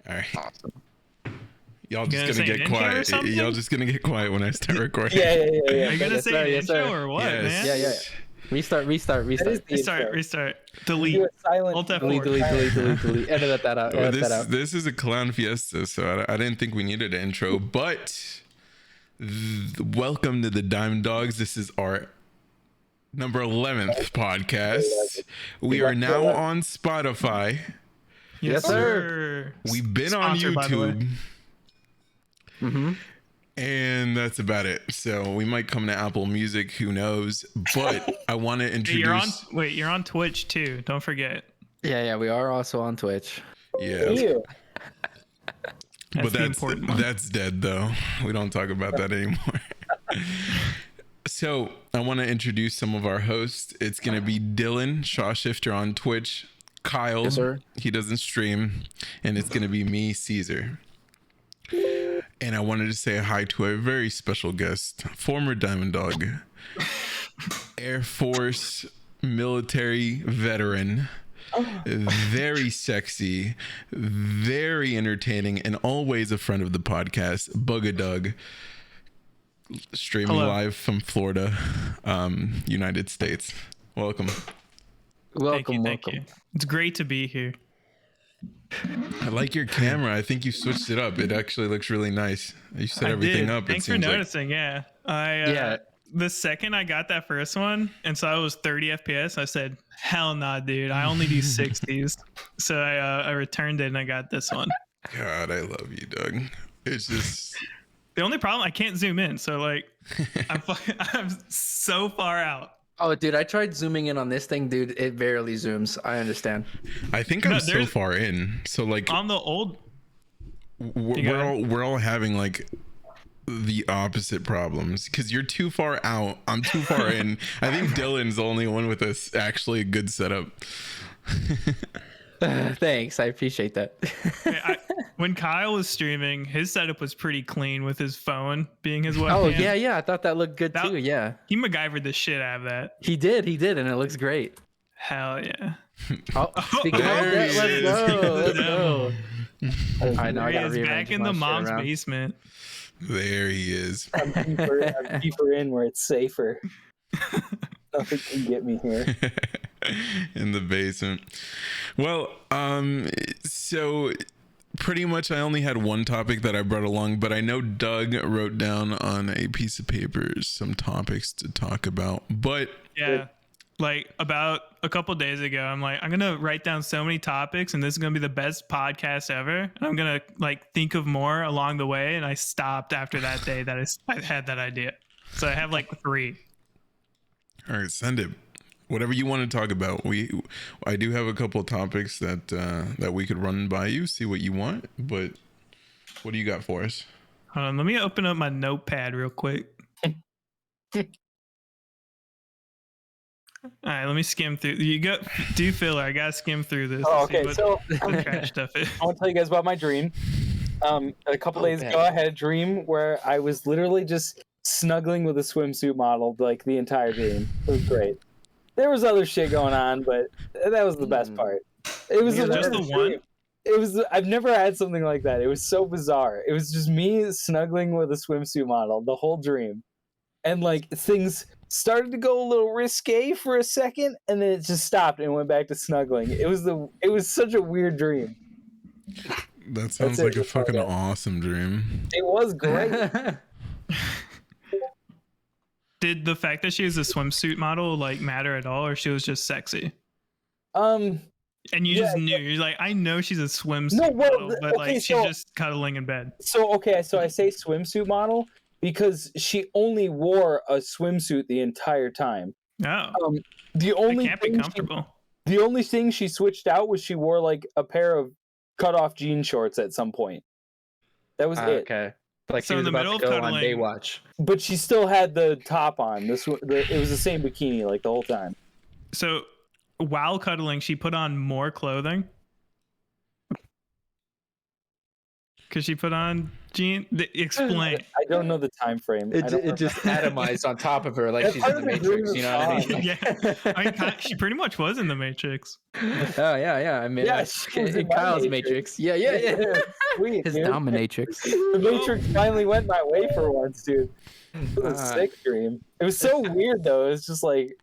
All right. Awesome. Y'all You just gonna gonna say get an intro or quiet. something? Y'all just gonna get quiet when I start recording. Yeah. Are you gonna Yes, say sir, an yes, intro sir. or what, Yes. man? Yeah. Restart. That is the intro. Restart. We Delete. do a silent. Alt F4. Delete. Edit that out. Edit that out. This is a clown fiesta, so I didn't think we needed an intro. But welcome to the Dime Dogs. This is our number 11th podcast. We are now on Spotify. Yes, sir. We've been on Sponsored, by the way. YouTube. Mm-hmm. And that's about it. So we might come to Apple Music, who knows? But I want to Hey, introduce. you're on Twitch too. Don't forget. Yeah. We are also on Twitch. Yeah, Ew. but the important one. that's dead though. We don't talk about that anymore. So I want to introduce some of our hosts. It's gonna be Dylan Shawshifter on Twitch, Kyle. Yes, sir. He doesn't stream, and it's gonna be me, Caesar. And I wanted to say hi to a very special guest, former Diamond Dog, Air Force military veteran, very sexy, very entertaining, and always a friend of the podcast, Bugadug, streaming Hello. live from Florida, United States. Welcome. Thank you. It's great to be here. I like your camera. I think you switched it up. It actually looks really nice. You set everything up. Thanks for noticing. Yeah. The second I got that first one and saw it was 30 FPS, I said, hell nah, dude. I only do 60s. So I returned it and I got this one. God, I love you, Doug. It's just The only problem, I can't zoom in. So like, I'm so far out. Oh, dude, I tried zooming in on this thing, dude. It barely zooms. I understand. I think I'm so far in. So like On the old, we're all having like the opposite problems because you're too far out. I'm too far in. I think Dylan's the only one with actually a good setup. Thanks. I appreciate that. when Kyle was streaming, his setup was pretty clean with his phone being his webcam. Oh, yeah. I thought that looked good too. Yeah. He MacGyvered the shit out of that. He did. And it looks great. Hell yeah. Oh, speaking of there that, he is. let's go. I know. I gotta He's back in the mom's basement. There he is. I'm deeper in where it's safer. Nothing can get me here. In the basement. Well, so pretty much I only had one topic that I brought along, but I know Doug wrote down on a piece of paper some topics to talk about. But yeah, like about a couple days ago, I'm like, I'm gonna write down so many topics and this is gonna be the best podcast ever, and I'm gonna like think of more along the way, and I stopped after that day that I had that idea. So I have like 3. all right, send it. Whatever you want to talk about. I do have a couple of topics that we could run by you, see what you want. But what do you got for us? Hold on, let me open up my notepad real quick. All right, let me skim through. Do filler. I gotta skim through this. Oh, okay. So the trash stuff is. I want to tell you guys about my dream. A couple days ago, I had a dream where I was literally just snuggling with a swimsuit model like the entire dream. It was great. There was other shit going on, but that was the best part. It was just the one. It was. I've never had something like that. It was so bizarre. It was just me snuggling with a swimsuit model the whole dream, and like things started to go a little risque for a second, and then it just stopped and went back to snuggling. It was such a weird dream. That sounds like a fucking awesome dream. It was great. Did the fact that she was a swimsuit model like matter at all, or she was just sexy? And you just knew. You're like, I know she's a swimsuit model, but like she's just cuddling in bed. So I say swimsuit model because she only wore a swimsuit the entire time. Oh, the only can't be comfortable. The only thing she switched out was she wore like a pair of cut off jean shorts at some point. That was it. Okay. Like so she was in the about middle to of go cuddling, on Baywatch. But she still had the top on. It was the same bikini like the whole time. So while cuddling, she put on more clothing. Because she put on jeans. Explain. I don't know the time frame. It just atomized on top of her like That's she's part in the of the dream Matrix. You know what I song. mean? Yeah. I mean, she pretty much was in the Matrix. Oh yeah. I mean, Yeah, she was in my Kyle's Matrix. Matrix. Yeah. Sweet, His dude. dominatrix. The Matrix finally went my way for once, dude. It was a sick dream. It was so weird though. It was just like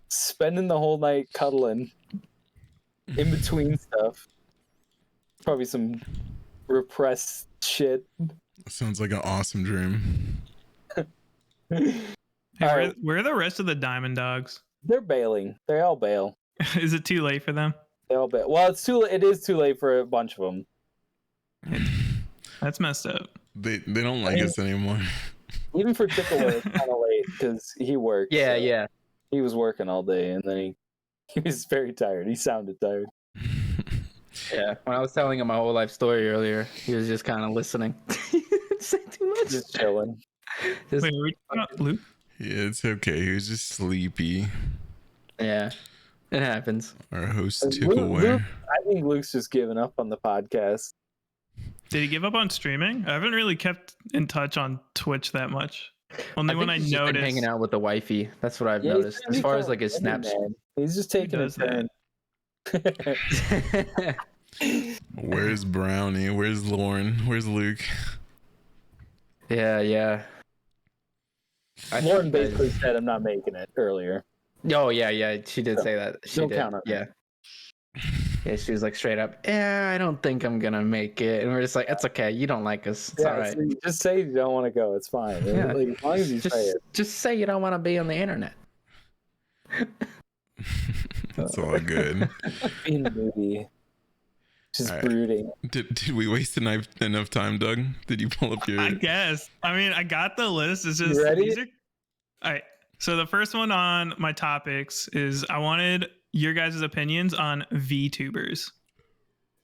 spending the whole night cuddling in between stuff. Probably some repressed shit. Sounds like an awesome dream. Hey, Alright. where are the rest of the Diamond Dogs? They're bailing. They all bail. Is it too late for them? They all bail. Well, it is too late for a bunch of them. That's messed up. They don't like us anymore. Even for Tickleware, it's kind of late because he worked. Yeah, so yeah. He was working all day, and then he was very tired. He sounded tired. Yeah. When I was telling him my whole life story earlier, he was just kind of listening. Say too much. Just chilling. Just- Wait, were we talking about Luke? Yeah, it's okay. He was just sleepy. yeah. It happens. Our host Luke- Tickleware. I think Luke's just giving up on the podcast. Did he give up on streaming? I haven't really kept in touch on Twitch that much. Only when I he's just been noticed. hanging out with the wifey. That's what I've Yeah, he's noticed. trying to As far become as like his a snaps. man. He's just taking a does that? turn. Where's Brownie? Where's Lauren? Where's Luke? yeah. Lauren basically said, "I'm not making it" earlier. Oh yeah. She did say that. She Don't did. count on Yeah. Yeah, she was like straight up, yeah, I don't think I'm gonna make it. And we're just like, it's okay, you don't like us. It's all right. So you just say you don't want to go. It's fine. Yeah. Like, as long as you say it. Just say you don't want to be on the internet. It's all good. Being moody. Just All right. brooding. Did we waste enough time, Doug? Did you pull up your? I guess. I mean, I got the list. It's just You ready? these are. All right. So the first one on my topics is I wanted your guys' opinions on VTubers.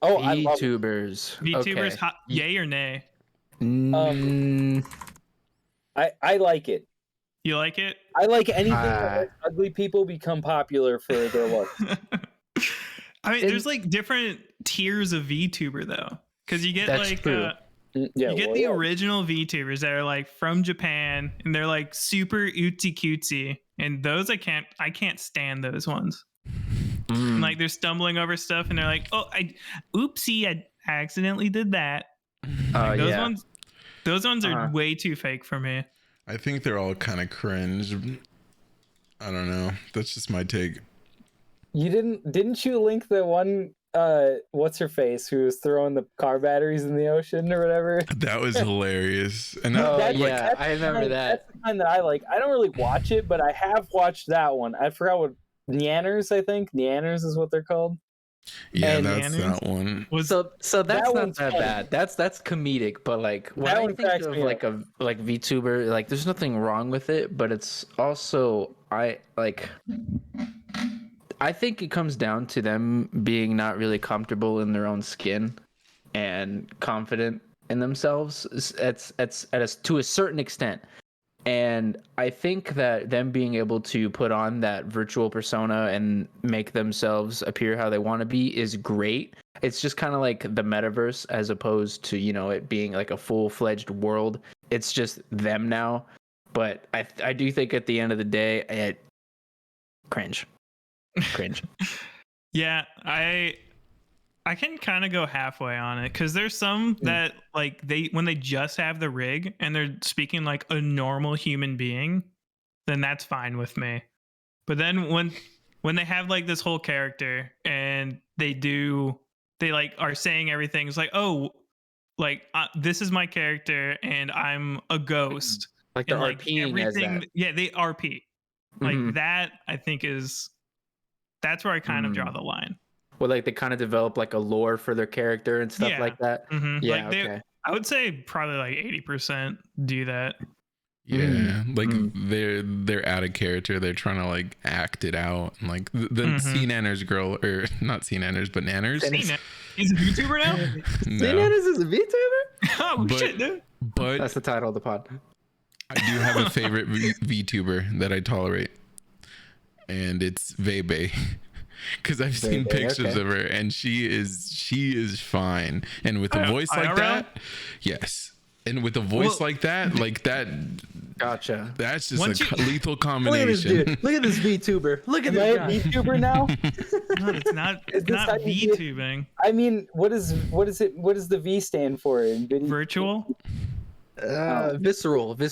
Oh, I love it. VTubers. VTubers, Okay. yay or nay? I like it. You like it? I like anything that makes ugly people become popular for their looks. I mean, And- there's like different tiers of VTuber though, because you get That's like true. Yeah, you get well, the yeah. original VTubers that are like from Japan and they're like super ootsy cutesy, and those I can't stand those ones. And, like they're stumbling over stuff and they're like, oh, oopsie, I accidentally did that. Like, those ones are way too fake for me. I think they're all kind of cringe. I don't know. That's just my take. You didn't you link the one what's her face who was throwing the car batteries in the ocean or whatever? That was hilarious. And Oh, that, yeah. that's I remember the kind- that. That's the kind that I like. I don't really watch it, but I have watched that one. I forgot what Neanners, I think. Neanners is what they're called. yeah, and that's Manners. that one. So that's That not one's that funny. bad. That's comedic, but like when That I one think cracks of me like a VTuber, like there's nothing wrong with it, but it's also I think it comes down to them being not really comfortable in their own skin and confident in themselves. To a certain extent. And I think that them being able to put on that virtual persona and make themselves appear how they want to be is great. It's just kind of like the metaverse as opposed to, it being like a full-fledged world. It's just them now. But I do think at the end of the day, cringe. Yeah, I can kind of go halfway on it because there's some that like when they just have the rig and they're speaking like a normal human being, then that's fine with me. But then when they have like this whole character and they like are saying everything's like, oh, like this is my character and I'm a ghost. Like they're And like RPing as that. yeah, they RP. Like Mhm. that I think that's where I kind of draw the line. Well, like they kind of develop like a lore for their character and stuff Yeah. like that. Mhm. Yeah, Like okay. I would say probably like 80% do that. Yeah, like they're out of character. They're trying to like act it out. And like the C Nanners girl, or not C Nanners, but Nanners. He's a YouTuber now? No, is a VTuber? Oh But- shit, dude. but That's the title of the pod. I do have a favorite VTuber that I tolerate, and it's Vebe. because I've seen big, pictures okay. of her, and she is fine. And with a Oh, voice like IRL? that, yes. And with a voice Well, like that, Gotcha. that's just Once a you- lethal Look at this combination. dude. Look at this VTuber. Look at Am I this a guy. VTuber now? No, it's not. Is It's this not how you get- VTubing. I mean, what does the V stand for in video? Virtual. Visceral. I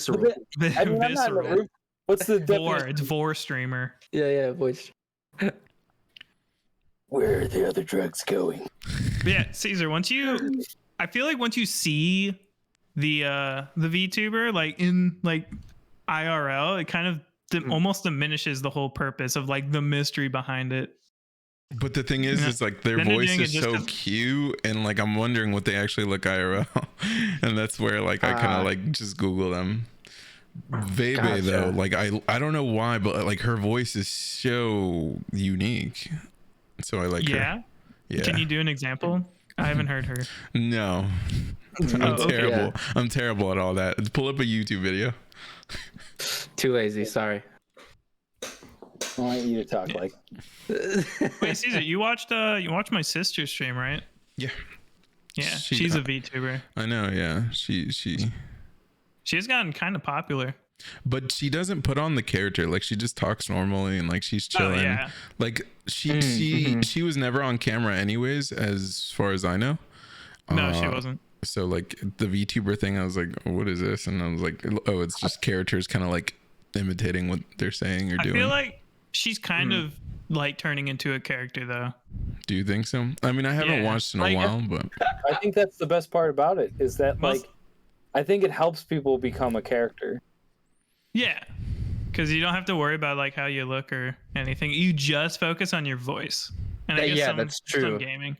mean, I'm not in the Visceral. room. What's the Vor. definition? It's Vor streamer. Yeah, voice. Where are the other drugs going? But yeah, Caesar. I feel like once you see the VTuber like in like IRL, it kind of almost diminishes the whole purpose of like the mystery behind it. But the thing is, Yeah. it's like their Then they're voice doing is it just so 'cause- cute, and like I'm wondering what they actually look IRL, and that's where like I kind of like just Google them. Vebe Gotcha. though, like I don't know why, but like her voice is so unique, so I like her. Yeah. Yeah. Can you do an example? I haven't heard her. No, I'm Oh, okay. terrible. I'm terrible at all that. Pull up a YouTube video. Too lazy. Sorry. I want you to talk like. Wait, Caesar, you watched my sister's stream, right? Yeah. Yeah, She- she's a VTuber. I know. Yeah. She. She has gotten kind of popular. But she doesn't put on the character. Like she just talks normally and like she's Oh chilling. yeah. Like she was never on camera anyways, as far as I know. No, she wasn't. So like the VTuber thing, I was like, what is this? And I was like, oh, it's just characters kind of like imitating what they're saying or I doing. feel like she's kind of like turning into a character though. Do you think so? I mean, I haven't Yeah. watched in a Like, while, but I think that's the best part about it is that Most- like, I think it helps people become a character. Yeah. Because you don't have to worry about like how you look or anything. You just focus on your voice. And I guess Yeah, some, that's some true. gaming.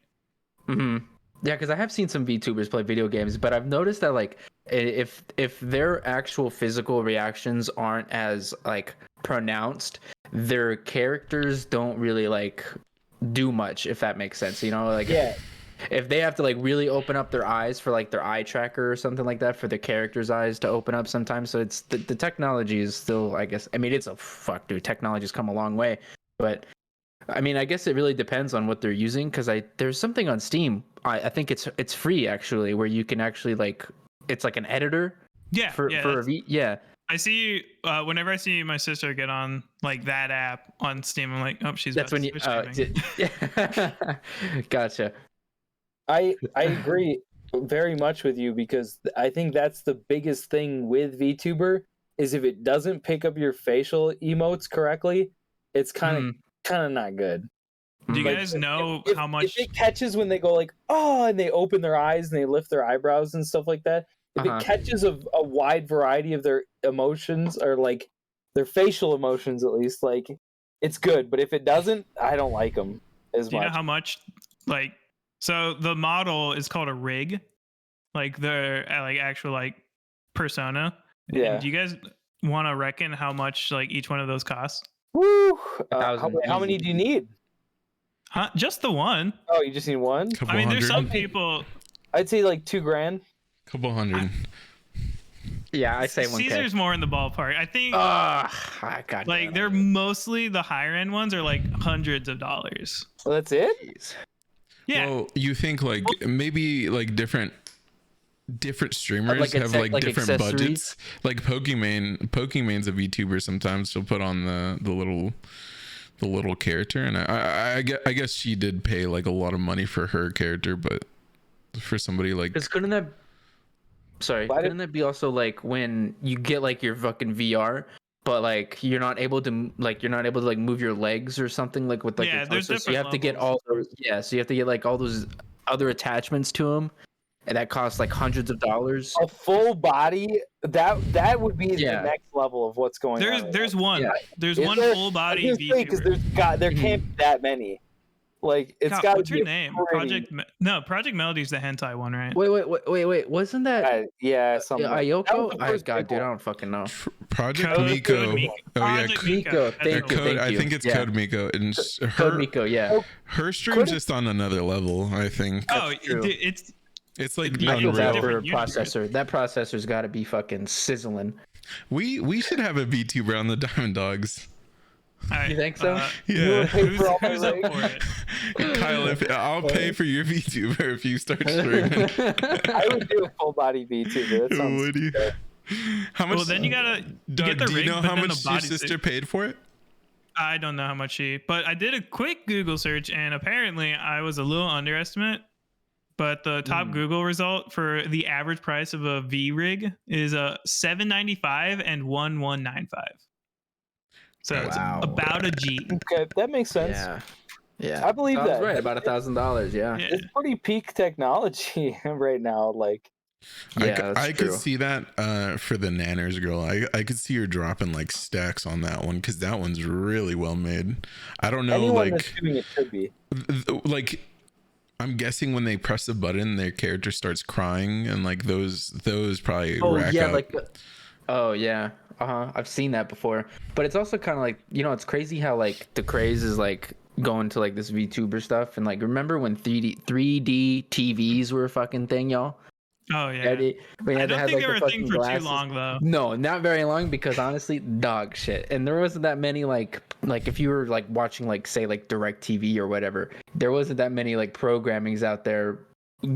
Yeah, because I have seen some VTubers play video games, but I've noticed that like if their actual physical reactions aren't as like pronounced, their characters don't really like do much, if that makes sense. You know, like Yeah, if they have to like really open up their eyes for like their eye tracker or something like that for the character's eyes to open up sometimes. So it's the technology is still, I guess, I mean, it's a fuck, dude. Technology's come a long way, but I mean, I guess it really depends on what they're using. Cause there's something on Steam. I think it's free actually, where you can actually like, it's like an editor Yeah. for a yeah. I see whenever I see my sister get on like that app on Steam, I'm like, oh, she's That's about when to you, switch gaming. gotcha. I agree very much with you because I think that's the biggest thing with VTuber is if it doesn't pick up your facial emotes correctly, it's kind of not good. Do you Like, guys know if, how much? if it catches when they go like oh and they open their eyes and they lift their eyebrows and stuff like that, if it catches a wide variety of their emotions or like their facial emotions at least, like it's good. But if it doesn't, I don't like them as Do you know much. how much like? So the model is called a rig, like the like actual like persona. Yeah. And do you guys want to reckon how much like each one of those costs? Woo! 1,000 How many easy. do you need? Huh? Just the one. Oh, you just need one? couple I mean, there's hundred, some people. I'd say like $2,000. couple hundred. Yeah, I say 1K. Caesar's more in the ballpark. I think God. like they're mostly the higher end ones are like hundreds of dollars. Well, that's it? Yeah. Well, you think like maybe like different streamers Like have like different accessories? budgets. Like Pokemon's a VTuber. Sometimes she'll put on the little character, and I guess she did pay like a lot of money for her character, but for somebody like Because couldn't that be also like when you get like your fucking VR, but like you're not able to like move your legs or something like with like Yeah, your there's torso, so you different have to get levels. all those so you have to get like all those other attachments to them, and that costs like hundreds of dollars. A full body, that would be Yeah. the next level of what's going on. There's one. Yeah. There's Is one there? full body Because VTuber. there can't be that many. Like it's God, got what's to her be name? pretty- Project Melody's the hentai one, right? Wait, wasn't that yeah, something. That was Ayoko? the first God, big dude, I one. don't fucking know. Project Code Miko. Miko. Oh yeah, Project Miko, That's thank the you, one. Code. I think it's Yeah. Code Miko, and Code her Miko, yeah. her stream's just on another level. I think Oh, true. it's like I I feel Unreal. bad unreal. for a Different universe. processor. That processor's got to be fucking sizzling. We should have a VTuber on the Diamond Dogs. All right, You think so? Yeah. pay for all my who's up rigs? for it? Kyle, I'll pay for your VTuber if you start streaming. I would do a full body VTuber. That sounds. Would you? How much? Well, then you gotta Doug, get the do you rig, know but how then much the your body sister paid for it? I don't know how much but I did a quick Google search, and apparently I was a little underestimate. But the top Google result for the average price of a VRig is $795 and $1,195. So it's Wow. about a G. Okay, that makes sense. Yeah. I believe Sounds that. right. About $1,000. Yeah. Yeah. It's pretty peak technology right now. Like, I could see that for the Nanners girl. I could see her dropping like stacks on that one because that one's really well made. I don't know, anyone that's like doing it should be. like I'm guessing when they press a button, their character starts crying, and like those probably rack up. Oh yeah. I've seen that before. But it's also kind of like, it's crazy how like the craze is like going to like this VTuber stuff, and like remember when 3D TVs were a fucking thing, y'all? Oh yeah. We I had to don't have think like they the were a thing fucking for glasses. too long though. No, not very long, because honestly, dog shit. And there wasn't that many like if you were like watching like say like Direct TV or whatever, there wasn't that many like programmings out there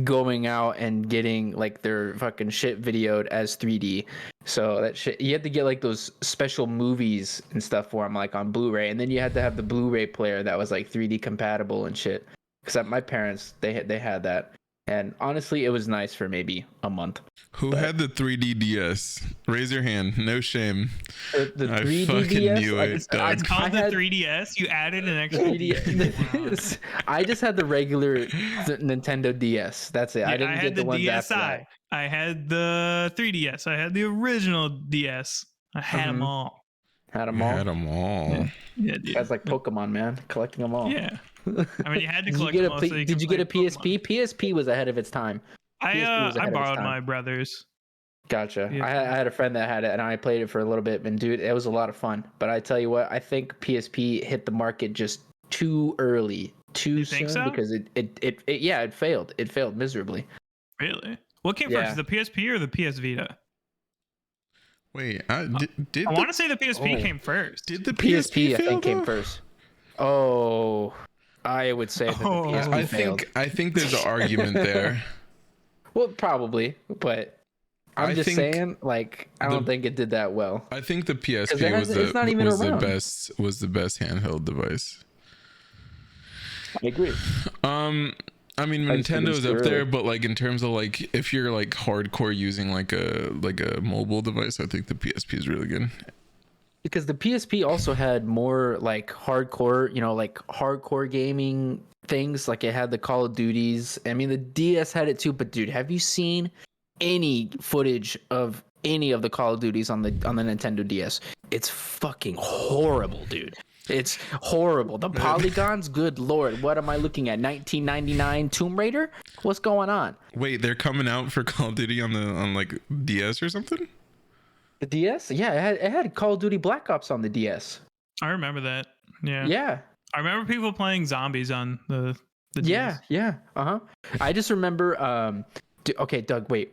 going out and getting like their fucking shit videoed as 3D. So that shit, you had to get like those special movies and stuff for them, like on Blu-ray, and then you had to have the Blu-ray player that was like 3D compatible and shit. Because my parents, they had that. And honestly, it was nice for maybe a month. Who had the 3D DS? Raise your hand. No shame. The 3D I fucking DS? knew it, It's Doug. called the had- 3DS. You added an extra 3D. I just had the regular Nintendo DS. That's it. Yeah, I didn't had get the ones after DSi. that. I had the 3DS. I had the original DS. I had them all. Had them You all. had them all. Yeah, dude. That's like Pokemon, man. Collecting them all. Yeah. I mean, you had to Did you collect get them a all P- so you Did could you get a play PSP? Pokemon. PSP was ahead of its time. PSP was ahead I of its borrowed time. my brother's. Gotcha. Yeah. I had a friend that had it, and I played it for a little bit. And dude, it was a lot of fun. But I tell you what, I think PSP hit the market just too early, too soon, think so? because it failed. It failed miserably. Really? What came Yeah. first, the PSP or the PS Vita? Wait, did I want to say the PSP came first. did the PSP, I fail, think, came though? first. Oh, I would say that the Oh. PSP I failed. think there's an argument there. Well, probably, but I'm I just think saying, like, I don't think it did that well. I think the 'Cause PSP it's not even was the around. best handheld device. I agree. I mean, I just think it was Nintendo's too up there, early. but like in terms of like if you're like hardcore using like a mobile device, I think the PSP is really good. Because the PSP also had more like hardcore, like hardcore gaming things. Like it had the Call of Duties. I mean, the DS had it too. But dude, have you seen any footage of any of the Call of Duties on the Nintendo DS? It's fucking horrible, dude. It's horrible. The polygons, good lord, what am I looking at? 1999 Tomb Raider? What's going on? Wait, they're coming out for Call of Duty on like DS or something? The DS? Yeah, it had Call of Duty Black Ops on the DS. I remember that. Yeah. Yeah. I remember people playing zombies on the Yeah, DS. yeah. Uh-huh. I just remember okay, Doug, wait.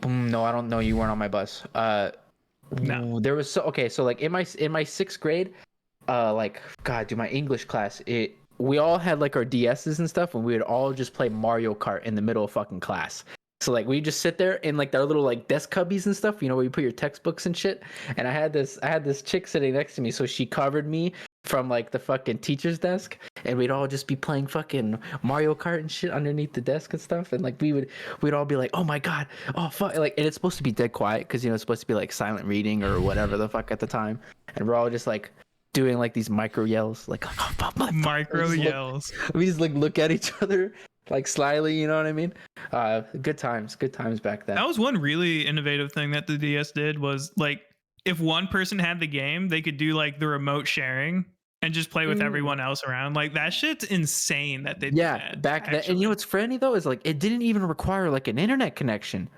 No, I don't know, you weren't on my bus. No. There was so like in my 6th grade, like god, dude, my English class, we all had like our DSs and stuff, and we would all just play Mario Kart in the middle of fucking class. So like we just sit there in like our little like desk cubbies and stuff, where you put your textbooks and shit. And I had this chick sitting next to me, so she covered me from like the fucking teacher's desk, and we'd all just be playing fucking Mario Kart and shit underneath the desk and stuff. And like we'd all be like, oh my god, oh fuck, like, and it's supposed to be dead quiet because it's supposed to be like silent reading or whatever the fuck at the time. And we're all just like doing like these micro yells, like oh, fuck, Micro we just yells. we just like look at each other like slyly, you know what I mean? Good times back then. That was one really innovative thing that the DS did, was like if one person had the game, they could do like the remote sharing and just play with everyone else around. Like that shit's insane that they did that, back then. And you know what's funny though is like it didn't even require like an internet connection.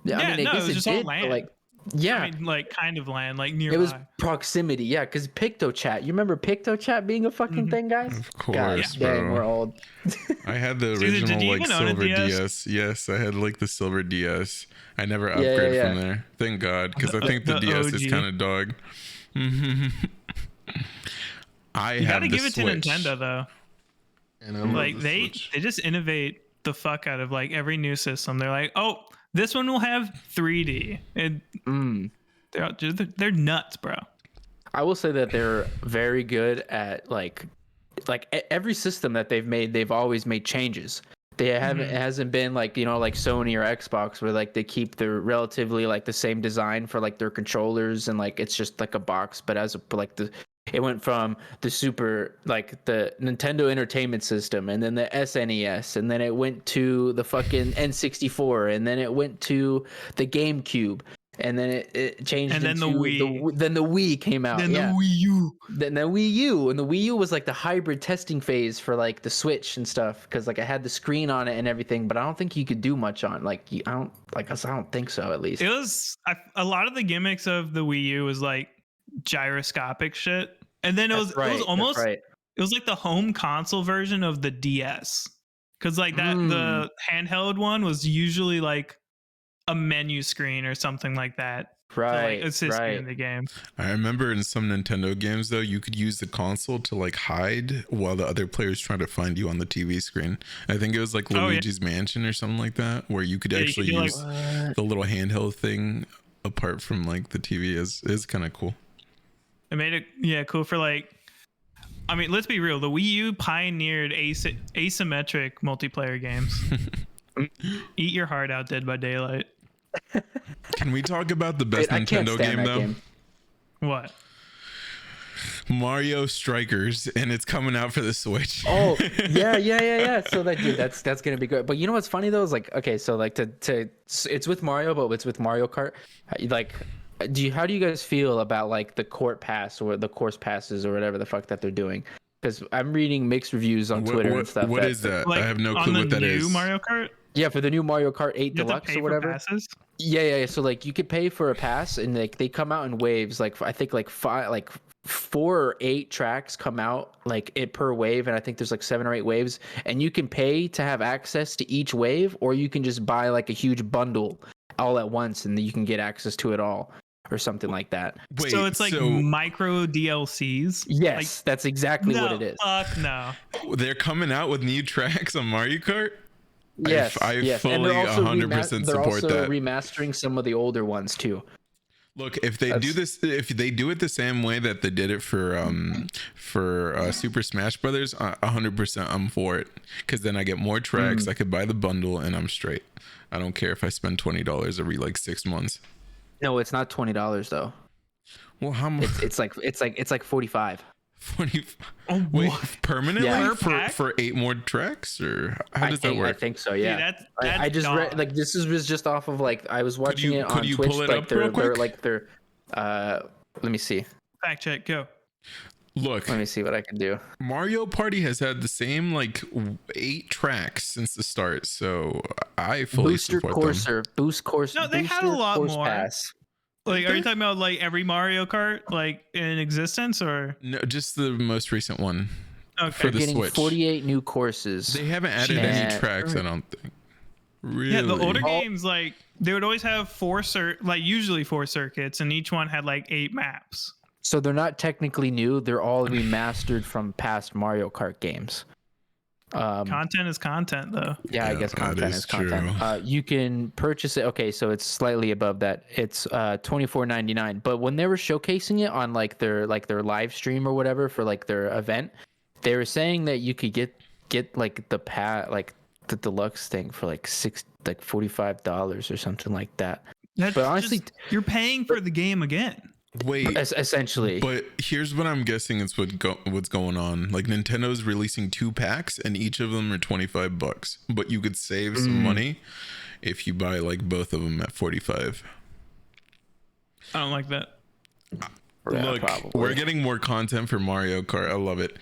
Yeah, I mean, no, I it guess was just all did, but, LAN. like yeah. I mean, like kind of land, like nearby. It was proximity, yeah, because PictoChat. You remember PictoChat being a fucking thing, guys? Of course, God, dang, bro. we're old. I had the Caesar, did original you like even own a silver DS? DS. Yes, I had like the silver DS. I never yeah, upgraded yeah. from there. Thank God, because I think the The DS is OG. kind of dog. I You have gotta the give it to Switch, Nintendo though. and I love Like the they Switch. just innovate the fuck out of like every new system. They're like, oh, this one will have 3D. And they're nuts, bro. I will say that they're very good at every system that they've made. They've always made changes. They haven't. It hasn't been like like Sony or Xbox where like they keep their relatively like the same design for like their controllers and like it's just like a box. But it went from the the Nintendo Entertainment System and then the SNES and then it went to the fucking N64 and then it went to the GameCube. And then it changed And then into the Wii. then the Wii came out. Then yeah. the Wii U. Then the Wii U, and the Wii U was like the hybrid testing phase for like the Switch and stuff, because like I had the screen on it and everything, but I don't think you could do much on I don't think so at least. It was a lot of the gimmicks of the Wii U was like gyroscopic shit, and then it was almost right. it was like the home console version of the DS, because like the handheld one was usually like a menu screen or something like that. Right, to like assist you in the game. I remember in some Nintendo games though, you could use the console to like hide while the other players trying to find you on the TV screen. I think it was like Luigi's Mansion or something like that, where you could actually use the little handheld thing apart from like the TV. Is kind of cool. It made it cool for like. I mean, let's be real. The Wii U pioneered asymmetric multiplayer games. Eat your heart out, Dead by Daylight. Can we talk about the best I can't Nintendo stand game that though? game. What? Mario Strikers, and it's coming out for the Switch. Oh yeah. So that's gonna be good. But you know what's funny though is like, okay, so like it's with Mario, but it's with Mario Kart. Like, how do you guys feel about like the court pass or the course passes or whatever the fuck that they're doing? Because I'm reading mixed reviews on Twitter and stuff. What is that? Like, I have no clue what that is. On the new Mario Kart? Yeah, for the new Mario Kart 8 You have to Deluxe pay or whatever. for passes? Yeah. So like you could pay for a pass, and like they come out in waves. Like I think like 4 or 8 tracks come out like it per wave, and I think there's like 7 or 8 waves, and you can pay to have access to each wave, or you can just buy like a huge bundle all at once, and then you can get access to it all. Or something like that. Wait, so it's like micro DLCs. Yes, like, that's exactly what it is. Fuck no. They're coming out with new tracks on Mario Kart. Yes, I fully 100% support they're also that. remastering some of the older ones too. Look, if they do it the same way that they did it for Super Smash Brothers, 100% I'm for it. Because then I get more tracks. I could buy the bundle and I'm straight. I don't care if I spend $20 every like 6 months. No, it's not $20 though. Well, how much? It's like $45. 40. Oh, wait, what? permanently Yeah. for 8 more tracks, or how does that work? I think so. Yeah. Dude, I just read like this was just off of like I was watching it on could you Twitch. pull it like up real quick? let me see. Fact check, go. Look, Let me see what I can do. Mario Party has had the same like 8 tracks since the start, so I fully support them. Boost course. No, they had a Booster lot course more. Pass. Like, are you talking about like every Mario Kart like in existence, or No, just the most recent one. okay? For the Getting Switch. 48 new courses. They haven't added any tracks, I don't think. Really? Yeah, the older games like they would always have usually 4 circuits, and each one had like 8 maps. So they're not technically new. They're all remastered from past Mario Kart games. Content is content, though. Yeah, I guess content is content. true. You can purchase it. Okay, so it's slightly above that. It's $24.99. But when they were showcasing it on like their live stream or whatever for like their event, they were saying that you could get like the deluxe thing for like $45 or something like that. That's But honestly, you're paying for the game again. Wait, essentially. but here's what I'm guessing is what's going on. Like Nintendo's releasing 2 packs, and each of them are $25. But you could save some money if you buy like both of them at $45. I don't like that. Yeah, Look, probably. we're getting more content for Mario Kart. I love it.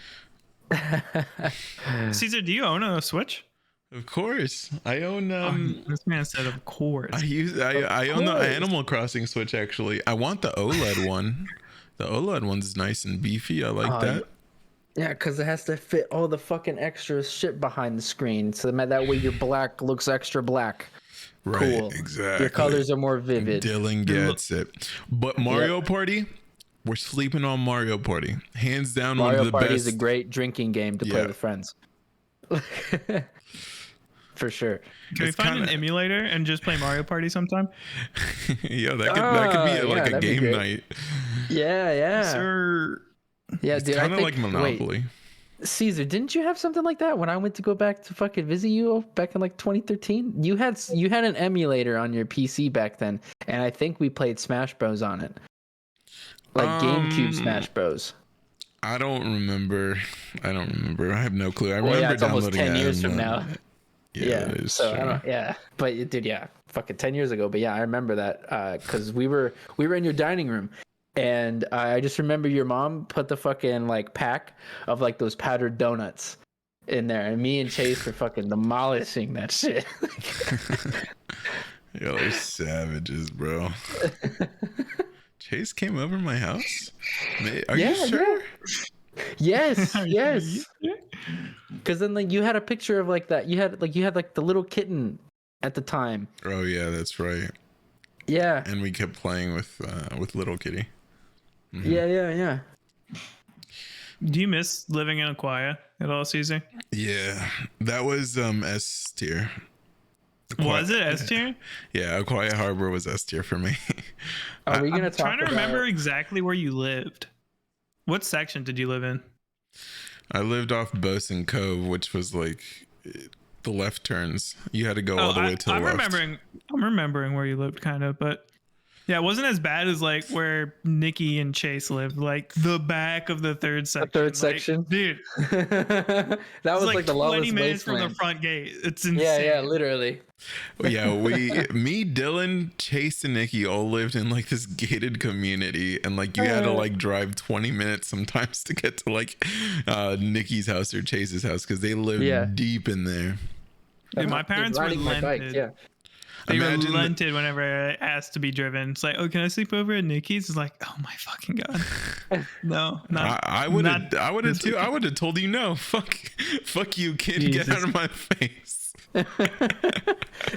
Caesar, do you own a Switch? Of course, I own. This man said, "Of course." I own the Animal Crossing Switch. Actually, I want the OLED one. The OLED one's nice and beefy. I like that. Yeah, because it has to fit all the fucking extra shit behind the screen, so that way your black looks extra black. Right, Cool. exactly. Your colors are more vivid. Dylan gets it. But Mario Party, we're sleeping on Mario Party. Hands down, one Mario of the Party best. is a great drinking game to play Yeah. with friends. For sure. Can we It's find an kinda- emulator and just play Mario Party sometime? Yeah, that could be like a that'd be game great. night. Yeah. Sir. Yeah, It's dude. I kind of think, like Monopoly. Wait, Caesar, didn't you have something like that when I went to go back to fucking visit you back in like 2013? You had an emulator on your PC back then, and I think we played Smash Bros on it, like GameCube Smash Bros. I don't remember. I have no clue. I Well, remember yeah, it's almost downloading 10 it years and, from now. Yeah, that is so true. I don't. Yeah, but dude, yeah, fucking 10 years ago. But yeah, I remember that because we were in your dining room, and I just remember your mom put the fucking like pack of like those powdered donuts in there, and me and Chase were fucking demolishing that shit. Yeah, they're savages, bro. Chase came over to my house. Are you sure? Yes. Because then like you had a picture of like that. You had like the little kitten at the time. Oh yeah, that's right. Yeah. And we kept playing with little kitty. Yeah. Do you miss living in Aquia at all, Caesar? Yeah, that was S tier. Was it S tier? Yeah, Aquia Harbor was S tier for me. Are we gonna I'm talk trying to about? remember exactly where you lived. What section did you live in? I lived off Bosun Cove, which was like the left turns. You had to go all the way to the I'm left. I'm remembering where you lived, kind of, but yeah, it wasn't as bad as like where Nikki and Chase lived, like the back of the third section. third Like, section? dude. That was It's like the 20 lowest minutes from the wasteland. front gate. It's insane. Yeah, literally. Yeah, me, Dylan, Chase, and Nikki all lived in like this gated community, and like you had to like drive 20 minutes sometimes to get to like Nikki's house or Chase's house because they lived deep in there. Dude, my parents Riding my bike, relented. yeah. They Imagine relented whenever I asked to be driven. It's like, oh, can I sleep over at Nikki's? It's like, oh my fucking god, no, not. I would have this too. I would have told you no. Fuck you, kid. Get Jesus. out of my face.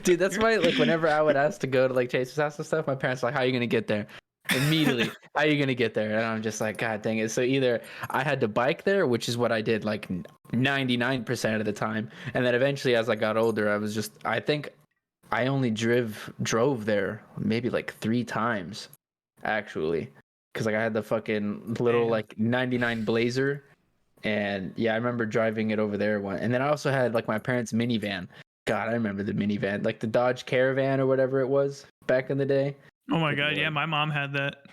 Dude, that's why like whenever I would ask to go to like Chase's house and stuff, my parents were like, how are you gonna get there? Immediately, how are you gonna get there? And I'm just like, god dang it. So either I had to bike there, which is what I did like 99% of the time, and then eventually as I got older, I think I only drove there maybe like 3 times actually, because like I had the fucking little like 99 Blazer, and yeah, I remember driving it over there one. And then I also had like my parents' minivan. God, I remember the minivan, like the Dodge Caravan or whatever it was back in the day. Oh my god, yeah, my mom had that.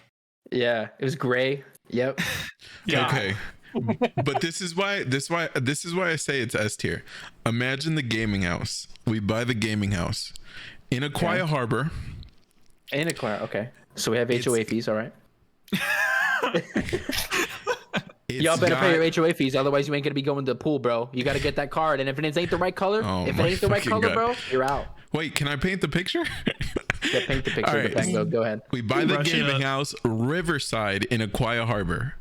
Yeah, it was gray. Yep. Yeah. Okay. But this is why I say it's S tier. Imagine the gaming house. We buy the gaming house in Aquia Harbor. In a car. Okay. So we have HOA fees. All right. Y'all better pay your HOA fees, otherwise you ain't gonna be going to the pool, bro. You gotta get that card, and if it ain't the right color, Oh if it my ain't the right fucking color, God. bro, you're out. Wait, can I paint the picture? Yeah, paint the picture. All Of right. the Pango. Go ahead. We buy the Rush it gaming up. house Riverside in Aquia Harbor.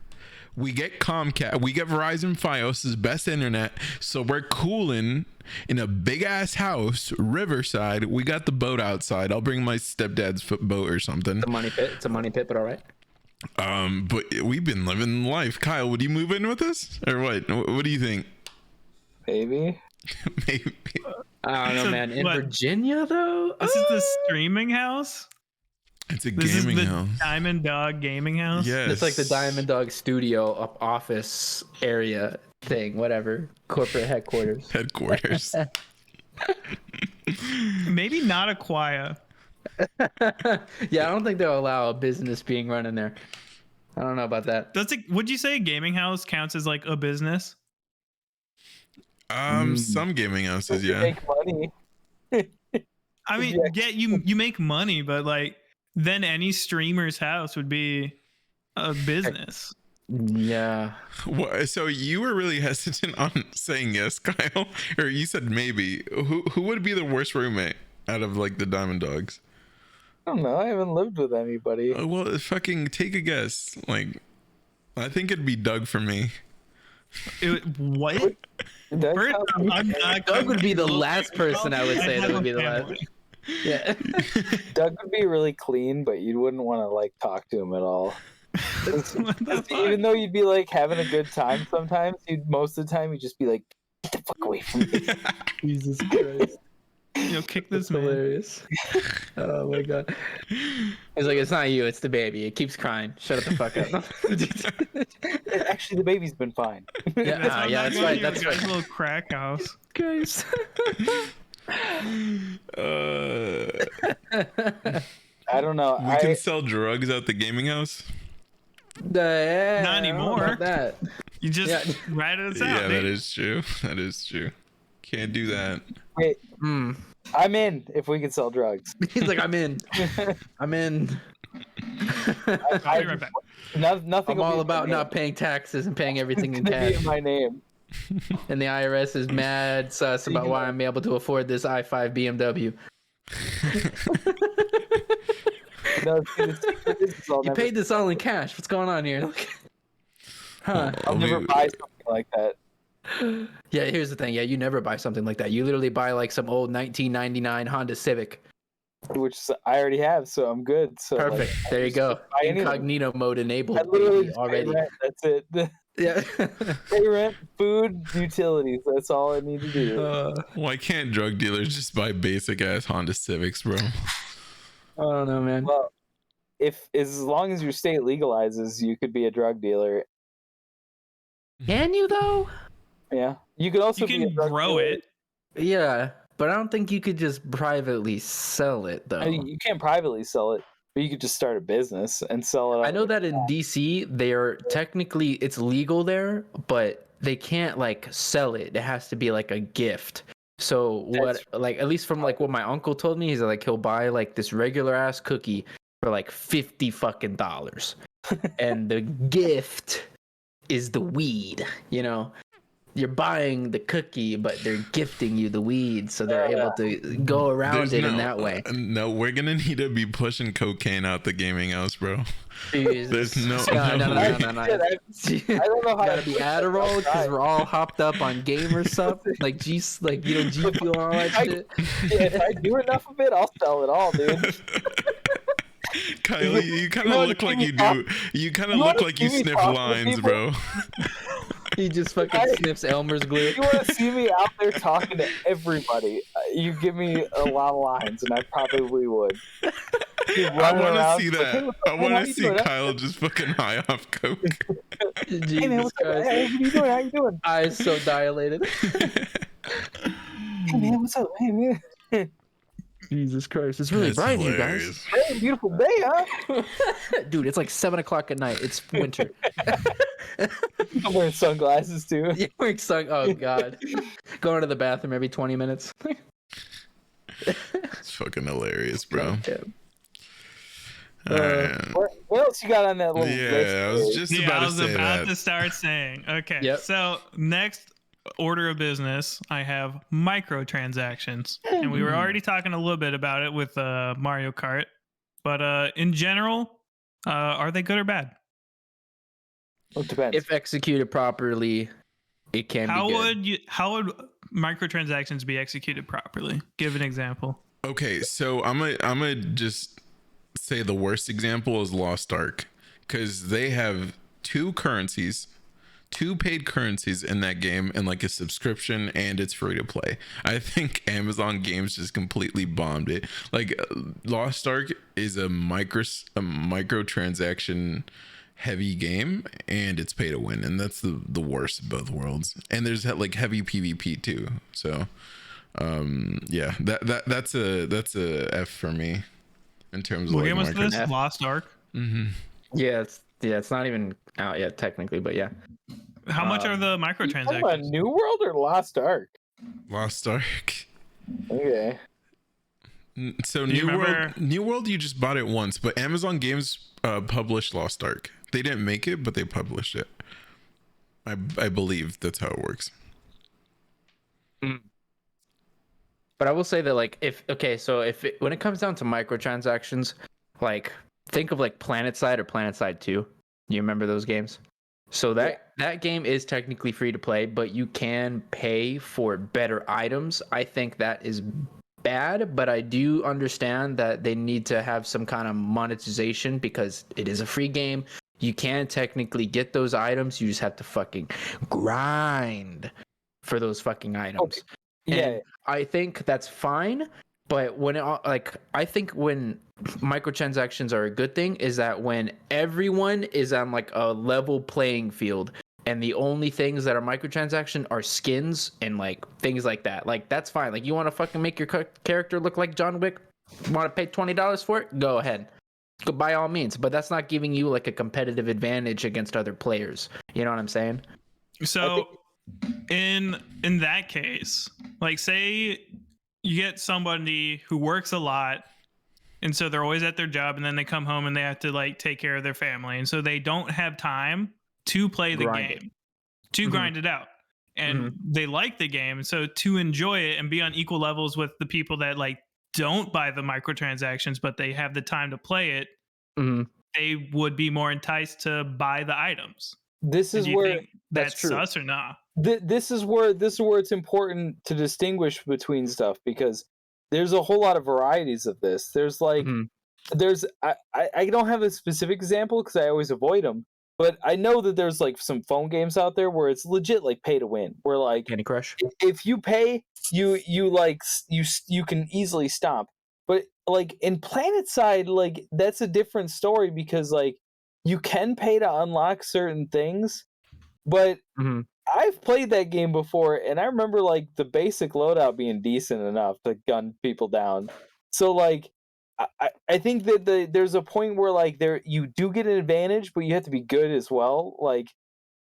We get Comcast, we get Verizon Fios' best internet, so we're cooling in a big ass house, Riverside. We got the boat outside. I'll bring my stepdad's boat or something. It's a money pit. It's a money pit, but all right. But we've been living life. Kyle, would you move in with us or what? What do you think? Maybe. Maybe. I don't know, So man. In what? Virginia, though, This is the streaming house. It's a This gaming is the house. Diamond Dog Gaming House. Yes. it's like the Diamond Dog Studio office area thing, whatever. Corporate headquarters. Headquarters. Maybe not Aquia. Yeah, I don't think they'll allow a business being run in there. I don't know about that. Would you say a gaming house counts as like a business? Some gaming houses, You yeah. make money. I mean, yeah, you make money, but like then any streamer's house would be a business. Yeah. What, so you were really hesitant on saying yes, Kyle, or you said maybe. Who would be the worst roommate out of like the Diamond Dogs? I don't know. I haven't lived with anybody. Well, fucking take a guess. Like, I think it'd be Doug for me. What? Doug First, sounds- I'm not Doug would be the gonna- last person I would say that would be the last. Family. Yeah. Doug would be really clean, but you wouldn't want to like talk to him at all. What the fuck? Even though you'd be like having a good time sometimes, most of the time you'd just be like, get the fuck away from me. Jesus Christ. Kick That's this man. hilarious. Oh my god. He's like, it's not you, it's the baby. It keeps crying. Shut the fuck up. Actually, the baby's been fine. Yeah, That's why I'm yeah, not that's going right. to your That's guys' right. little crack house. Guys. I don't know. We can sell drugs at the gaming house. Not anymore. That. You just rat us out. Yeah, that dude. is true. That is true. Can't do that. Wait, Mm. I'm in if we can sell drugs. He's like, I'm in. I'm in. I'll be right back. Nothing. I'm all about not paying taxes and paying everything in cash. in my name. And the IRS is mad sus about why I'm able to afford this i5 BMW. No, see, You paid this all in cash. What's going on here? Huh. I'll never buy something like that. Yeah, here's the thing. Yeah, you never buy something like that. You literally buy like some old 1999 Honda Civic. Which I already have, so I'm good. So Perfect. like, There you go. buy anything. Incognito mode enabled I literally baby, just pay already. rent. That's it. Yeah. Pay rent, food, utilities. That's all I need to do. Why can't drug dealers just buy basic ass Honda Civics, bro? I don't know, man. Well, as long as your state legalizes, you could be a drug dealer. Can you though? Yeah, you could also You be a can drug grow dealer. it. Yeah, but I don't think you could just privately sell it though. I mean, you can't privately sell it, but you could just start a business and sell it. I know that in DC, they're technically it's legal there, but they can't like sell it. It has to be like a gift. So what, like at least from like what my uncle told me, he's like he'll buy like this regular ass cookie for like $50 fucking, and the gift is the weed. You know, you're buying the cookie, but they're gifting you the weed, so they're able to go around it in that way. No, we're gonna need to be pushing cocaine out the gaming house, bro. Jesus. There's no No. I don't know how Gotta be Adderall because we're all hopped up on game or something. Like G Fuel and all that shit. Yeah, if I do enough of it, I'll sell it all, dude. Kyle, you kind of look like you do. You kind of look like you sniff lines, bro. He just fucking sniffs Elmer's glue. You want to see me out there talking to everybody? You give me a lot of lines, and I probably would. I want to see like, that. hey, what's I up, man? want How to you see doing? Kyle just fucking high off coke. Jesus Hey man, what's up? Christ. Hey, what are you doing? How you doing? Eyes so dilated. Hey man, what's up? Hey man, Jesus Christ. It's really That's bright here, hilarious. guys. hey, beautiful day, huh? Dude, it's like 7 o'clock at night. It's winter. I'm wearing sunglasses too. You're wearing oh, God. Going to the bathroom every 20 minutes. It's fucking hilarious, bro. Yeah. Alright. What else you got on that little list? Yeah, I was just Yeah, about I to was say about that. to start saying. Okay. Yep. So next order of business, I have microtransactions, and we were already talking a little bit about it with Mario Kart, but in general, are they good or bad? It depends. If executed properly, it can be good. How would microtransactions be executed properly? Give an example. Okay, so I'm gonna just say the worst example is Lost Ark, because they have two paid currencies in that game, and like a subscription, and it's free to play. I think Amazon Games just completely bombed it. Like Lost Ark is a microtransaction heavy game, and it's pay to win, and that's the worst of both worlds. And there's like heavy PvP too. So yeah, that's a F for me in terms of What like game was micro- this? Lost Ark. Yeah, it's not even out yet technically, but yeah. How much are the You talking about microtransactions? New World or Lost Ark? Lost Ark. Okay. So Do you remember- New World, you just bought it once, but Amazon Games published Lost Ark. They didn't make it, but they published it. I believe that's how it works. But I will say that like when it comes down to microtransactions, like think of like PlanetSide or PlanetSide 2. You remember those games? So that game is technically free to play, but you can pay for better items. I think that is bad, but I do understand that they need to have some kind of monetization because it is a free game. You can't technically get those items. You just have to fucking grind for those fucking items. Yeah. And I think that's fine. But when I think when microtransactions are a good thing is that when everyone is on like a level playing field, and the only things that are microtransaction are skins and like things like that. Like that's fine. Like you want to fucking make your character look like John Wick? Want to pay $20 for it? Go ahead. Go by all means. But that's not giving you like a competitive advantage against other players. You know what I'm saying? So in that case, like say you get somebody who works a lot, and so they're always at their job, and then they come home and they have to like take care of their family, and so they don't have time to play the game, to grind it out, and they like the game, so to enjoy it and be on equal levels with the people that like don't buy the microtransactions but they have the time to play it, they would be more enticed to buy the items. This is where that's true. sus or not? This is where it's important to distinguish between stuff, because there's a whole lot of varieties of this. There's like I don't have a specific example because I always avoid them, but I know that there's like some phone games out there where it's legit like pay to win, where like Candy Crush. If you pay, you can easily stomp. But like in PlanetSide, like that's a different story, because like you can pay to unlock certain things, but I've played that game before, and I remember like the basic loadout being decent enough to gun people down. So like I think that there's a point where like you do get an advantage, but you have to be good as well. Like,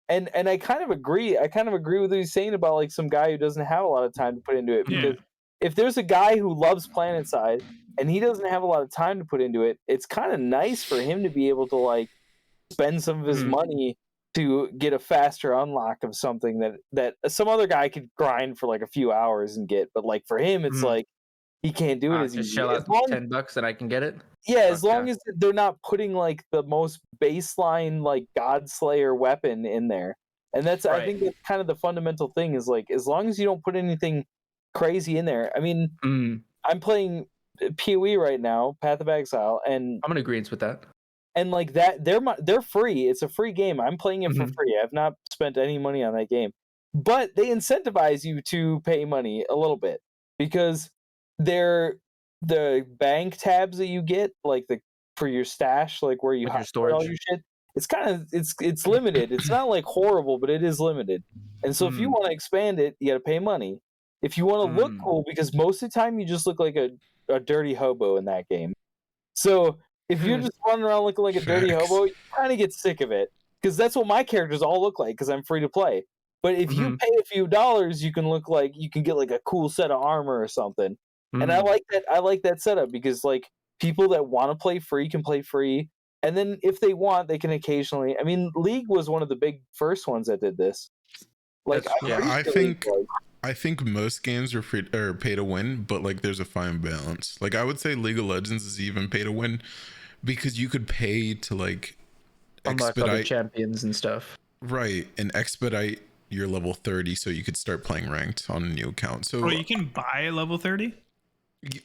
and I kind of agree. I kind of agree with what he's saying about like some guy who doesn't have a lot of time to put into it. Because if there's a guy who loves PlanetSide and he doesn't have a lot of time to put into it, it's kind of nice for him to be able to like spend some of his money to get a faster unlock of something that some other guy could grind for like a few hours and get. But like for him, it's like he can't do it as just easy. shell out $10 and I can get it. Yeah, as long as they're not putting like the most baseline like God Slayer weapon in there. And that's I think that's kind of the fundamental thing, is like as long as you don't put anything crazy in there. I mean, I'm playing PoE right now, Path of Exile, and I'm in agreement with that. And like that, they're free. It's a free game. I'm playing it for free. I've not spent any money on that game, but they incentivize you to pay money a little bit, because they're the bank tabs that you get, like for your stash, like where you With hide your storage. all your shit. It's kind of it's limited. It's not like horrible, but it is limited. And so if you want to expand it, you got to pay money. If you want to look cool, because most of the time you just look like a dirty hobo in that game. So if you're just running around looking like a dirty hobo, you kind of get sick of it, because that's what my characters all look like, because I'm free to play. But if you pay a few dollars, you can get like a cool set of armor or something. And I like that. I like that setup, because like people that want to play free can play free, and then if they want, they can occasionally. I mean, League was one of the big first ones that did this. Like, I think most games are free or pay to win, but like there's a fine balance. Like I would say League of Legends is even pay to win, because you could pay to like expedite champions and stuff, right, and expedite your level 30 so you could start playing ranked on a new account. So you can buy level 30.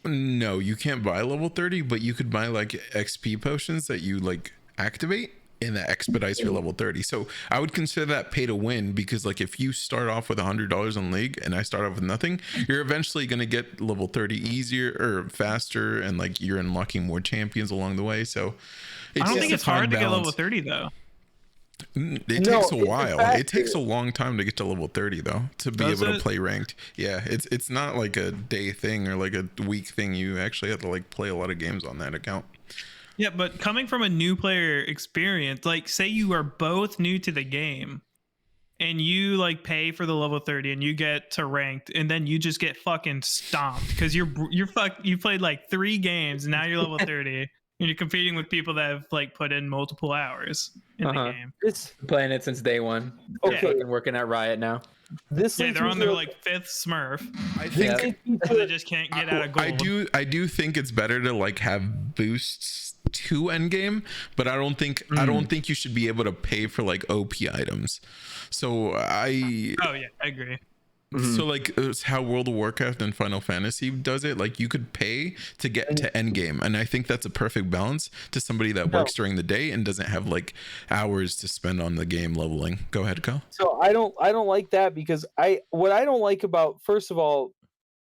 No, you can't buy level 30, but you could buy like XP potions that you like activate, and that expedites your level 30. So I would consider that pay to win, because like if you start off with $100 on League and I start off with nothing, you're eventually going to get level 30 easier or faster, and like you're unlocking more champions along the way. So I don't think it's hard to get level 30 though. It takes a while. It takes a long time to get to level 30 though, to be able to play ranked. Yeah, it's not like a day thing or like a week thing. You actually have to like play a lot of games on that account. Yeah, but coming from a new player experience, like say you are both new to the game and you like pay for the level 30 and you get to ranked, and then you just get fucking stomped because you played like 3 games and now you're level 30. And you're competing with people that have like put in multiple hours in the game. It's playing it since day one. Okay. Fucking working at Riot now. They're on their like 5th Smurf. I think they just can't get out of gold. I do think it's better to like have boosts to endgame, but I don't think you should be able to pay for like OP items. So I agree. So like it's how World of Warcraft and Final Fantasy does it. Like you could pay to get to end game, and I think that's a perfect balance to somebody that works during the day and doesn't have like hours to spend on the game leveling. Go ahead, Kyle. So I don't like that because what I don't like about, first of all,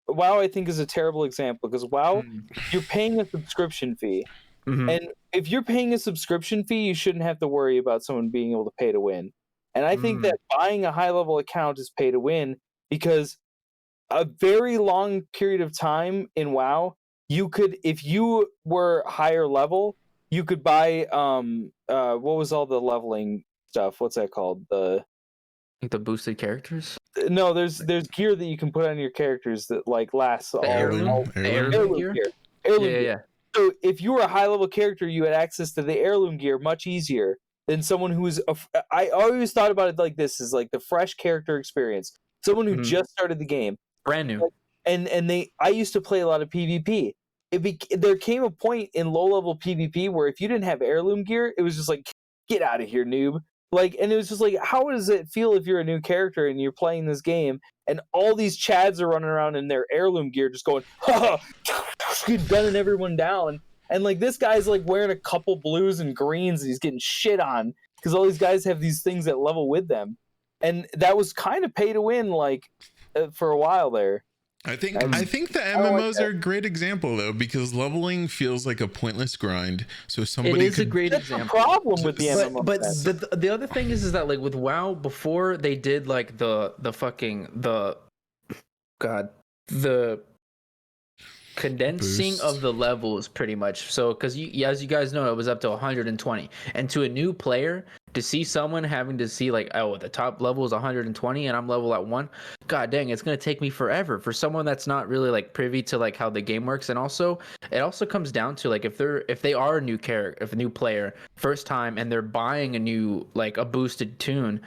WoW I think is a terrible example because WoW you're paying a subscription fee. And if you're paying a subscription fee, you shouldn't have to worry about someone being able to pay to win. And I think that buying a high level account is pay to win because a very long period of time in WoW, you could, if you were higher level, you could buy what was all the leveling stuff? What's that called? The boosted characters? No, there's gear that you can put on your characters that like lasts all heirloom gear. Heirloom gear. So if you were a high level character, you had access to the heirloom gear much easier than someone who's I always thought about it like this, is like the fresh character experience. Someone who just started the game, brand new. And I used to play a lot of PvP. There came a point in low level PvP where if you didn't have heirloom gear, it was just like, get out of here, noob. Like, and it was just like, how does it feel if you're a new character and you're playing this game and all these chads are running around in their heirloom gear just going, gunning everyone down. And like this guy's like wearing a couple blues and greens and he's getting shit on because all these guys have these things that level with them. And that was kind of pay to win, like for a while there. I think the MMOs are a great example though, because leveling feels like a pointless grind. So somebody it is a great example. The problem with the MMO. But the other thing is that like with WoW, before they did like the condensing Boosts. of the levels pretty much. So because as you guys know, it was up to 120, and to a new player to see someone having to see like, oh, the top level is 120 and I'm level at 1, god dang, it's gonna take me forever for someone that's not really like privy to like how the game works. And also it also comes down to like if they are a new character, if a new player first time and they're buying a new like a boosted tune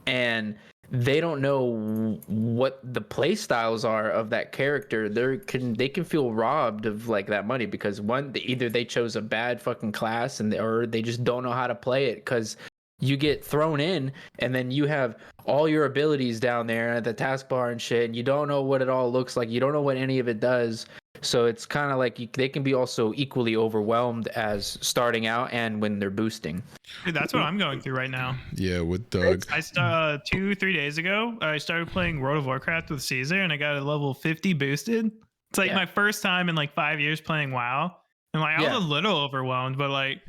and they don't know what the play styles are of that character, they can feel robbed of like that money because either they chose a bad fucking class or they just don't know how to play it, because you get thrown in and then you have all your abilities down there at the taskbar and shit, and you don't know what it all looks like, you don't know what any of it does. So it's kind of like they can be also equally overwhelmed as starting out and when they're boosting. Dude, that's what I'm going through right now. Yeah, with Doug. I 2-3 days ago, I started playing World of Warcraft with Caesar, and I got a level 50 boosted. It's like my first time in like 5 years playing WoW, and like I was a little overwhelmed, but like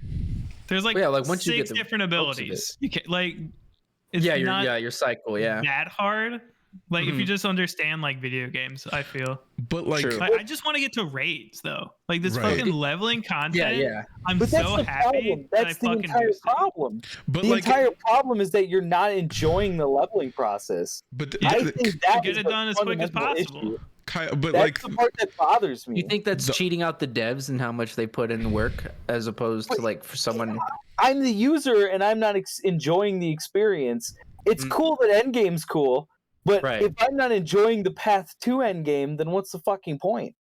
there's like, once you get 6 different abilities. You can like, it's your cycle, that hard. Like if you just understand like video games, I feel. But like I just want to get to raids though. Like this fucking leveling content. Yeah. I'm but so happy. That's the entire problem. But the entire problem is that you're not enjoying the leveling process. But I think that get it done as quick as possible. But that's like the part that bothers me. You think that's cheating out the devs and how much they put in work as opposed to like for someone? I'm the user and I'm not enjoying the experience. It's cool that endgame's cool, but if I'm not enjoying the path to endgame, then what's the fucking point?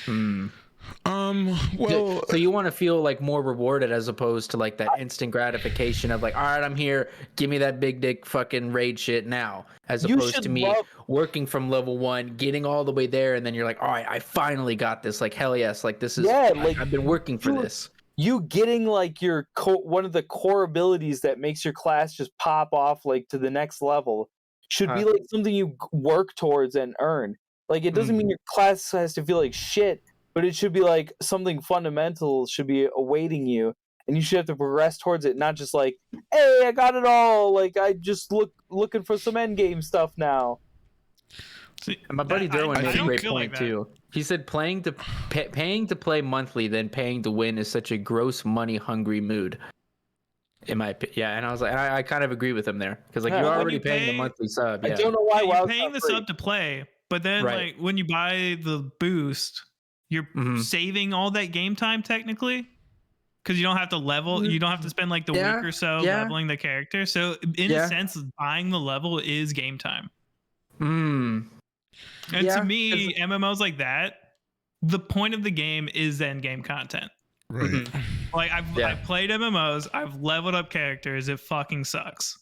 Well, so you want to feel like more rewarded as opposed to like that instant gratification of like, all right, I'm here, give me that big dick fucking raid shit now, as opposed to me working from level 1, getting all the way there, and then you're like, all right, I finally got this, like hell yes, like this is like I've been working for this. You getting like your one of the core abilities that makes your class just pop off like to the next level should be like something you work towards and earn. Like it doesn't mean your class has to feel like shit, but it should be like something fundamental should be awaiting you, and you should have to progress towards it, not just like, hey, I got it all. Like I just looking for some end game stuff now. See, my buddy Derwin made a great point like too. He said paying to play monthly, then paying to win is such a gross money hungry mood. In my opinion, and I was like, I kind of agree with him there because like you're already paying the monthly sub. I don't know why you're paying the sub to play, but then like when you buy the boost, you're saving all that game time technically, because you don't have to level, you don't have to spend like the week or so leveling the character. So in a sense, buying the level is game time. And to me, MMOs like that, the point of the game is the end game content. Right. Like I've played MMOs, I've leveled up characters. It fucking sucks.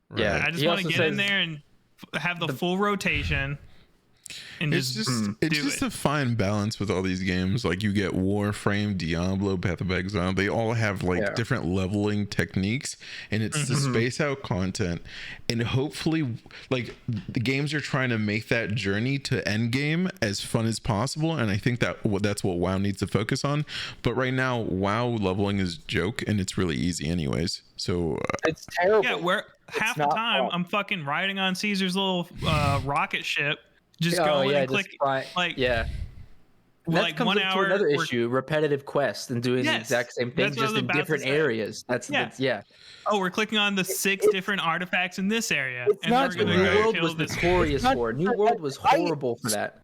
Right. I just want to get in there and have the full rotation and It's just a fine balance with all these games. Like you get Warframe, Diablo, Path of Exile. They all have like different leveling techniques, and it's to space out content. And hopefully, like the games are trying to make that journey to end game as fun as possible. And I think that's what WoW needs to focus on. But right now, WoW leveling is a joke, and it's really easy anyways. So it's terrible. Yeah, where half the time I'm fucking riding on Caesar's little rocket ship. Just go and click like that like comes 1 up hour. to another issue: repetitive quests and doing the exact same thing, just in different areas. That's Oh, we're clicking on the 6 different artifacts in this area. It's not New World was notorious for. New World was horrible for that.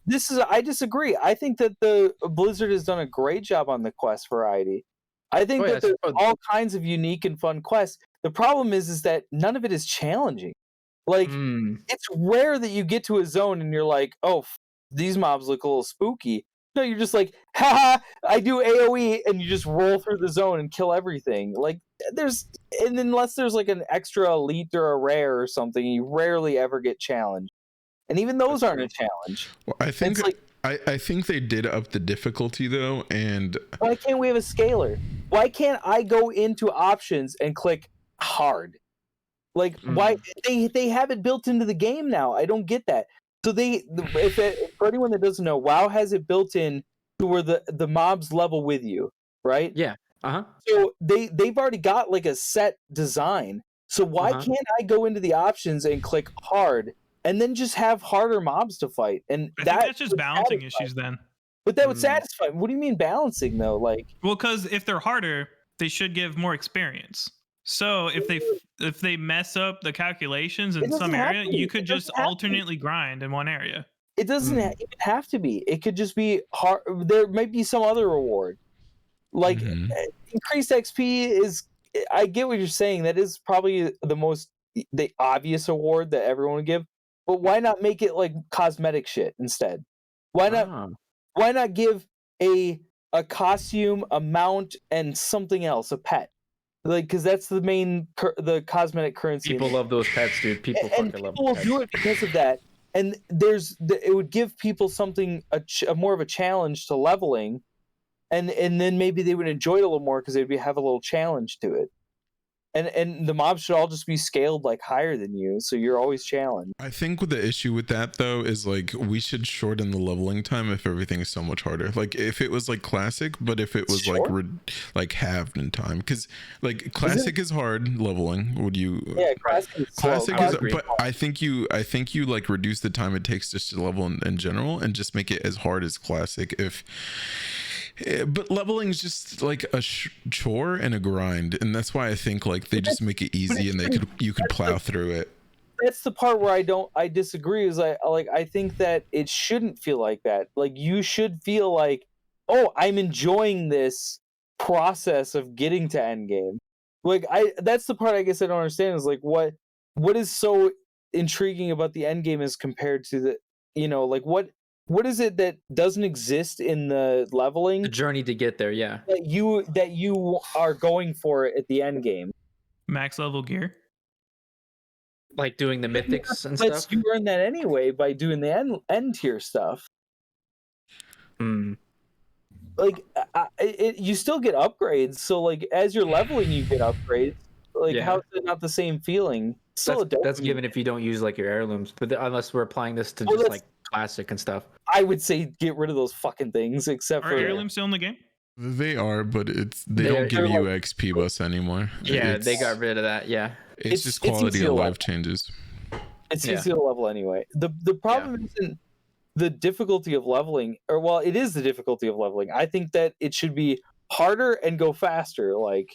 I disagree. I think that the Blizzard has done a great job on the quest variety. I think that there's all kinds of unique and fun quests. The problem is that none of it is challenging. Like, it's rare that you get to a zone and you're like, oh, these mobs look a little spooky. No, you're just like, haha, I do AoE, and you just roll through the zone and kill everything. Like, unless there's like an extra elite or a rare or something, you rarely ever get challenged. And even those aren't a challenge. Well, I think I think they did up the difficulty though, and why can't we have a scaler? Why can't I go into options and click hard? Like, why they have it built into the game now? I don't get that. So for anyone that doesn't know, WoW has it built in to where the mobs level with you, right? Yeah. So they've already got like a set design. So why can't I go into the options and click hard and then just have harder mobs to fight? And I think that's just balancing issues then. But that would satisfy. What do you mean balancing though? Like, well, because if they're harder, they should give more experience. So if they mess up the calculations in some area, you could just alternately grind in one area. It doesn't even have to be. It could just be hard. There might be some other reward. Like increased XP is. I get what you're saying. That is probably the obvious award that everyone would give. But why not make it like cosmetic shit instead? Why not? Why not give a costume, a mount, and something else, a pet? Like, because that's the main the cosmetic currency. People love those pets, dude. People fucking love people will do it because of that. And it would give people something a more of a challenge to leveling, and then maybe they would enjoy it a little more because they'd have a little challenge to it. And the mobs should all just be scaled like higher than you, so you're always challenged. I think the issue with that though is like we should shorten the leveling time if everything is so much harder. Like if it was like classic, but if it was like halved in time, because like classic is hard leveling. Would you? Yeah, classic is, but I think you like reduce the time it takes just to level in general and just make it as hard as classic. But leveling is just like a chore and a grind, and that's why I think like they just make it easy and you could plow through it. That's the part where I disagree. Is I think that it shouldn't feel like that. Like you should feel like, oh, I'm enjoying this process of getting to endgame. Like that's the part I guess I don't understand is like what is so intriguing about the endgame as compared to the like what is it that doesn't exist in the leveling? The journey to get there, yeah. That you are going for at the end game. Max level gear. Like doing the mythics and stuff. You earn that anyway by doing the end tier stuff. Like you still get upgrades. So like as you're leveling, you get upgrades. Like how is it not the same feeling? That's given if you don't use like your heirlooms, but unless we're applying this to just like classic and stuff. I would say get rid of those fucking things, except for heirlooms still in the game. They are, but they don't give you XP bus anymore. Yeah, they got rid of that. Yeah, it's just quality of life changes. It's easy to level anyway. The problem isn't the difficulty of leveling, or it is the difficulty of leveling. I think that it should be harder and go faster. Like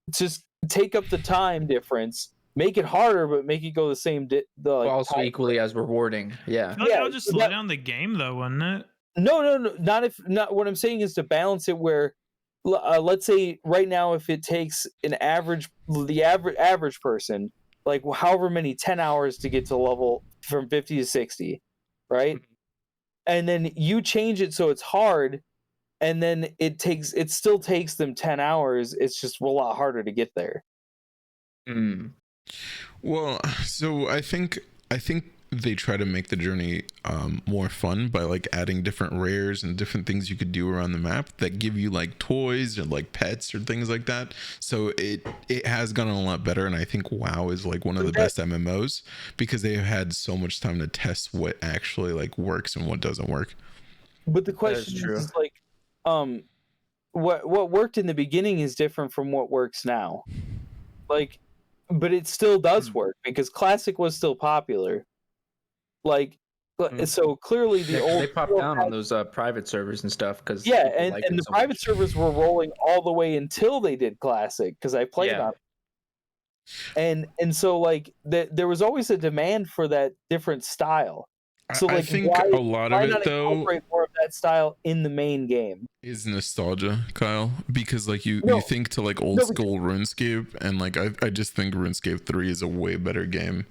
just take up the time difference, make it harder, but make it go the same. Also equally as rewarding. Yeah. That would just slow down the game, though, wouldn't it? No. Not what I'm saying is to balance it. Where, let's say right now, if it takes the average person, like however many 10 hours to get to level from 50 to 60, right? And then you change it so it's hard. And then it still takes them 10 hours. It's just a lot harder to get there. Well, so I think they try to make the journey more fun by like adding different rares and different things you could do around the map that give you like toys or like pets or things like that. So it has gotten a lot better, and I think WoW is like one of the best MMOs because they have had so much time to test what actually like works and what doesn't work. But the question is like, what worked in the beginning is different from what works now. Like, but it still does work because Classic was still popular. Like, so clearly the old they popped down on those private servers and stuff because and the private servers were rolling all the way until they did Classic because I played on it. And so like there was always a demand for that different style. So like, I think a lot of it though incorporate more of that style in the main game is nostalgia, Kyle, because like you think to like old school RuneScape, and like I just think RuneScape 3 is a way better game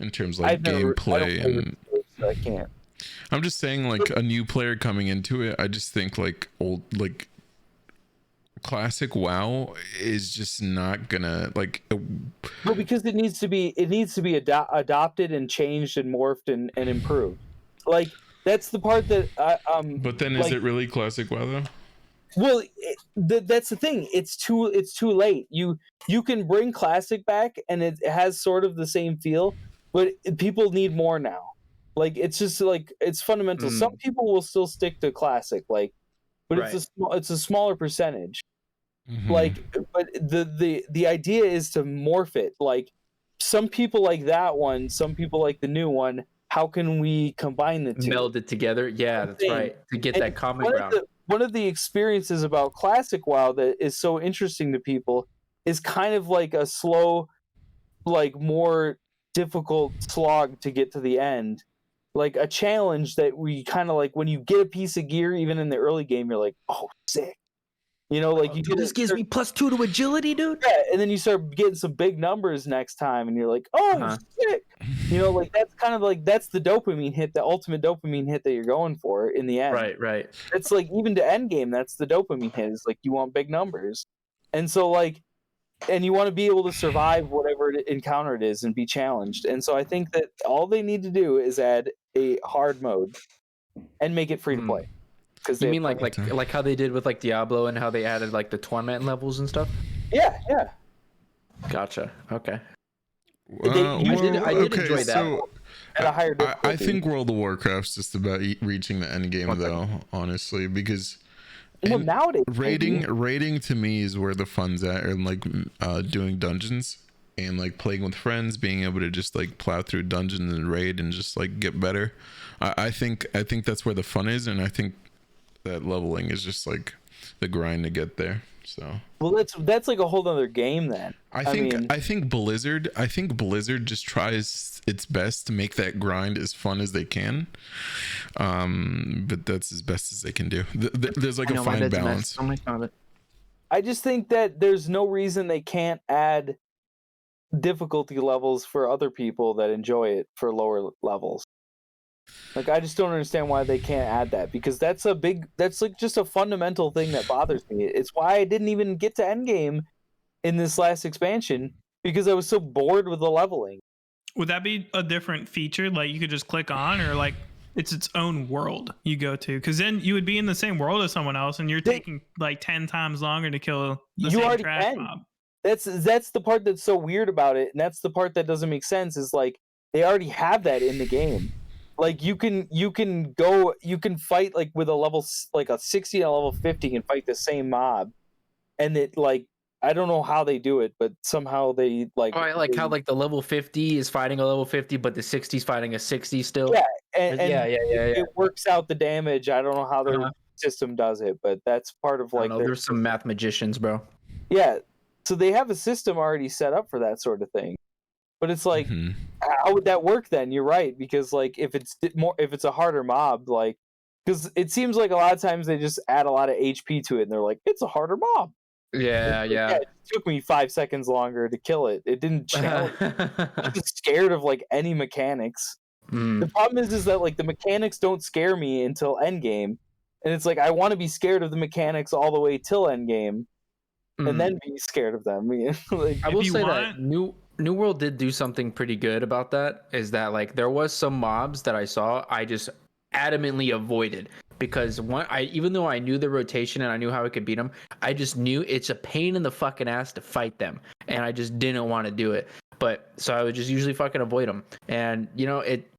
in terms of like gameplay and so I can't. I'm just saying like a new player coming into it, I just think like old like classic WoW is just not gonna like but because it needs to be adopted and changed and morphed and improved. Like that's the part that but then is it really classic WoW though? Well, that's the thing. It's too late. You can bring classic back and it has sort of the same feel, but people need more now. Like it's just like it's fundamental. Some people will still stick to classic, like, but it's a smaller percentage. Like, but the idea is to morph it. Like some people like that one, some people like the new one. How can we combine the two? Meld it together. Yeah, that's right. To get that common ground. One of the experiences about classic WoW that is so interesting to people is kind of like a slow, like more difficult slog to get to the end. Like a challenge that we kind of like when you get a piece of gear, even in the early game, you're like, oh, sick. You know, like this gives me +2 to agility, dude. Yeah, and then you start getting some big numbers next time, and you're like, oh, sick. You know, like that's kind of like that's the dopamine hit, the ultimate dopamine hit that you're going for in the end. Right. It's like even to end game, that's the dopamine hit. Is like you want big numbers, and so like, and you want to be able to survive whatever encounter it is and be challenged. And so I think that all they need to do is add a hard mode and make it free to play. You mean like how they did with like Diablo and how they added like the torment levels and stuff? Yeah. Gotcha. Okay. I did enjoy that. So at a higher difficulty. I think World of Warcraft's just about reaching the end game though, honestly, because nowadays raiding to me is where the fun's at, and like doing dungeons and like playing with friends, being able to just like plow through dungeons and raid and just like get better. I think that's where the fun is, and I think that leveling is just like the grind to get there. So well, that's like a whole other game then. I think Blizzard just tries its best to make that grind as fun as they can, but that's as best as they can do. There's like a fine balance. I just think that there's no reason they can't add difficulty levels for other people that enjoy it for lower levels. Like I just don't understand why they can't add that, because that's like just a fundamental thing that bothers me. It's why I didn't even get to endgame in this last expansion, because I was so bored with the leveling. Would that be a different feature? Like you could just click on, or like it's its own world you go to? Because then you would be in the same world as someone else, and you're taking like 10 times longer to kill the same trash mob. That's the part that's so weird about it, and that's the part that doesn't make sense. Is like they already have that in the game. Like you can fight like with a level like a 60 and a level 50 and fight the same mob, and it like I don't know how they do it, but somehow they like. Oh, I like how like the level 50 is fighting a level 50, but the 60 is fighting a 60 still. Yeah, and it works out the damage. I don't know how their system does it, but that's part of like. There's some math magicians, bro. Yeah, so they have a system already set up for that sort of thing. But it's like, how would that work then? You're right, because like if it's a harder mob, like because it seems like a lot of times they just add a lot of HP to it, and they're like, it's a harder mob. Yeah. It took me 5 seconds longer to kill it. It didn't challenge. I'm just scared of like any mechanics. The problem is that like the mechanics don't scare me until endgame, and it's like I want to be scared of the mechanics all the way till endgame. And then be scared of them. Like, I will say that New World did do something pretty good about that. Is that like there was some mobs that I saw I just adamantly avoided because even though I knew the rotation and I knew how I could beat them, I just knew it's a pain in the fucking ass to fight them, and I just didn't want to do it. But so I would just usually fucking avoid them. And you know it.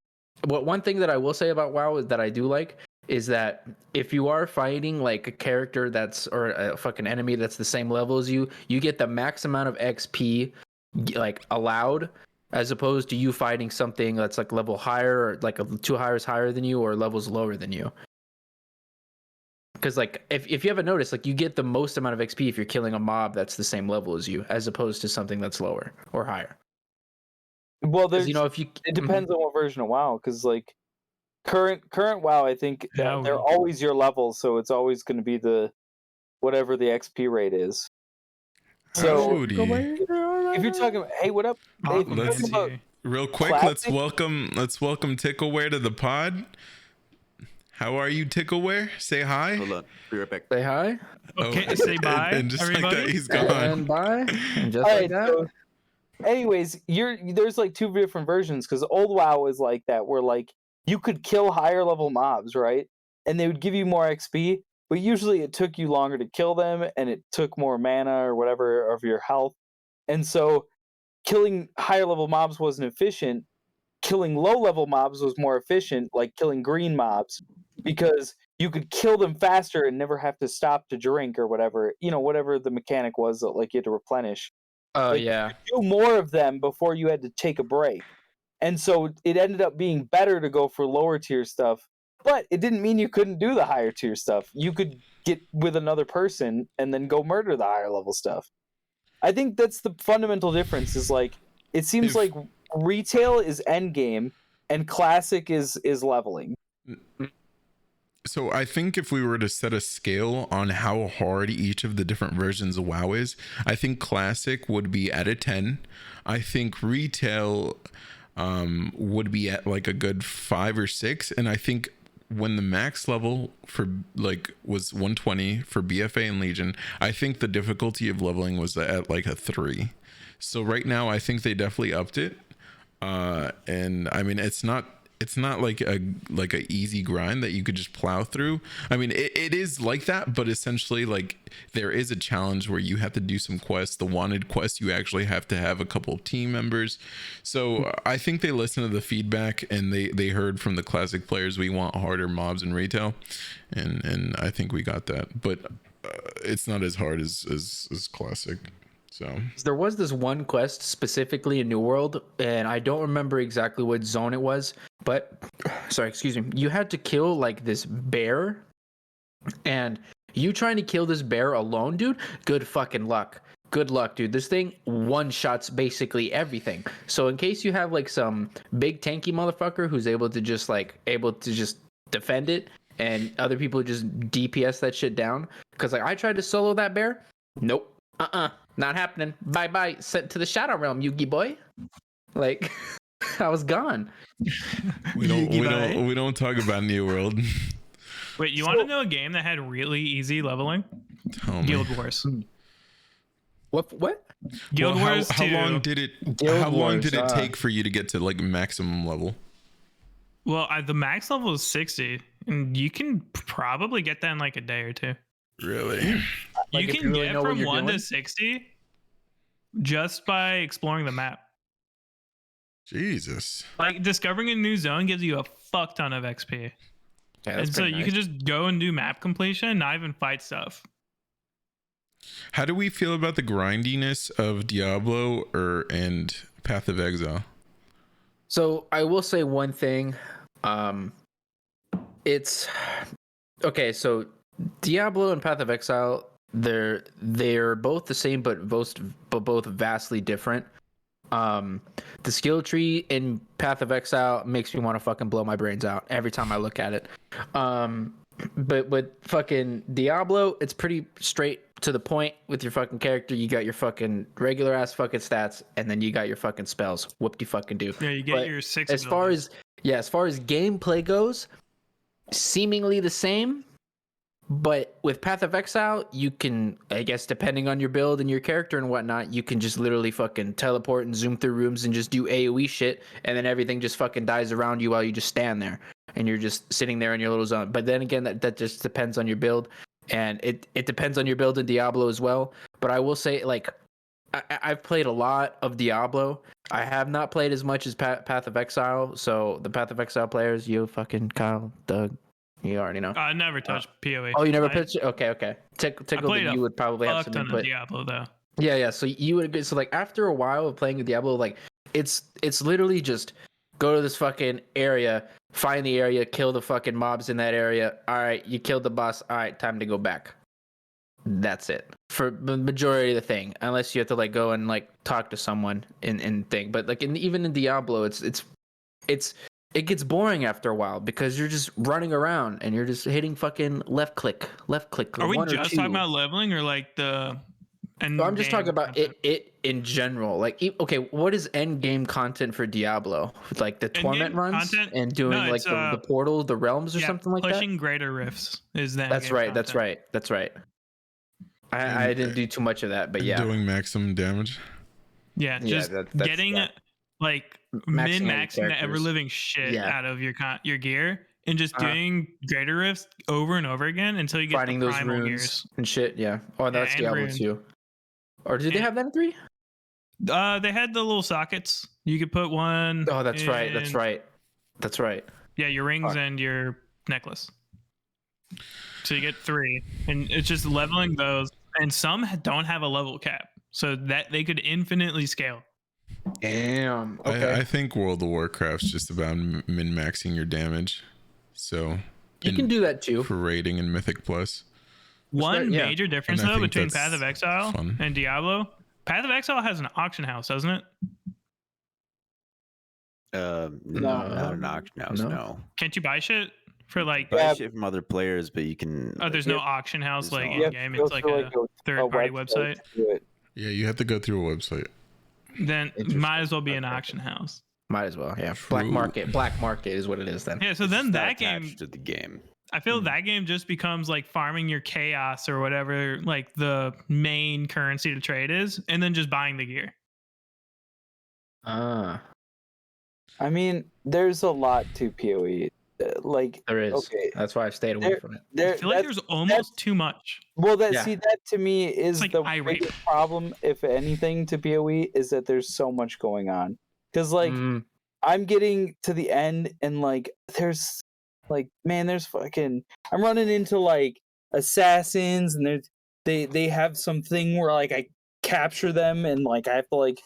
What one thing that I will say about WoW is that I do like is that if you are fighting like a character that's or a fucking enemy that's the same level as you, you get the max amount of XP like allowed, as opposed to you fighting something that's like level higher or like 2 higher than you or levels lower than you. Because like if you haven't noticed, like you get the most amount of XP if you're killing a mob that's the same level as you, as opposed to something that's lower or higher. Well, there's if you it depends on what version of WoW, because like current WoW, I think Yeah, they're always your level, so it's always going to be the whatever the XP rate is. So Howdy. if you're talking, hey, what up? Hey, if you're Let's- talking about Real quick, Classic? let's welcome Tickleware to the pod. How are you, Tickleware? Say hi. Hold on, be right back. say hi Okay, say bye, and just everybody. like that, he's gone. and bye, and just all like right. that. So, anyways, there's like two different versions, because old WoW is like that, where like you could kill higher level mobs, right? And they would give you more XP, but usually it took you longer to kill them, and it took more mana or whatever of your health. And so killing higher level mobs wasn't efficient. Killing low level mobs was more efficient, like killing green mobs, because you could kill them faster and never have to stop to drink or whatever, whatever the mechanic was that like you had to replenish. Oh Like, yeah. do more of them before you had to take a break. And so it ended up being better to go for lower tier stuff, but it didn't mean you couldn't do the higher tier stuff. You could get with another person and then go murder the higher level stuff. I think that's the fundamental difference, is like it seems If- like retail is end game and classic is leveling. So I think if we were to set a scale on how hard each of the different versions of WoW is, I think classic would be at a 10. I think retail would be at like a good 5 or 6, and I think when the max level for like was 120 for BFA and Legion, I think the difficulty of leveling was at like a 3. So right now I think they definitely upped it. And I mean it's not like a easy grind that you could just plow through. I mean it is like that, but essentially like there is a challenge where you have to do some quests. The wanted quest, you actually have to have a couple of team members. So I think they listened to the feedback and they heard from the classic players we want harder mobs in retail, and I think we got that. But it's not as hard as classic. So There was this one quest specifically in New World, and I don't remember exactly what zone it was, but sorry, excuse me. You had to kill like this bear, and you trying to kill this bear alone, dude, good fucking luck. Good luck, dude. This thing one-shots basically everything. So in case you have like some big tanky motherfucker who's able to just defend it, and other people just DPS that shit down, because like I tried to solo that bear. Nope. Not happening. Bye sent to the shadow realm, Yugi boy. Like I was gone. we don't talk about New World. Wait, you want to know a game that had really easy leveling? Tell me. Guild Wars. What Guild Well, Wars how 2. long did it Guild how long Wars, did it take for you to get to like maximum level? Well, the max level is 60, and you can probably get that in like a day or two. Really? Like, You if can you really get know what from you're 1 doing? to 60 just by exploring the map. Jesus. Like discovering a new zone gives you a fuck ton of XP. Yeah, that's And so pretty you nice. can just go and do map completion, not even fight stuff. How do we feel about the grindiness of Diablo and Path of Exile? So I will say one thing. It's okay. So Diablo and Path of Exile, they're both the same, but both vastly different. The skill tree in Path of Exile makes me want to fucking blow my brains out every time I look at it. But with fucking Diablo, it's pretty straight to the point with your fucking character. You got your fucking regular ass fucking stats, and then you got your fucking spells. Whoop de fucking do. Yeah, you get But your 6 as far as gameplay goes, seemingly the same, But with Path of Exile, you can, I guess, depending on your build and your character and whatnot, you can just literally fucking teleport and zoom through rooms and just do AoE shit, and then everything just fucking dies around you while you just stand there and you're just sitting there in your little zone. But then again, that just depends on your build, and it depends on your build in Diablo as well. But I will say, like, I've played a lot of Diablo. I have not played as much as Path of Exile. So the Path of Exile players, you fucking Kyle, Doug, you already know. I never touched PoE. Oh, you never pitched it? Okay. Tickle, played you would probably have Fuck some ton of input. Diablo though. Yeah. So you would. So like after a while of playing Diablo, like it's literally just go to this fucking area, find the area, kill the fucking mobs in that area. All right, you killed the boss. All right, time to go back. That's it for the majority of the thing, unless you have to like go and like talk to someone and thing. But like even in Diablo, it gets boring after a while because you're just running around and you're just hitting fucking left click. Are we one or just two. talking about leveling or like the? So I'm just talking about it in general. Like, okay, what is end game content for Diablo? Like the torment runs content? and doing No, like the portal, the realms, or something like that. Pushing greater rifts is that. That's right. That's right. I didn't do too much of that, but yeah, doing maximum damage. Yeah, just that's getting like min-maxing the ever living shit Yeah. out of your gear and just doing greater rifts over and over again until you get finding the those primal runes gears. and shit. Yeah. Oh, that's and Diablo runes. 2. Or did they have that in 3? They had the little sockets. You could put one. Oh, that's right. Yeah, your rings Fuck. and your necklace. So you get 3, and it's just leveling those. And some don't have a level cap, so that they could infinitely scale. Damn. Okay. I think World of Warcraft's just about min-maxing your damage. So you can do that too. for rating and Mythic Plus. One yeah. major difference And I though think between that's Path of Exile fun. and Diablo. Path of Exile has an auction house, doesn't it? No, not an auction house. No. No. Can't you buy shit for like? Buy shit from other players, but you can. Oh, there's no auction house There's like no in You have game. to go It's like through, a third-party website. to do it. Yeah, you have to go through a website. Then Interesting. might as well be an auction house. Might as well. Yeah. True. Black market is what it is then. Yeah. So It's then not that game, attached to the game. I feel that game just becomes like farming your chaos or whatever, like the main currency to trade is, and then just buying the gear. Ah, I mean, there's a lot to PoE. Like there is. Okay. That's why I stayed away from it. I feel like there's almost too much. Well, Yeah. see, that to me is like the irate. biggest problem, if anything, to PoE is that there's so much going on. Because like I'm getting to the end and like there's like there's fucking I'm running into like assassins and they have something where like I capture them and like I have to like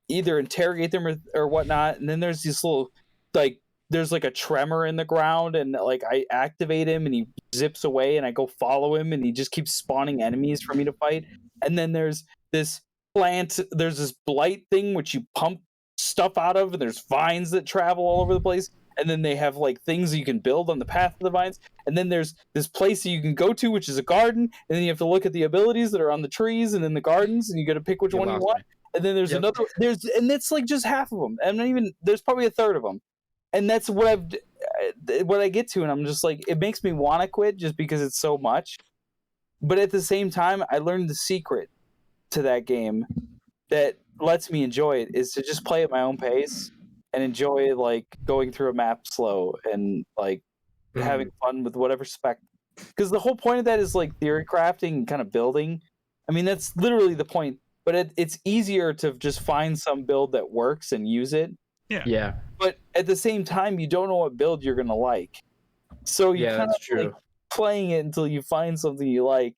either interrogate them or whatnot. And then there's this little like there's like a tremor in the ground and like I activate him and he zips away and I go follow him and he just keeps spawning enemies for me to fight. And then there's this there's this blight thing which you pump stuff out of and there's vines that travel all over the place. And then they have like things you can build on the path of the vines. And then there's this place that you can go to, which is a garden. And then you have to look at the abilities that are on the trees and then the gardens and you got to pick which one you want. And then there's another, and it's like just half of them. And not even, there's probably a third of them. And that's what I get to. And I'm just like, it makes me want to quit just because it's so much. But at the same time, I learned the secret to that game that lets me enjoy it is to just play at my own pace and enjoy like going through a map slow and like having fun with whatever spec. Because the whole point of that is like theory crafting and kind of building. I mean, that's literally the point. But it's easier to just find some build that works and use it. Yeah. But at the same time, you don't know what build you're gonna like. So you kind of like playing it until you find something you like.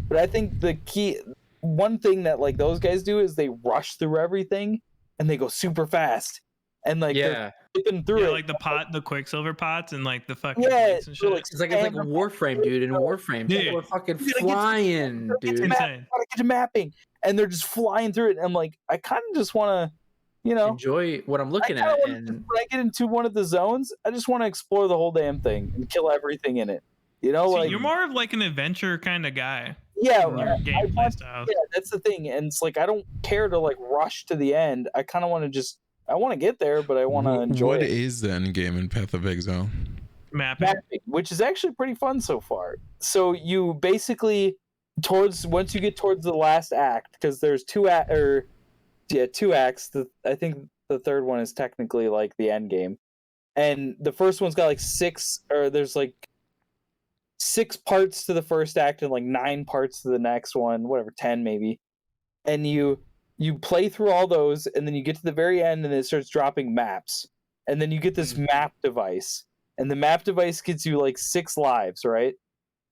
But I think the key, one thing that like those guys do is they rush through everything and they go super fast and like they're flipping through it. Like the Quicksilver pots and like the fucking it's and shit. It's like Warframe, dude. In Warframe, people are fucking flying, dude. Insane. Gotta get to mapping, and they're just flying through it. And I'm like, I kind of just want to, enjoy what I'm looking at. And when I get into one of the zones, I just want to explore the whole damn thing and kill everything in it. See, Like you're more of like an adventure kind of guy. Yeah, in your gameplay style. Yeah, that's the thing, and it's like I don't care to like rush to the end. I kind of want to I want to get there, but I want to enjoy it. What is the end game in Path of Exile? Mapping. Which is actually pretty fun so far. so you basically once you get towards the last act, because there's two acts. I think the third one is technically like the end game, and the first one's got like there's like 6 parts to the first act and like 9 parts to the next one, whatever, 10 maybe. And you play through all those, and then you get to the very end, and it starts dropping maps, and then you get this map device, and the map device gives you like 6 lives, right?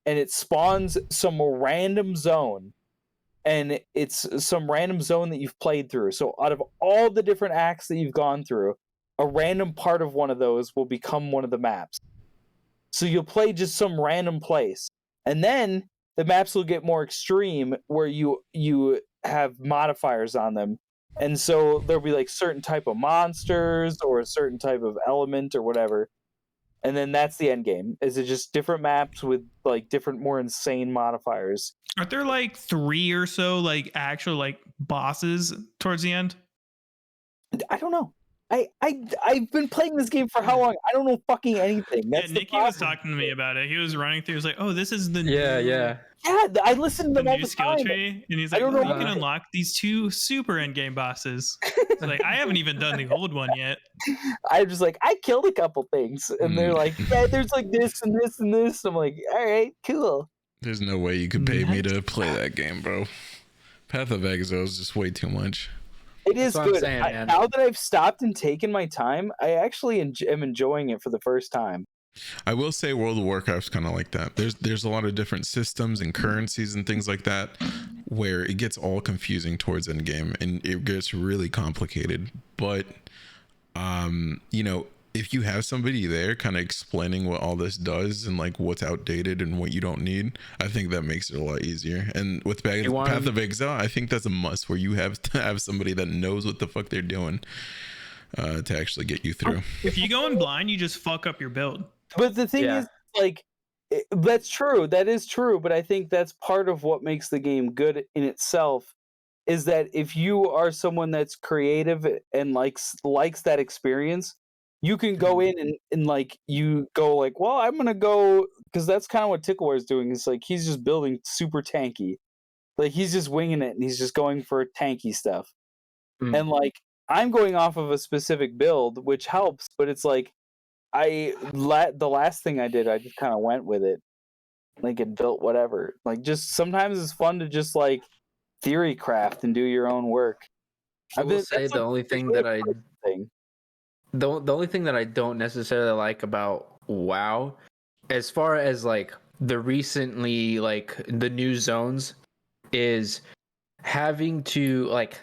And it spawns some random zone, and it's some random zone that you've played through. So out of all the different acts that you've gone through, a random part of one of those will become one of the maps. So you'll play just some random place, and then the maps will get more extreme, where you have modifiers on them, and so there'll be like certain type of monsters or a certain type of element or whatever. And then that's the end game. Is it just different maps with like different, more insane modifiers? Aren't there like 3 or so like actual like bosses towards the end? I don't know. I've been playing this game for how long? I don't know fucking anything. That's Yeah, Nikki was talking to me about it. He was running through. He was like, "Oh, this is the Yeah. Yeah, I listen to the them all new the skill time. tree," and he's like, I don't know "You can unlock these 2 super end game bosses." So, like, I haven't even done the old one yet. I'm just like, I killed a couple things, and they're like, yeah, there's like this and this and this. I'm like, all right, cool. There's no way you could pay me to play that game, bro. Path of Exile is just way too much. It is That's what I'm good. saying, man. Now that I've stopped and taken my time, I actually am enjoying it for the first time. I will say World of Warcraft's kind of like that. There's a lot of different systems and currencies and things like that where it gets all confusing towards endgame, and it gets really complicated. But you know, if you have somebody there kind of explaining what all this does and like what's outdated and what you don't need, I think that makes it a lot easier. And with Path of Exile, I think that's a must, where you have to have somebody that knows what the fuck they're doing to actually get you through. If you go in blind, you just fuck up your build. But the thing is, like, that's true. That is true. But I think that's part of what makes the game good in itself, is that if you are someone that's creative and likes that experience, you can go in and like, you go like, well, I'm gonna go, because that's kind of what Tickleware is doing. It's like he's just building super tanky, like he's just winging it and he's just going for tanky stuff. And like, I'm going off of a specific build, which helps, but it's like, the last thing I did, I just kind of went with it, like it built whatever. Like, just sometimes it's fun to just like theory craft and do your own work. I will say the only thing that the only thing that I don't necessarily like about WoW, as far as like the recently like the new zones, is having to like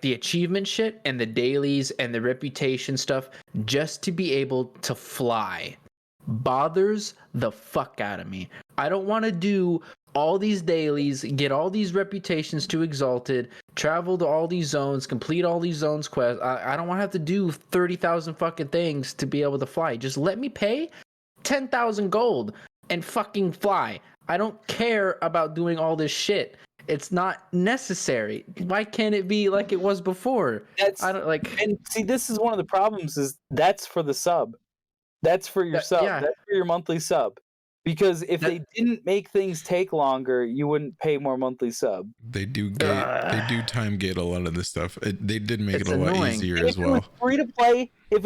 the achievement shit and the dailies and the reputation stuff just to be able to fly bothers the fuck out of me. I don't want to do all these dailies, get all these reputations to Exalted, travel to all these zones, complete all these zones quests. I don't want to have to do 30,000 fucking things to be able to fly. Just let me pay 10,000 gold and fucking fly. I don't care about doing all this shit. It's not necessary. Why can't it be like it was before? I don't like. And see, this is one of the problems. Is that's for the sub. That's for your sub. Yeah. That's for your monthly sub. Because if they didn't make things take longer, you wouldn't pay more monthly sub. They do time gate a lot of this stuff. They did make it a lot annoying. easier And as well. If it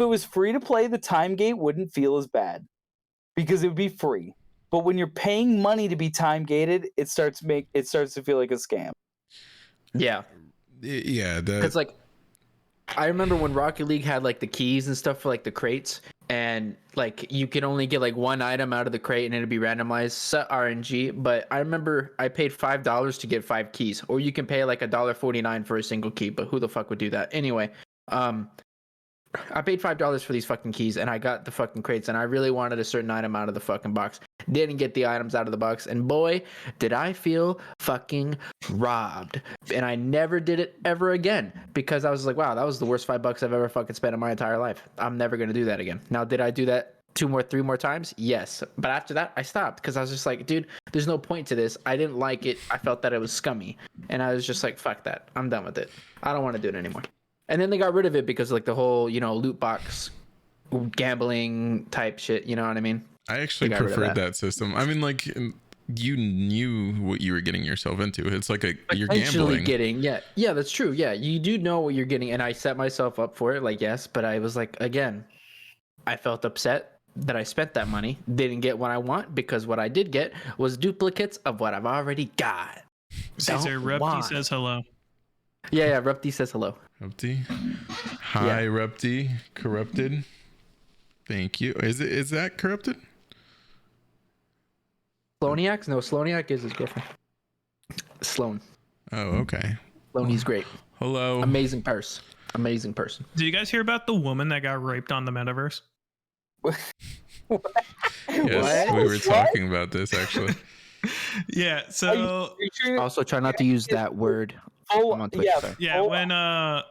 was free to play, the time gate wouldn't feel as bad, because it would be free. But when you're paying money to be time gated, it starts to feel like a scam. Yeah. Yeah, Because like, I remember when Rocket League had like the keys and stuff for like the crates, and like you could only get like one item out of the crate and it'd be randomized set RNG. But I remember I paid $5 to get 5 keys, or you can pay like $1.49 for a single key. But who the fuck would do that anyway? I paid $5 for these fucking keys, and I got the fucking crates, and I really wanted a certain item out of the fucking box. Didn't get the items out of the box, and boy, did I feel fucking robbed. And I never did it ever again, because I was like, wow, that was the worst $5 I've ever fucking spent in my entire life. I'm never gonna do that again. Now, did I do that 3 more times? Yes. But after that, I stopped, because I was just like, dude, there's no point to this. I didn't like it. I felt that it was scummy, and I was just like, fuck that. I'm done with it. I don't want to do it anymore. And then they got rid of it because like the whole, loot box gambling type shit. You know what I mean? I actually preferred that system. I mean, like, you knew what you were getting yourself into. It's like you're Potentially gambling. getting, yeah, that's true. Yeah, you do know what you're getting, and I set myself up for it. Like, yes, but I was like, again, I felt upset that I spent that money, didn't get what I want, because what I did get was duplicates of what I've already got. Caesar Don't Rupti want. says hello. Yeah, Rupti says hello. Rupti. Hi, Rupti. Corrupted. Thank you. Is that corrupted? Sloniak? No, Sloniak is his girlfriend. Sloan. Oh, okay. Sloanie's great. Hello. Amazing person. Amazing person. Did you guys hear about the woman that got raped on the metaverse? Yes, we were talking about this actually. Yeah, so Also, try not to use that word. Oh, I'm on Twitch, yeah. sorry. yeah, when a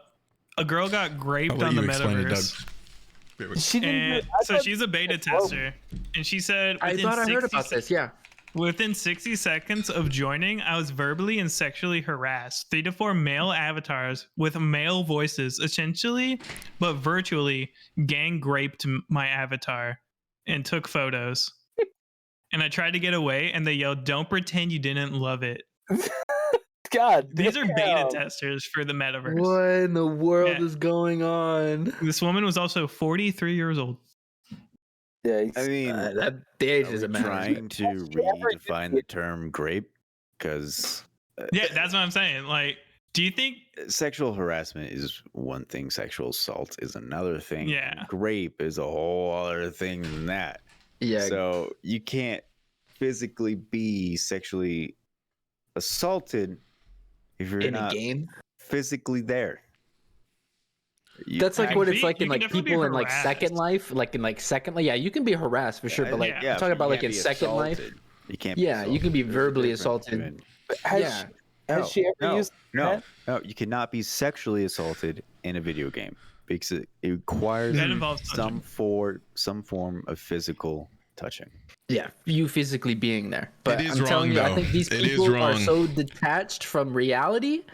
girl got I'll raped let on the you explain it, Doug. metaverse, She didn't. and I so thought- she's a beta tester, and she said I within thought I heard 60 about this. Yeah. Within 60 seconds of joining, I was verbally and sexually harassed. 3 to 4 male avatars with male voices, essentially, but virtually, gang raped my avatar and took photos. And I tried to get away, and they yelled, "Don't pretend you didn't love it." God, These are beta damn. testers for the metaverse. What in the world Yeah. is going on? This woman was also 43 years old. Yeah, I mean, The age are we doesn't matter. trying to redefine the term grape? Because Yeah, that's what I'm saying. Like, do you think? sexual harassment is one thing, sexual assault is another thing. Yeah. Grape is a whole other thing than that. Yeah. So you can't physically be sexually assaulted if you're in a not game. physically there. That's like I what think it's like you in can like definitely be people in like harassed. Second Life, like in like Second Life. Yeah, you can be harassed for sure, but like Yeah. I'm talking about you like can't in be Second Life. assaulted. You can't. Yeah, you can be There's a verbally difference assaulted. between- Has Yeah. Has she ever used no, that? you cannot be sexually assaulted in a video game because it requires That involves touching. some form of physical touching. Yeah, you physically being there. But It is I'm telling wrong, you, I though. think these It is people are wrong. so detached from reality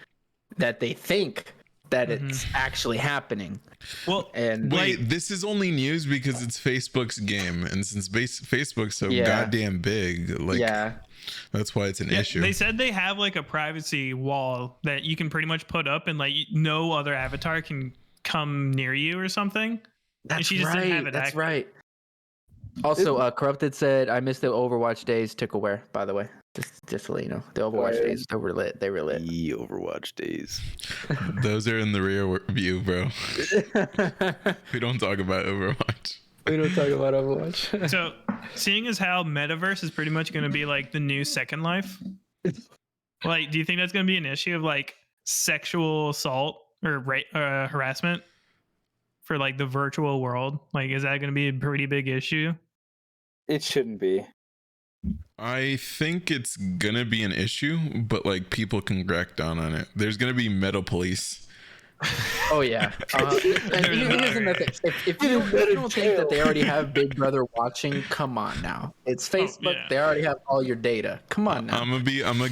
that they think that it's actually happening. Well, And Wait, this is only news because it's Facebook's game, and since Facebook's so Yeah. goddamn big, like yeah, that's why it's an yeah, issue. they said they have like a privacy wall that you can pretty much put up, and like no other avatar can come near you or something. that's she just didn't have right. it That's active. right. Also, Corrupted said, "I missed the Overwatch days. Tickleware, by the way, just to let you know, the Overwatch Word. days they were lit. They were lit." The Overwatch days. Those are in the rear view, bro. We don't talk about Overwatch. We don't talk about Overwatch. So, seeing as how metaverse is pretty much going to be like the new Second Life, like, do you think that's going to be an issue of like sexual assault or harassment for like the virtual world? Like, is that going to be a pretty big issue? It shouldn't be. I think it's gonna be an issue, but like people can crack down on it. There's gonna be meta police. Oh yeah. And here's another thing. If you don't think that they already have Big Brother watching, come on now. It's Facebook. yeah. They already have all your data. Come on now. I'm gonna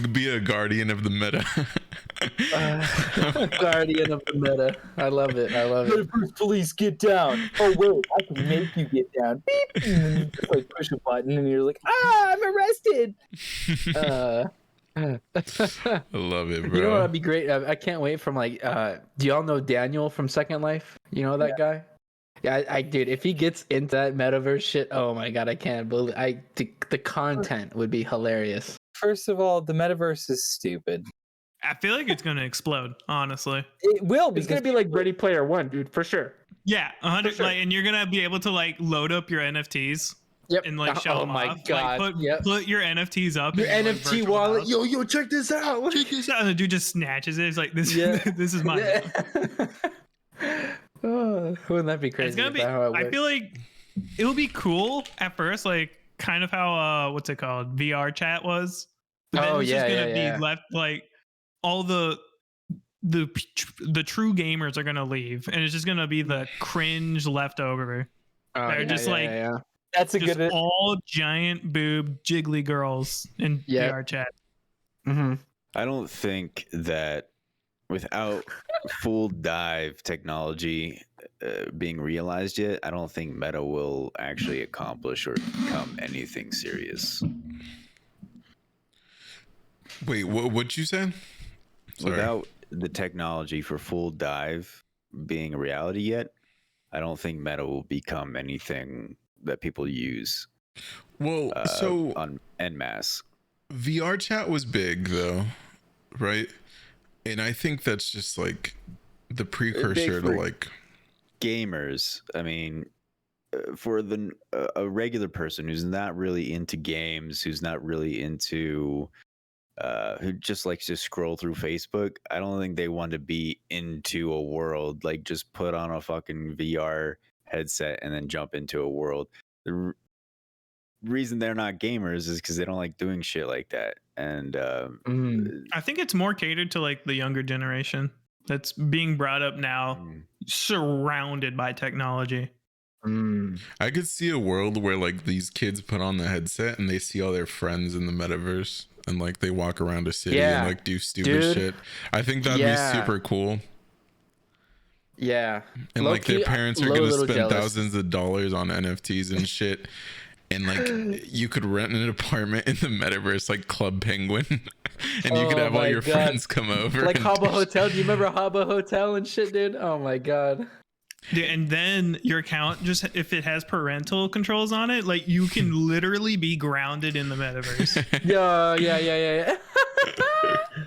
be a guardian of the meta. Guardian of the meta. I love it. I love it. Police, get down. Oh wait, I can make you get down. Beep. And then you just like push a button, and you're like, I'm arrested. I love it, bro. You know what would be great? I can't wait from like. Do y'all know Daniel from Second Life? You know that guy? Yeah, I dude. If he gets into that metaverse shit, oh my god, I can't believe. The content would be hilarious. First of all, the metaverse is stupid. I feel like it's going to explode, honestly. It will It's because gonna be like Ready Player One, dude, for sure. Yeah, 100. sure. Like, and you're gonna be able to like load up your NFTs Yep. and like show oh them my off. god. Like, Yep. put your NFTs up. Your in, like, NFT virtual wallet. house. Yo, check this out. Check this out. And the dude just snatches it. It's like this. Yeah. This is mine. Yeah. Oh, wouldn't that be crazy? It's gonna if be. that's how it I worked? feel like it would be cool at first, like kind of how what's it called, VR chat was. But then Oh, it's yeah, just gonna yeah. be left like all the true gamers are gonna leave, and it's just gonna be the cringe leftover. Oh, they're yeah, just yeah, like- yeah. that's a Just good. all giant boob jiggly girls in Yeah. VR chat. Mm-hmm. I don't think that without full dive technology being realized yet, I don't think Meta will actually accomplish or become anything serious. Wait, what you said? Sorry. Without the technology for full dive being a reality yet, I don't think meta will become anything that people use Well, so on en masse. VR chat was big though, right? And I think that's just like the precursor to for like gamers. I mean, for a regular person who's not really into games, who's not really into who just likes to scroll through Facebook, I don't think they want to be into a world, like just put on a fucking VR headset and then jump into a world. The reason they're not gamers is because they don't like doing shit like that. And I think it's more catered to like the younger generation that's being brought up now, surrounded by technology. I could see a world where like these kids put on the headset and they see all their friends in the metaverse and like they walk around a city and like do stupid shit. I think that'd be super cool. Yeah. And like their parents are gonna spend thousands of dollars on NFTs and shit. And like you could rent an apartment in the metaverse like Club Penguin and you could have all your friends come over. Like Habba Hotel. Do you remember Habba Hotel and shit, dude? Oh my god. Yeah, and then your account, just if it has parental controls on it, like you can literally be grounded in the metaverse. Yeah.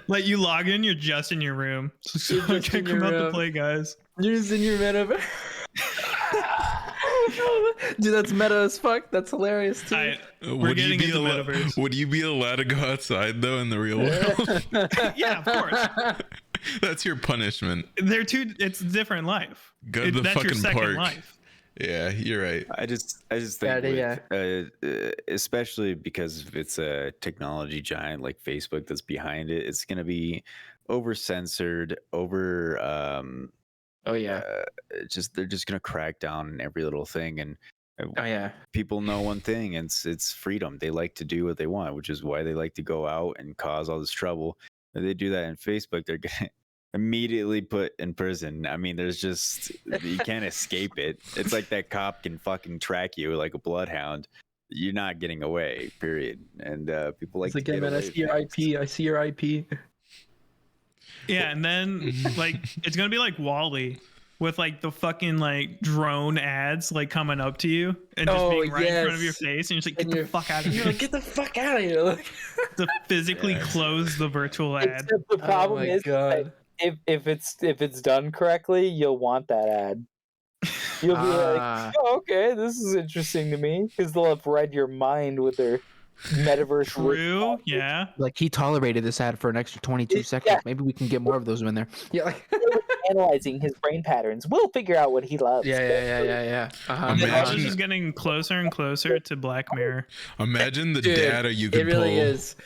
Like you log in, you're just in your room. So You're I just can't in your come out to room. play, guys. You're just in your metaverse. Dude, that's meta as fuck. That's hilarious too. We're getting into metaverse. Would you be allowed to go outside though in the real world? Yeah, of course. That's your punishment. It's a different life. Go to the That's your fucking second park. life. Yeah, you're right. I just think especially because it's a technology giant like Facebook that's behind it, it's gonna be over censored, over they're just gonna crack down on every little thing. And people know one thing, and it's freedom. They like to do what they want, which is why they like to go out and cause all this trouble. If they do that in Facebook, they're gonna immediately put in prison. I mean, there's just, you can't escape it. It's like that cop can fucking track you like a bloodhound. You're not getting away, period. And people like to get away. I see your IP. I see your IP. Yeah, and then like it's gonna be like Wall-E with like the fucking like drone ads like coming up to you and just being right in front of your face, and you're just like, get the fuck out of here. Get the fuck out of here. To physically close the virtual ad. Except the problem is that if it's done correctly, you'll want that ad. You'll be like, oh, okay, this is interesting to me, because they'll have read your mind with their metaverse. True, yeah. Like he tolerated this ad for an extra 22 seconds. Yeah. Maybe we can get more of those in there. Yeah, like analyzing his brain patterns. We'll figure out what he loves. Yeah. This is getting closer and closer to Black Mirror. Imagine the data you can pull. It really is.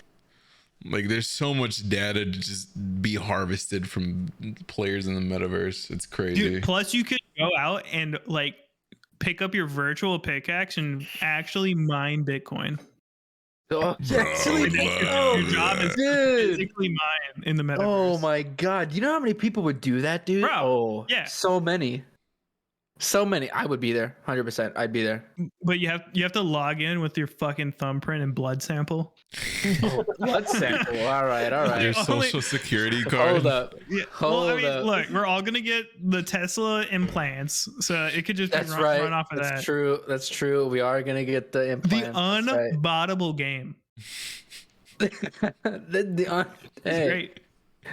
Like, there's so much data to just be harvested from players in the metaverse. It's crazy. Dude, plus you could go out and like pick up your virtual pickaxe and actually mine Bitcoin. Oh, Your job is physically mine in the metaverse. Oh my god! You know how many people would do that, dude? Bro, oh, yeah. So many. I would be there. 100%. I'd be there. But you have to log in with your fucking thumbprint and blood sample. Blood sample. All right. Your social security card. Hold up. Yeah. Look, we're all gonna get the Tesla implants, so it could just run off of that. That's true. That's true. We are gonna get the implants. The unbottable game. Hey. Great.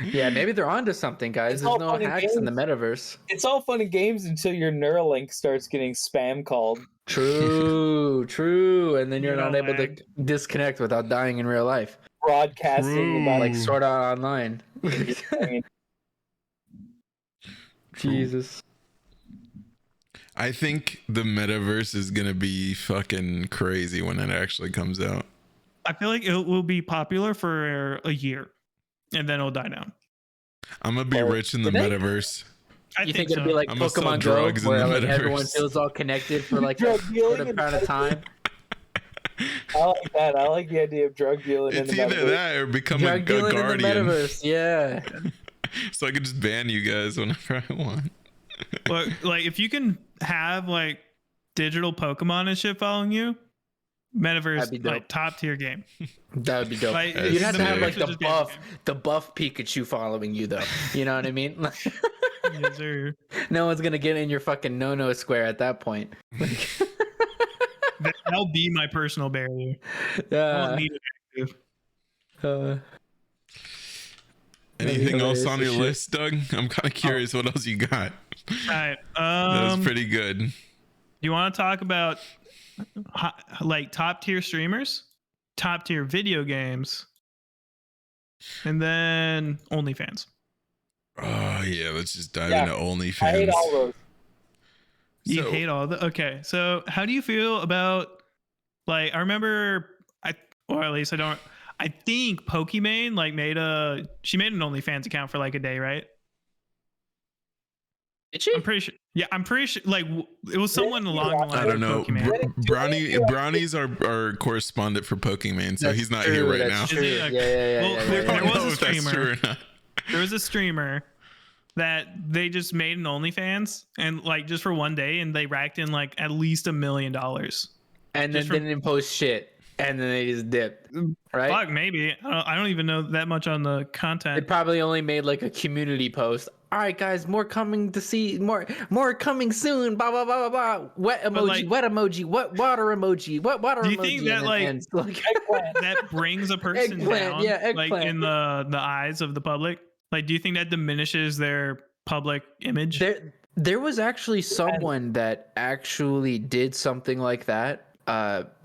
Yeah, maybe they're onto something, guys. There's no hacks in the metaverse. It's all fun and games until your Neuralink starts getting spam called. True. And then you're not able to disconnect without dying in real life. Broadcasting about like Sword Art Online. Jesus. I think the metaverse is gonna be fucking crazy when it actually comes out. I feel like it will be popular for a year, and then it'll die down. I'm gonna be rich in the metaverse. You think it'll be like I'm gonna sell Pokemon Go, drugs in where the like everyone metaverse. feels all connected for like a short amount of time? I like that. I like the idea of drug dealing It's in the either metaverse. that or become a Drug dealing in the guardian. metaverse, yeah. So I could just ban you guys whenever I want. But like, if you can have like digital Pokemon and shit following you, metaverse That'd be like dope. top tier game. That would be dope. Like, You'd have to have like Just the buff Pikachu following you though. You know what I mean? Yes, sir. No one's gonna get in your fucking no square at that point. That'll be my personal barrier. I won't need it active. Anything else on your shit. list, Doug? I'm kind of curious what else you got. All right. That was pretty good. You want to talk about like top tier streamers, top tier video games, and then OnlyFans? Oh yeah, let's just dive Yeah, into OnlyFans. I hate all those. You So- hate all the okay. So how do you feel about like I remember or at least I think Pokimane like made an OnlyFans account for like a day, right? Did she? I'm pretty sure. Yeah, I'm pretty sure. Like it was someone along the lines I don't of know. Pokimane. Brownie's our correspondent for Pokemon, so That's he's not true, here right that's now. true. Is he? Okay. Yeah. Well, I there don't was know a if that's streamer. true or not. There was a streamer that they just made an OnlyFans and like just for one day, and they racked in like at least $1 million. And then Just from- didn't post shit, and then they just dipped. Right? Fuck, maybe. I don't even know that much on the They content. probably only made like a community post. All right, guys, more coming to see, more coming soon. Blah blah blah blah blah. Wet emoji, like- wet emoji, wet water emoji, wet water Do emoji. you think that, and like- then ends, like That brings a person Eggplant, down, yeah, like eggplant. in the eyes of the public. Like, do you think that diminishes their public image? there was actually someone that actually did something like that.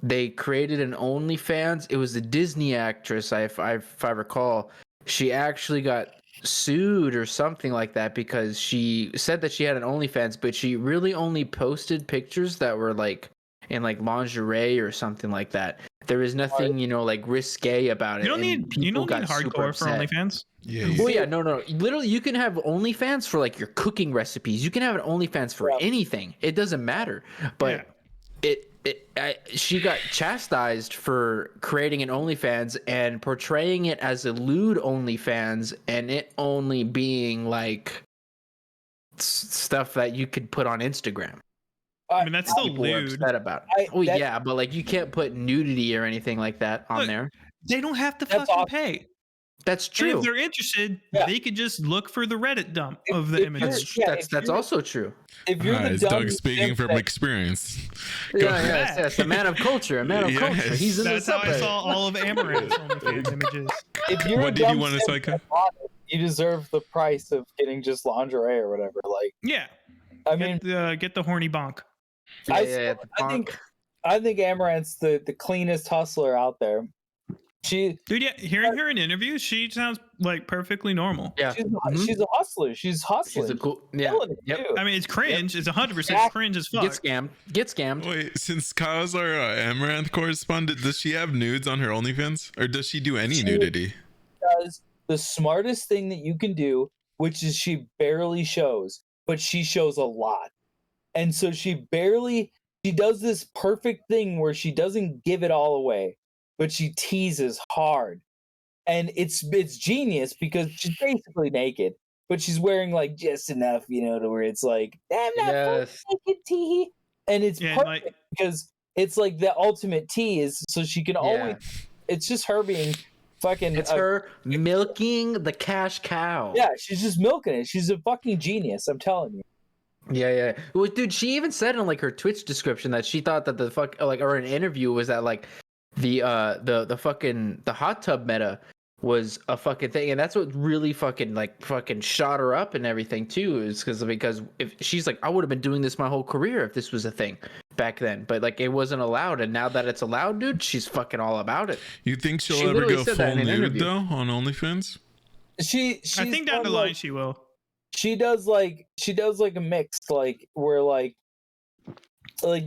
They created an OnlyFans. It was a Disney actress, if I recall. She actually got sued or something like that because she said that she had an OnlyFans, but she really only posted pictures that were like in like lingerie or something like that. There was nothing, like risque about it. You don't and need people got super hardcore for upset. OnlyFans. Yeah, Well, yeah, no. Literally, you can have OnlyFans for like your cooking recipes. You can have an OnlyFans for Yeah. anything. It doesn't matter. But she got chastised for creating an OnlyFans and portraying it as a lewd OnlyFans, and it only being like stuff that you could put on Instagram. I mean, that's still People were lewd. upset about. Yeah, but like you can't put nudity or anything like that on Look, there. They don't have to That's fucking awesome. pay. That's And true. if they're interested, Yeah. they could just look for the Reddit dump of the If images. you're- That's if you're- also true. If you're the It's dumb Doug speaking simp from that- experience. Yeah, ahead. yes, a man of culture, a man of culture. Yes. He's in That's the how I subreddit. saw all of Amaranth's OnlyFans images. if you're a What did you dumb want to simp say, that bought it, you deserve the price of getting just lingerie or whatever. Like, Yeah, I mean, get the horny bonk. Yeah, I yeah, the I think- punk. I think Amaranth's the cleanest hustler out there. She Dude, yeah, hearing her in interviews, she sounds like perfectly normal. Yeah, she's, Mhm. she's a hustler. She's hustling. she's a cool. Yeah, Killing it, yep. too. I mean, it's cringe. It's 100% Exactly. cringe as Get fuck. scammed. Get scammed. Wait, since Kyle's our Amaranth correspondent, does she have nudes on her OnlyFans, or does she do any She- nudity? Does the smartest thing that you can do, which is she barely shows, but she shows a lot. And so she does this perfect thing where she doesn't give it all away, but she teases hard. And it's genius because she's basically naked, but she's wearing like just enough, to where it's like, I'm not Yes. fully naked, tee. And it's Yeah, perfect like- because it's like the ultimate tease, so she can always. It's just her being fucking. It's her milking the cash cow. Yeah, she's just milking it. She's a fucking genius. I'm telling you. Yeah. Well, dude, she even said in like her Twitch description that she thought that or an interview was that like the hot tub meta was a fucking thing, and that's what really fucking shot her up and everything too. Is because if she's like, I would have been doing this my whole career if this was a thing back then, but like it wasn't allowed, and now that it's allowed, dude, she's fucking all about it. You think she'll She ever literally go said that full in an nude interview. though on OnlyFans? She's I think down the done, line like, she will. she does like a mix, like where like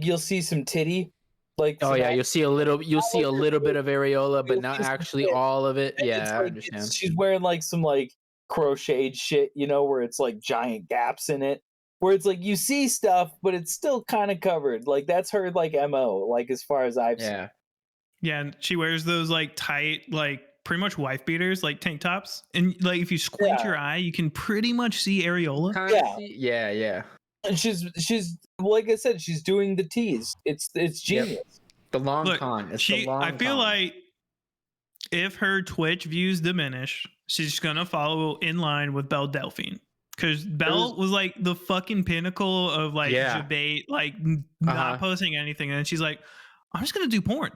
you'll see some titty, like Oh some yeah, you'll see a little bit of areola, but You'll not see some actually shit. all of it. and Yeah, it's I like- understand. she's wearing like some like crocheted shit, where it's like giant gaps in it, where it's like you see stuff, but it's still kind of covered. Like that's her like MO, like as far as I've seen. Yeah. Yeah, and she wears those like tight, like pretty much wife beaters, like tank tops. And like if you squint Yeah. your eye, you can pretty much see areola. Yeah. Yeah. And she's like I said, she's doing the tease. It's genius. The long Look, con. It's the long I feel con. like if her Twitch views diminish, she's gonna follow in line with Belle Delphine. Because Belle was like the fucking pinnacle of like Yeah. debate, like not posting anything. And then she's like, I'm just gonna do porn.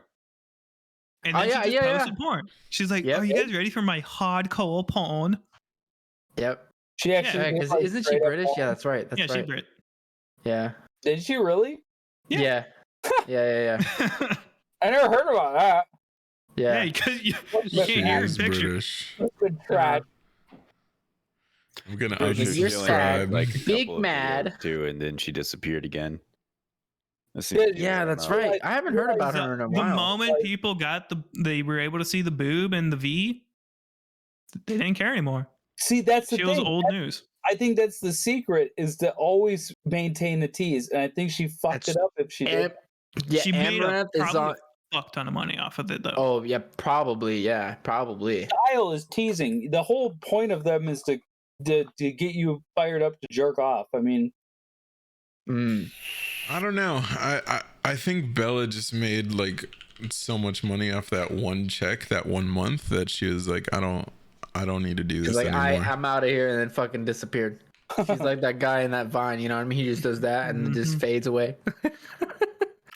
And then she just posted porn. She's like, Yep. are you guys ready for my hardcore porn? Yep. She actually Yeah, because isn't she British? Yeah, that's right. That's yeah, right. she's Brit. Yeah. Did she really? Yeah. Yeah. I never heard about that. Yeah, Yeah. because you She can't She hear is a picture. British. That's good trash. I'm gonna Pretty sure You're she only sad. had, like a Big couple of mad. videos, too, and then she disappeared again. Yeah, that's right. I haven't heard about her in a The while. moment people got they were able to see the boob and the V, they didn't care anymore. See, that's the She thing. was old news. I think that's the secret, is to always maintain the tease, and I think she fucked That's- it up if she did. Yeah, She made a Amaranth is probably on. a fuck ton of money off of it though. Oh yeah, probably. Yeah, probably. Style is teasing. The whole point of them is to get you fired up to jerk off. I mean, Mm. I don't know. I think Bella just made like so much money off that one check that 1 month that she was like, I don't need to do She's this like, anymore. I'm out of here, and then fucking disappeared. She's like that guy in that Vine, you know what I mean? He just does that and just fades away.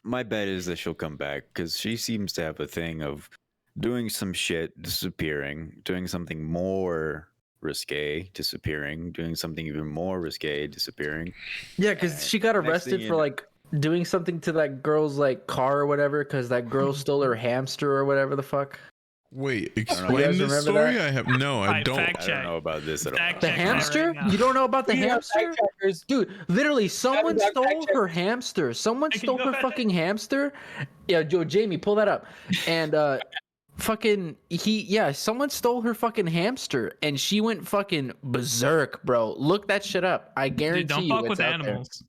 My bet is that she'll come back because she seems to have a thing of doing some shit, disappearing, doing something more risque, disappearing, doing something even more risque, disappearing. Yeah, because she got Next thing arrested you for know- like doing something to that girl's like car or whatever, because that girl stole her hamster or whatever the fuck. Wait, You explain guys the remember story. that? I have no. I Alright, don't. fact I check. don't know about this at all. Fact The check that hamster? right now. You don't know about the you know, hamster? fact checkers, Dude, literally, someone fact stole checkers. her hamster. Someone Hey, can stole you go her fact fucking hamster. Yeah, Joe, Jamie, pull that up. And someone stole her fucking hamster, and she went fucking berserk, bro. Look that shit up. I guarantee Dude, don't you, fuck it's with out there. animals.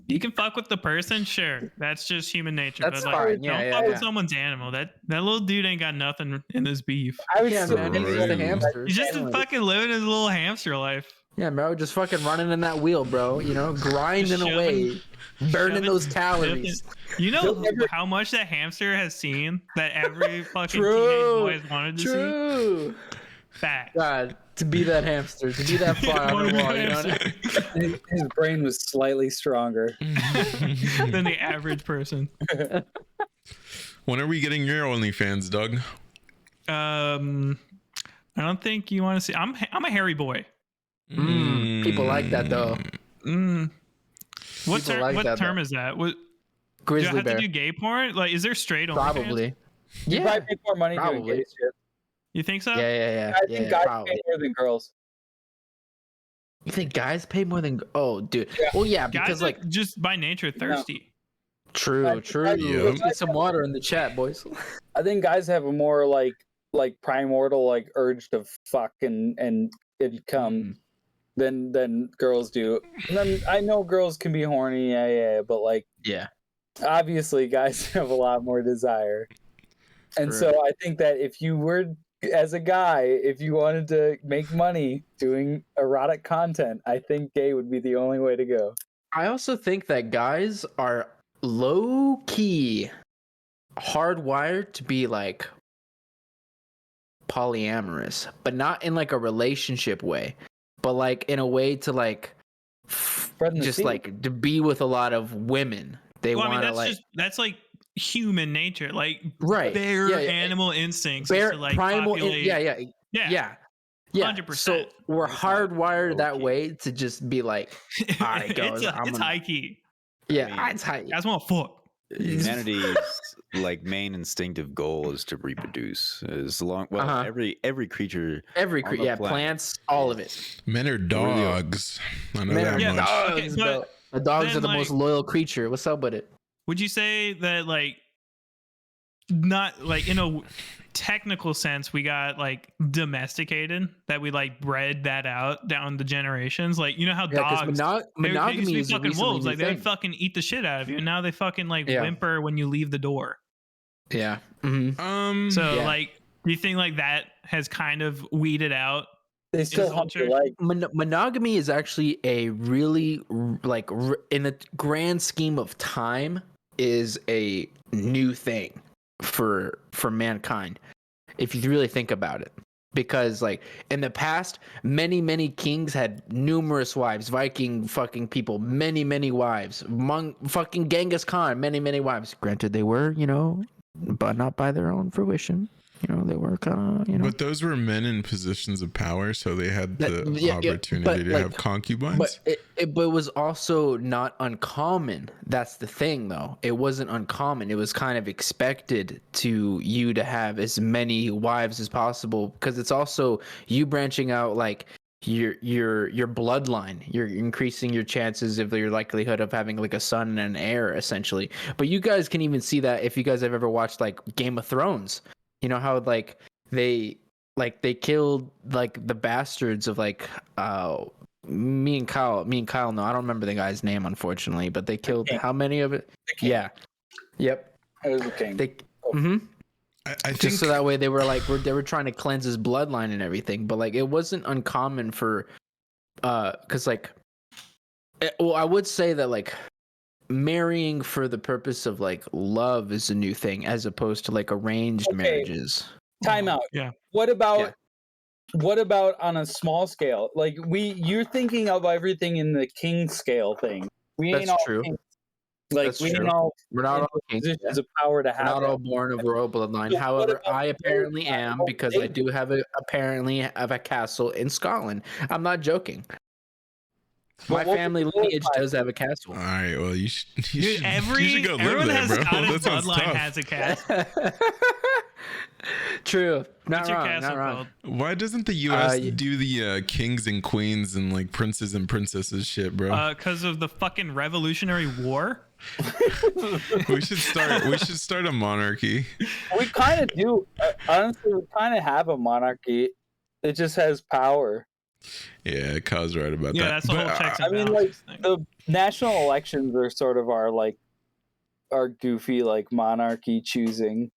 You can fuck with the person, sure. That's just human nature. That's but like, fine. Yeah, don't yeah, fuck yeah. with someone's animal. That little dude ain't got nothing in his beef. I would Yeah, still man, For he's just a real. hamster. He's just Anyways. fucking living his little hamster life. Yeah, bro, just fucking running in that wheel, bro. You know, grinding Shoving- away, burning shoving- those calories. You know He'll never- how much that hamster has seen that every fucking True. teenage boy has wanted to True. see? Fact. God, to be that hamster, to be that fly on Wanna the be wall, that you know what I mean? his brain was slightly stronger. Than the average person. When are we getting your OnlyFans, Doug? I don't think you want to see. I'm a hairy boy. People like that though. Mm. What People term? like What that, term though. is that? What do I Grizzly have bear, to do? Gay porn? Like, is there straight OnlyFans? probably. You Yeah, probably make more money doing Probably. gay shit. You think so? yeah. I think guys probably. pay more than girls. You think guys pay more than? Oh, dude. Yeah. Well, yeah, Guys because are like just by nature thirsty. true. Yeah. Let's get some water in the chat, boys. I think guys have a more like primordial like urge to fuck and come than girls do. And then I know girls can be horny, yeah, but like Yeah. obviously guys have a lot more desire. And True. so I think that if you were as a guy, if you wanted to make money doing erotic content, I think gay would be the only way to go. I also think that guys are low key hardwired to be like polyamorous, but not in like a relationship way, but like in a way to like Spreading the just seed. like to be with a lot of women. They Well, I want mean, to that's like that's like human nature, like right. bare Yeah, yeah. animal instincts. Bare is to, like, primal. populate. Yeah. 100%. So we're It's not hardwired that low-key. way to just be like, all right, guys, it's I'm gonna- high key. yeah, mean, it's high. You guys want to fuck? Humanity's like main instinctive goal is to reproduce. As long Uh-huh. every creature Every on the planet. plants, all of it. Men are dogs. I know Men that are Yeah, much. okay, dogs, but bro. The dogs then, are the most like- loyal creature. What's up with it? Would you say that like not like in a technical sense we got like domesticated, that we like bred that out down the generations? Like, you know how Yeah, dogs because they used monogamy to be is a fucking recently wolves, new like they would thing. fucking eat the shit out of you, and now they fucking like Yeah. whimper when you leave the door. Yeah. hmm So Yeah. like, do you think like that has kind of weeded out? They still Is hump your culture- leg. Monogamy is actually a really in the grand scheme of time, is a new thing for mankind, if you really think about it. Because like in the past, many kings had numerous wives. Viking fucking people, many wives. Fucking Genghis Khan, many wives. Granted, they were, but not by their own fruition. They were kind of, But those were men in positions of power, so they had the Yeah, opportunity to like, have concubines. But it was also not uncommon. That's the thing, though. It wasn't uncommon. It was kind of expected to you to have as many wives as possible, because it's also you branching out like your bloodline. You're increasing your chances of your likelihood of having like a son and an heir, essentially. But you guys can even see that if you guys have ever watched like Game of Thrones. You know how like they killed like the bastards of like me and Kyle. No, I don't remember the guy's name, unfortunately, but they killed how many of it? Yeah. Yep. It was the king. I think Just so that way they were trying to cleanse his bloodline and everything, but like it wasn't uncommon for because like I would say that like marrying for the purpose of like love is a new thing as opposed to like arranged marriages. Time out. Yeah. What about on a small scale? Like you're thinking of everything in the king scale thing. We ain't That's all true. kings. Like That's we true. ain't all We're not in all kings. positions of power to We're have not that. all born of royal bloodline. Yeah, what However, about I apparently marriage? am, because I do have a castle in Scotland. I'm not joking. My But what family was the lineage qualifier? does have a castle. all right, well, you should Dude, you should go live everyone there, has bro. Scottish That sounds bloodline tough. has a castle. True. Not What's your wrong. castle Not wrong. called? Why doesn't the U.S. y- do the kings and queens and like princes and princesses shit, bro? Because of the fucking Revolutionary War. We should start a monarchy. We kind of do. Honestly, we kind of have a monarchy. It just has power. Yeah, Kyle's right about Yeah, that. that's the But, whole checks I and mean, balances like thing. the national elections are sort of our goofy like monarchy choosing.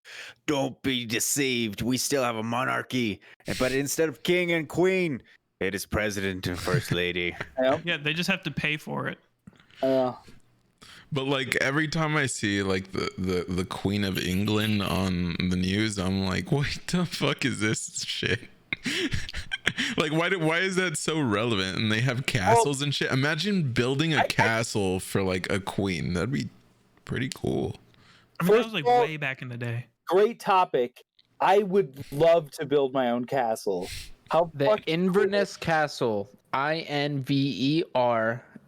Don't be deceived. We still have a monarchy, but instead of king and queen, it is president and first lady. Yeah, they just have to pay for it. But like every time I see like the Queen of England on the news, I'm like, what the fuck is this shit? Like why is that so relevant? And they have castles and shit. Imagine building a castle for like a queen. That'd be pretty cool. I mean, that First was like of all- way back in the day. Great topic. I would love to build my own castle. How The fucking Inverness Castle.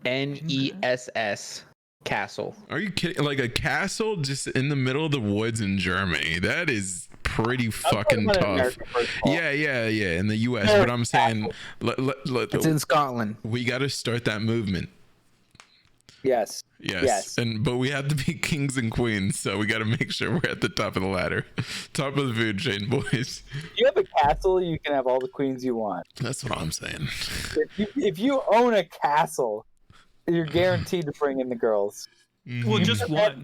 INVERNESS Castle. Are you kidding? Like a castle just in the middle of the woods in Germany. That is pretty fucking about tough. America, first of all. Yeah, in the US. But I'm saying It's in Scotland. we got to start that movement. Yes. Yes. But we have to be kings and queens, so we got to make sure we're at the top of the ladder. Top of the food chain, boys. You have a castle, you can have all the queens you want. That's what I'm saying. If you own a castle, you're guaranteed to bring in the girls. Well, just one.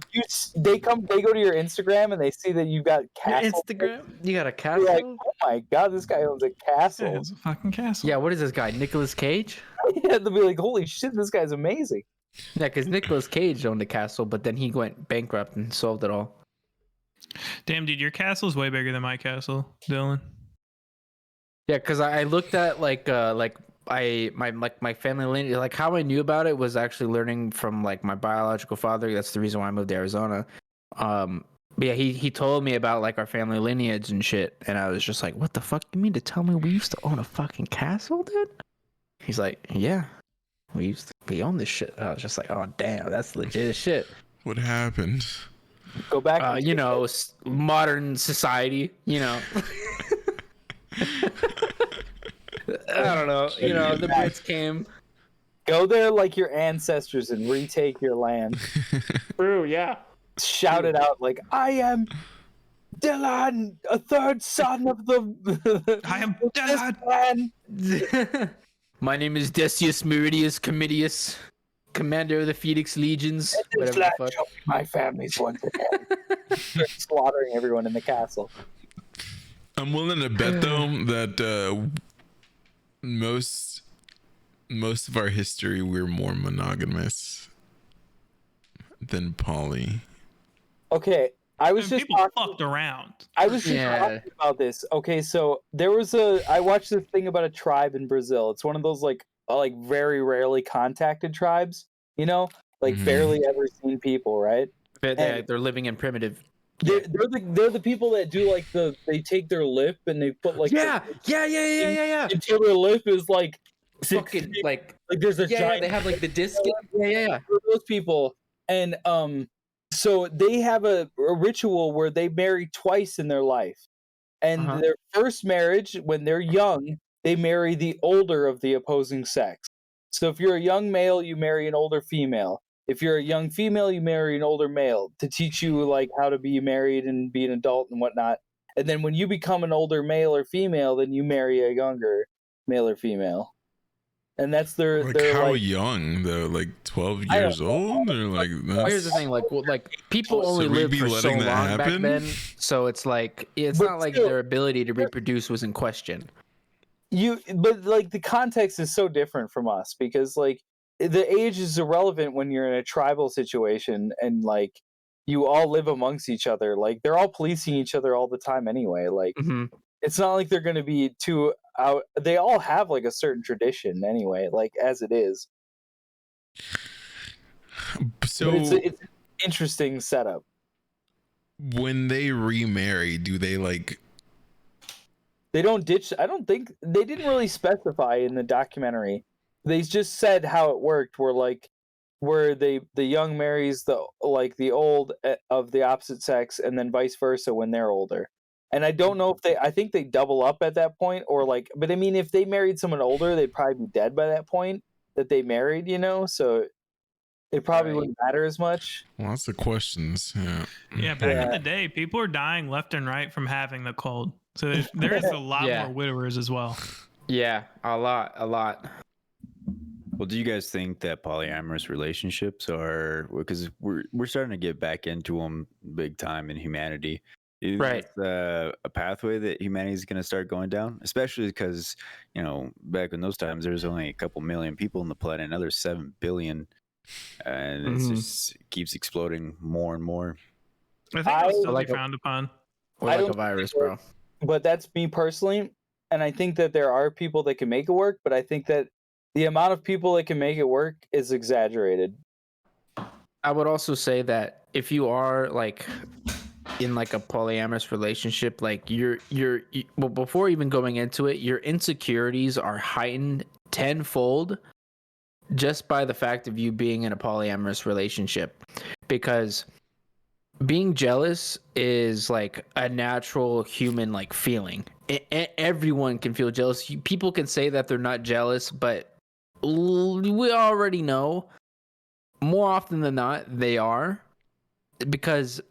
They go to your Instagram and they see that you've got castle. Instagram? You got a You're castle? like, oh my god, this guy owns a Yeah, castle. it's a fucking castle. Yeah, what is this guy? Nicolas Cage? Yeah, they'll be like, holy shit, this guy's amazing. Yeah, because Nicolas Cage owned a castle, but then he went bankrupt and sold it all. Damn, dude, your castle's way bigger than my castle, Dylan. Yeah, because I looked at my family lineage. Like how I knew about it was actually learning from like my biological father. That's the reason why I moved to Arizona. But yeah, he told me about like our family lineage and shit, and I was just like, "What the fuck? You mean to tell me we used to own a fucking castle, dude?" He's like, "Yeah, we own this shit." I was just like, "Oh damn, that's legit as shit." What happened? Go back. Modern society, I don't know. The Brits came. Go there like your ancestors and retake your land. True, yeah. Shout it out like, I am Dylan, a third son of the I am this Dylan. clan. My name is Decius Meridius Comitius, commander of the Phoenix Legions. This Whatever land the fuck. shall be my family's once again. They're slaughtering everyone in the castle. I'm willing to bet though that most of our history we're more monogamous than poly. Okay, I was And just people talking. fucked around. I was just Yeah. talking about this. Okay, so I watched this thing about a tribe in Brazil. It's one of those like very rarely contacted tribes, like Mhm. barely ever seen people, right? And They're living in primitive. they're the people that do like they take their lip and they put like Yeah. until their lip is like 6 Fucking feet. like Like there's a giant they have like the disc. Yeah. for those people. And so they have a ritual where they marry twice in their life. And Uh-huh. their first marriage, when they're young, they marry the older of the opposing sex. So if you're a young male, you marry an older female. If you're a young female, you marry an older male to teach you like how to be married and be an adult and whatnot. And then when you become an older male or female, then you marry a younger male or female. And that's their Like their how like young though? Like 12 I don't years old, or like Well, here's the that's thing, like people Should only we lived be for so letting that long back happen? then, so it's like it's But not like still- their ability to reproduce was in question. but like the context is so different from us because like the age is irrelevant when you're in a tribal situation and like you all live amongst each other. Like they're all policing each other all the time anyway. Like Hmm. it's not like they're going to be too out. They all have like a certain tradition anyway, like as it is. so. But it's an interesting setup. When they remarry, do they like? They don't ditch. I don't think they didn't really specify in the documentary. They just said how it worked. Where the young marries the old of the opposite sex, and then vice versa when they're older. And I don't know if I think they double up at that point, or like. But I mean, if they married someone older, they'd probably be dead by that point that they married. So it probably Right. wouldn't matter as much. Lots of questions. Yeah. Yeah, back in Yeah. the day, people were dying left and right from having the cold. So there is a lot Yeah. more widowers as well. Yeah, a lot. Well, do you guys think that polyamorous relationships are, because we're starting to get back into them big time in humanity? Is Right. a pathway that humanity is going to start going down, especially because back in those times there was only a couple million people on the planet, and now there's 7 billion, and it Mhm. just keeps exploding more and more. I think it'll still like be frowned upon. Or I like a don't virus, think bro. But that's me personally, and I think that there are people that can make it work, but I think that the amount of people that can make it work is exaggerated. I would also say that if you are like in like a polyamorous relationship, like well, before even going into it, your insecurities are heightened tenfold just by the fact of you being in a polyamorous relationship, because being jealous is like a natural human like feeling. Everyone can feel jealous. People can say that they're not jealous, but we already know more often than not they are, because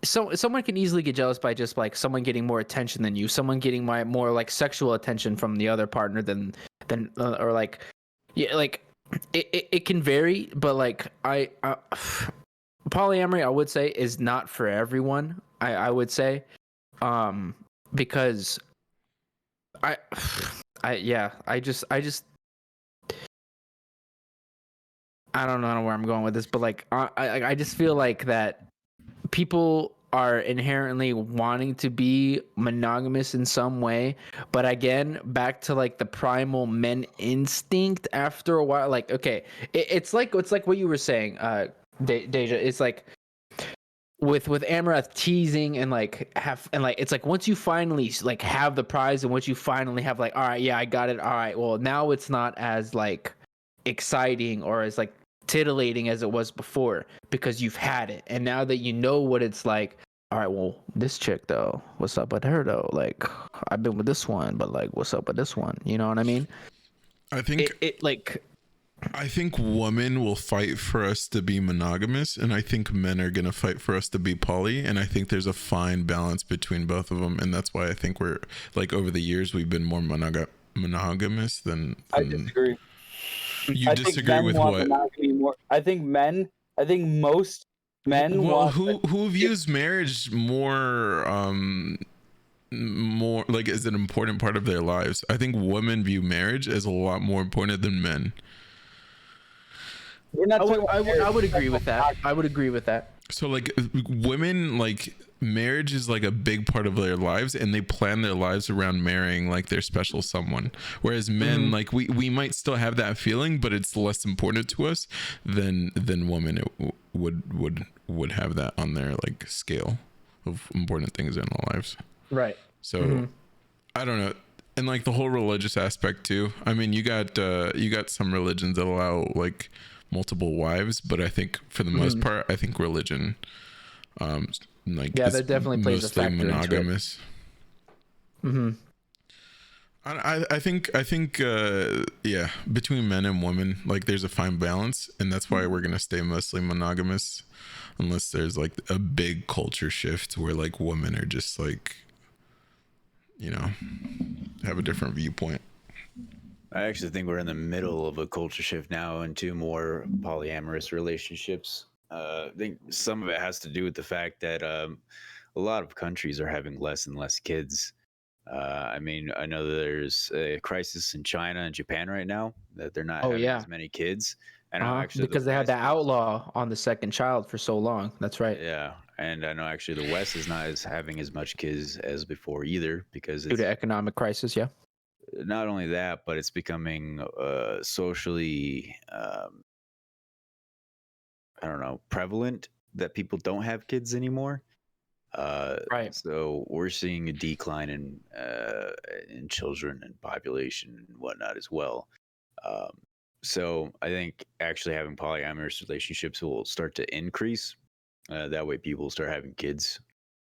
someone can easily get jealous by just like someone getting more attention than you, someone getting more like sexual attention from the other partner than or like yeah, like it can vary, but like I polyamory, I would say, is not for everyone. I would say, because I just I don't know where I'm going with this, but like I just feel like that people are inherently wanting to be monogamous in some way, but again, back to like the primal men instinct. After a while, like okay, it's like what you were saying, Deja. It's like with Amaranth teasing and like it's like once you finally like have the prize and once you finally have like, all right, yeah, I got it. All right, well now it's not as like exciting or as like titillating as it was before because you've had it, and now that you know what it's like, all right, well this chick though, what's up with her though? Like I've been with this one, but like what's up with this one? You know what I mean? I think I think women will fight for us to be monogamous, and I think men are gonna fight for us to be poly, and I think there's a fine balance between both of them, and that's why I think we're like over the years we've been more monogamous than I disagree. You I think disagree men with want what? monogamy more. I think most men Well, want. who views marriage more like as an important part of their lives? I think women view marriage as a lot more important than men. We're not talking about I would marriage. agree with that. I would agree with that. So like women, like marriage is like a big part of their lives, and they plan their lives around marrying like their special someone. Whereas men, like we might still have that feeling, but it's less important to us than women would have that on their like scale of important things in our lives. Right. So I don't know. And like the whole religious aspect too. I mean, you got some religions that allow like multiple wives, but I think for the most part, I think religion, like Yeah, is that definitely plays a mostly factor into it. monogamous. I think yeah, between men and women, like there's a fine balance, and that's why we're gonna stay mostly monogamous, unless there's like a big culture shift where like women are just like, you know, have a different viewpoint. I actually think we're in the middle of a culture shift now into more polyamorous relationships. I think some of it has to do with the fact that a lot of countries are having less and less kids. I mean, I know that there's a crisis in China and Japan right now that they're not having as many kids. And I know actually Because they had to outlaw on the second child for so long. That's right. Yeah, and I know actually the West is not as having as much kids as before either, because Due it's to economic crisis, yeah. not only that, but it's becoming socially, I don't know, prevalent that people don't have kids anymore. Right. So we're seeing a decline in children and population and whatnot as well. So I think actually having polyamorous relationships will start to increase. That way, people start having kids,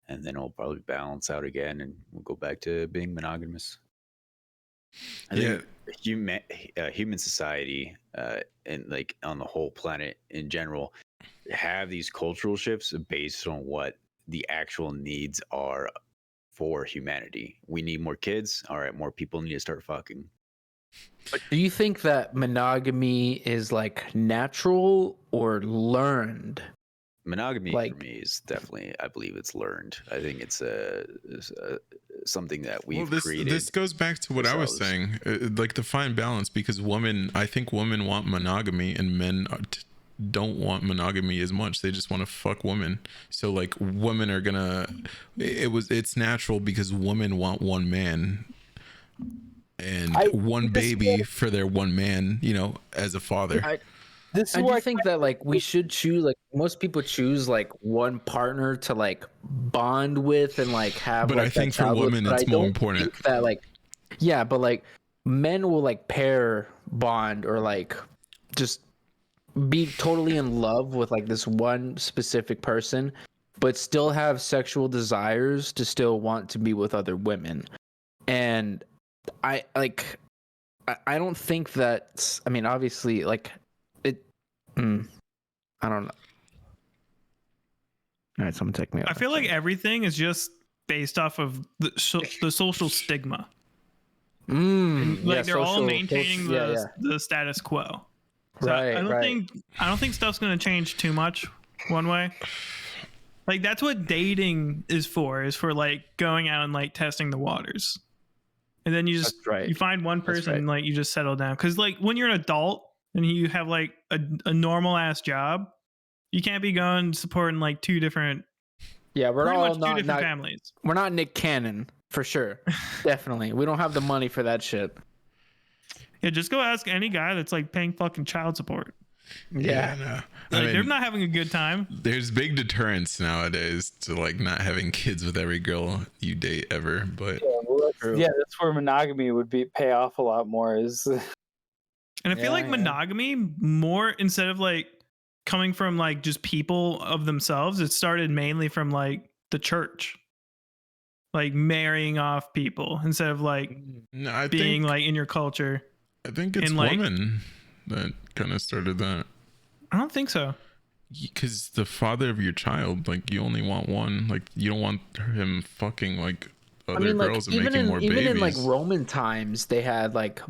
and then it'll probably balance out again, and we'll go back to being monogamous. I think human society, and like on the whole planet in general, have these cultural shifts based on what the actual needs are for humanity. We need more kids. All right, more people need to start fucking. But do you think that monogamy is like natural or learned? Monogamy Like- for me is definitely, I believe it's learned. I think it's something that we've created. This goes back to what I was saying, like the fine balance, because I think women want monogamy and men don't want monogamy as much. They just want to fuck women. So like women are gonna, it's natural because women want one man and one baby for their one man, you know, as a father. I do think that like we should choose, like most people choose like one partner to like bond with and like have. But like, I think that for women but it's I more don't important. think that like, yeah, but like men will like pair bond or like just be totally in love with like this one specific person, but still have sexual desires to still want to be with other women. And I don't think that, I mean, obviously like it, I don't know. All right, someone take me out. I feel like everything is just based off of the social stigma. Like they're all maintaining the status quo. So Right, I don't think stuff's gonna change too much one way. Like that's what dating is for like going out and like testing the waters. And then you just you find one person and like you just settle down. Cause like when you're an adult and you have like a normal ass job, you can't be going supporting like two different we're all two different families. We're not Nick Cannon for sure. Definitely. We don't have the money for that shit. Yeah, just go ask any guy that's like paying fucking child support. Yeah. No. Like, they're not having a good time. There's big deterrence nowadays to like not having kids with every girl you date ever, but that's where monogamy would pay off a lot more. And I feel like monogamy more, instead of like coming from like just people of themselves, it started mainly from like the church, like marrying off people instead of like being like in your culture. I think it's like, women that kind of started that. I don't think so. Because the father of your child, like you only want one. Like you don't want him fucking like other girls and making more babies. Even in like Roman times, they had like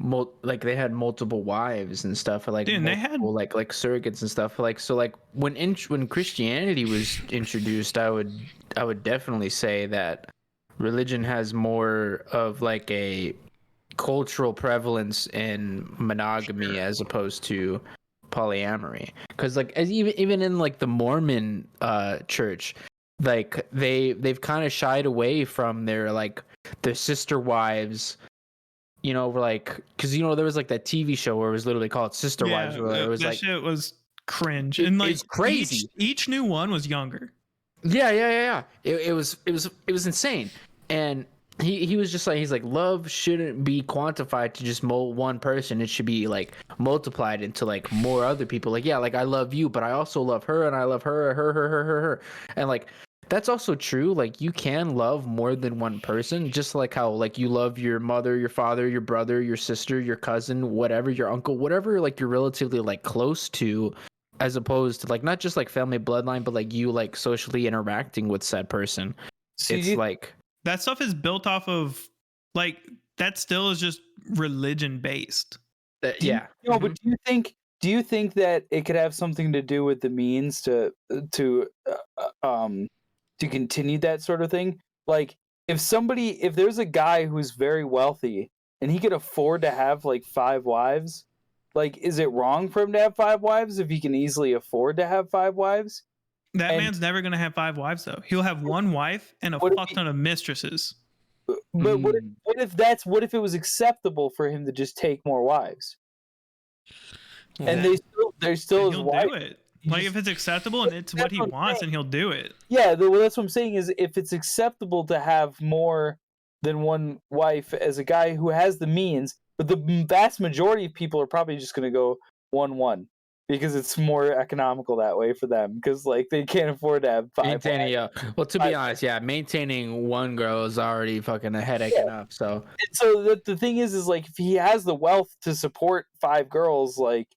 they had multiple wives and stuff. Like they had like surrogates and stuff. Like so, like when Christianity was introduced, I would definitely say that religion has more of like a cultural prevalence in monogamy as opposed to polyamory, because like as even in like the Mormon church, like they've kind of shied away from their sister wives, you know, like because you know there was like that TV show where it was literally called Sister Wives, where it was that like shit was cringe, and like it's crazy. Each new one was younger. Yeah. It was insane, and he was just like, he's like, love shouldn't be quantified to just one person. It should be like multiplied into like more other people. Like, yeah, like I love you, but I also love her, and I love her, and like that's also true. Like you can love more than one person, just like how like you love your mother, your father, your brother, your sister, your cousin, whatever, your uncle, whatever like you're relatively like close to, as opposed to like not just like family bloodline, but like you like socially interacting with said person. It's like that stuff is built off of like that still is just religion based. Yeah. No, but do you think that it could have something to do with the means to continue that sort of thing? Like if there's a guy who's very wealthy and he could afford to have like 5 wives, like is it wrong for him to have 5 wives if he can easily afford to have 5 wives? That man's never gonna have 5 wives though. He'll have one wife and a fuck ton of mistresses. But what if it was acceptable for him to just take more wives? And they're still his he'll wife. do it. Like if it's acceptable and it's what he wants, and he'll do it. Yeah, well, that's what I'm saying is if it's acceptable to have more than one wife as a guy who has the means, but the vast majority of people are probably just going to go 1-1 because it's more economical that way for them because like they can't afford to have 5 maintaining wives. Well, to be honest, yeah, maintaining one girl is already fucking a headache enough. So the thing is like if he has the wealth to support 5 girls, like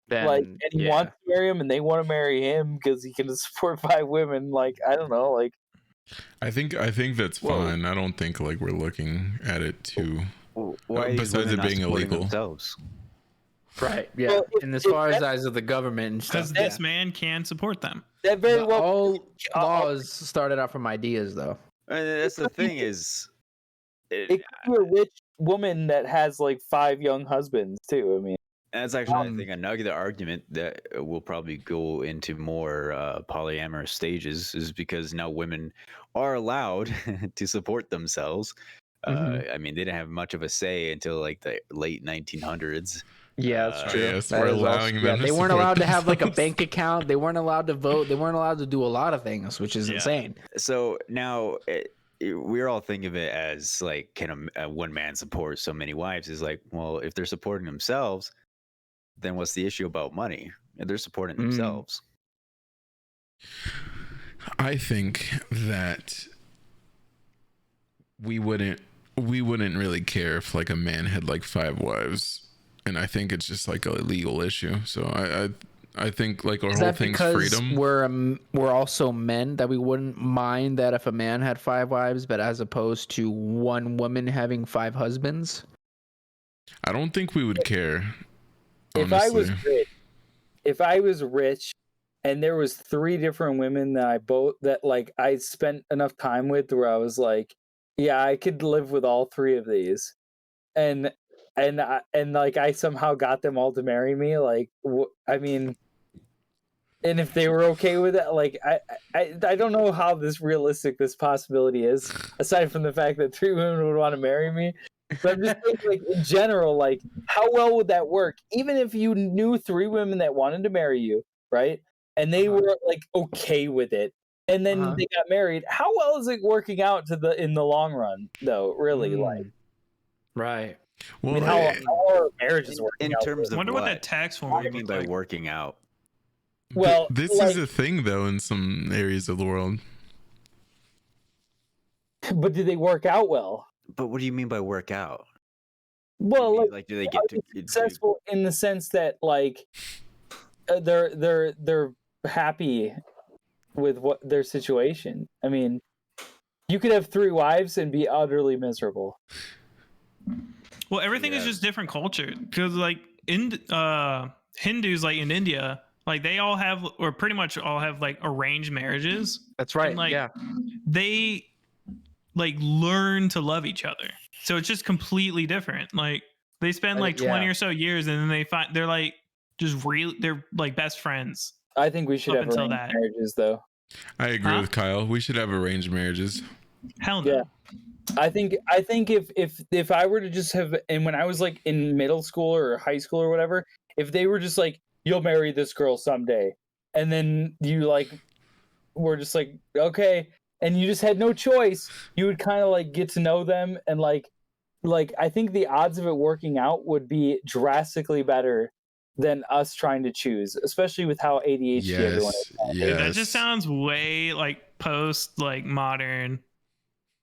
then, and he wants to marry them and they want to marry him because he can support 5 women, like I don't know, like I think that's fine. I don't think like we're looking at it too. Why besides it being illegal. Themselves? Right. Yeah. Well, and as far as eyes of the government and stuff, Because this man can support them. that very but well all laws started out from ideas, though. And that's the thing is, it could be a rich woman that has like 5 young husbands too. I mean, that's actually I think another argument that will probably go into more polyamorous stages is because now women are allowed to support themselves. I mean, they didn't have much of a say until like the late 1900s. Yeah, that's true. Yes, we're allowing them. They weren't support allowed to have like a themselves. bank account. They weren't allowed to vote. They weren't allowed to do a lot of things, which is insane. So now we're all thinking of it as like, can a one man support so many wives? Is like, well, if they're supporting themselves, then what's the issue about money? They're supporting themselves. I think that we wouldn't really care if like a man had like 5 wives, and I think it's just like a legal issue. So I think like our whole thing's freedom. We're also men that we wouldn't mind that if a man had 5 wives, but as opposed to one woman having 5 husbands. I don't think we would care. If I was rich and there was 3 different women that I spent enough time with where I was like, yeah, I could live with all 3 of these, and like I somehow got them all to marry me, like I mean, and if they were okay with it, like I don't know how realistic this possibility is, aside from the fact that 3 women would want to marry me. But I'm just thinking, like in general, like how well would that work? Even if you knew 3 women that wanted to marry you, right? And they were like okay with it, and then they got married. How well is it working out in the long run, though? Really, like right. Well, I mean, how are marriages working In out? terms I of wonder what that tax form what do would you mean look by like. working out? Well, this like, is a thing though in some areas of the world. but do they work out well? But what do you mean by work out? Well, Like do they get to successful in the sense that like they're happy with what their situation. I mean, you could have 3 wives and be utterly miserable. Well, everything is just different culture. Because like in Hindus, like in India, like they all have, or pretty much all have like arranged marriages. That's right. And, like, yeah. They like learn to love each other. So it's just completely different. Like they spend like 20 or so years, and then they're like just real. They're like best friends. I think we should Up have until arranged that. marriages, though. I agree Huh? with Kyle. We should have arranged marriages. Hell no. Yeah. I think if I were to just have, and when I was like in middle school or high school or whatever, if they were just like, you'll marry this girl someday, and then you like were just like, okay, and you just had no choice, you would kind of like get to know them, and like I think the odds of it working out would be drastically better than us trying to choose, especially with how ADHD everyone is. Dude, that Yes. just sounds way like post like modern,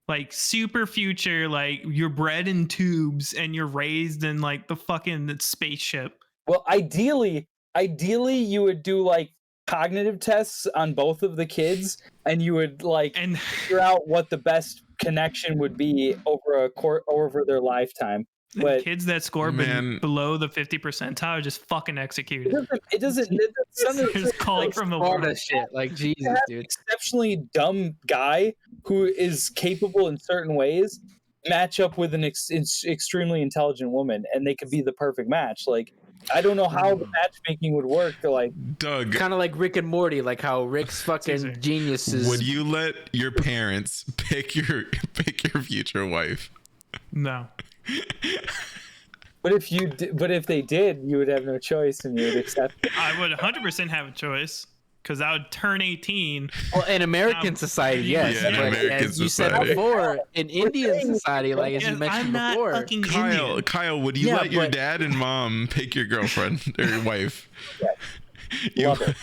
like super future. Like you're bred in tubes and you're raised in like the fucking spaceship. Well, ideally you would do like cognitive tests on both of the kids, and you would like And figure out what the best connection would be over their lifetime. But kids that score Man. below the 50 percentile are just fucking executed. it doesn't Just calling from the Florida world. shit. Like Jesus, have dude. exceptionally dumb guy who is capable in certain ways match up with an extremely intelligent woman, and they could be the perfect match. Like, I don't know how the matchmaking would work. Like, Doug, Kind of like Rick and Morty, like how Rick's fucking Caesar. genius is. would you let your parents pick your future wife? No. but if they did, you would have no choice, and you would accept it. I would 100% have a choice because I would turn 18. Well, in American society, yes. Yeah, in but American as you said society. before, in Indian society, like as you Yes, mentioned I'm not before, fucking Kyle, Indian. Kyle, would you Yeah, let your but- dad and mom pick your girlfriend or your wife? You, Love it.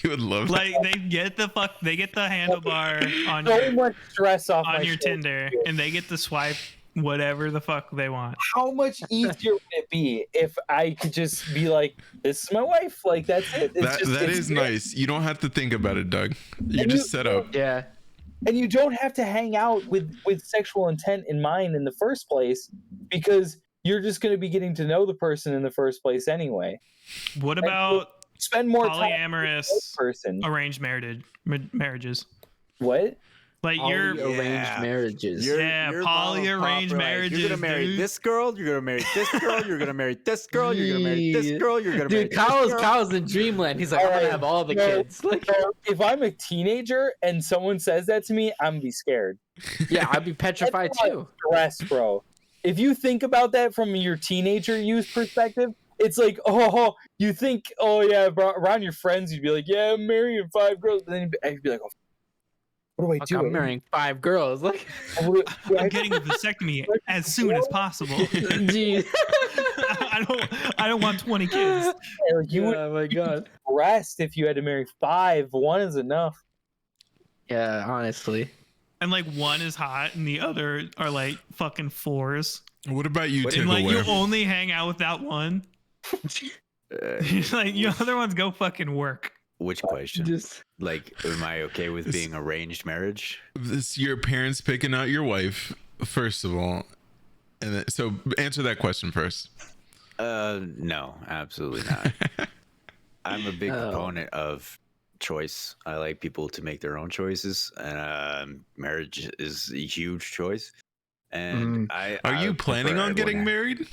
you would love Like they get the handlebar on So much stress off my your shoulders. Tinder, and they get to swipe whatever the fuck they want. How much easier would it be if I could just be like, "This is my wife." Like, that's it. It's that. just, That it's is great. nice. You don't have to think about it, Doug. You And just set up. yeah. And you don't have to hang out with sexual intent in mind in the first place, because you're just going to be getting to know the person in the first place anyway. What about Spend more time with polyamorous the person. arranged marriages? What? Like you're arranged Yeah. marriages. Yeah, your mom and poly pop arranged are like, marriages, You're gonna marry dude. this girl. You're gonna marry this girl. You're gonna marry this girl. You're gonna marry this girl. You're gonna marry Dude, this girl. Kyle's in dreamland. He's like, I'm gonna have all the kids. Like, So if I'm a teenager and someone says that to me, I'm gonna be scared. yeah, I'd be petrified That's too. Stress, bro. If you think about that from your teenager youth perspective, it's like, oh, you think, oh yeah, bro, around your friends, you'd be like, yeah, I'm marrying 5 girls. But then you'd be like, oh, what do I Fuck, do? I'm marrying 5 girls. Like, I'm getting a vasectomy as soon as possible. geez. I don't want 20 kids. You would Oh my god. rest if you had to marry 5. 1 is enough. Yeah, honestly. And like one is hot and the other are like fucking 4s. What about you, And like you Tickleware? only hang out with that one. Like your other ones go fucking work. Which question? Just Like, am I okay with being arranged marriage? This your parents picking out your wife, first of all, and then, so answer that question first. No, absolutely not. I'm a big Oh. proponent of choice. I like people to make their own choices, and marriage is a huge choice. And Are I you would planning prefer on getting everyone married?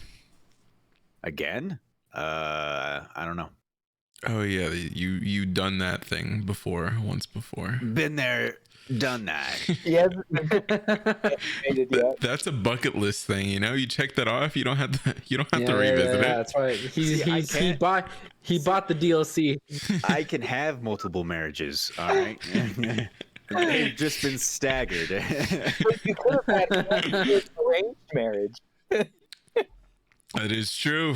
again? I don't know. Oh yeah, you done that thing before, once before. Been there, done that. He hasn't made it yet. That's a bucket list thing, you know. You check that off. You don't have to. You don't have yeah, to revisit it. That's right. See, I He can't- bought the DLC. I can have multiple marriages. All right. They've just been staggered. But you could have had an arranged marriage. That is true.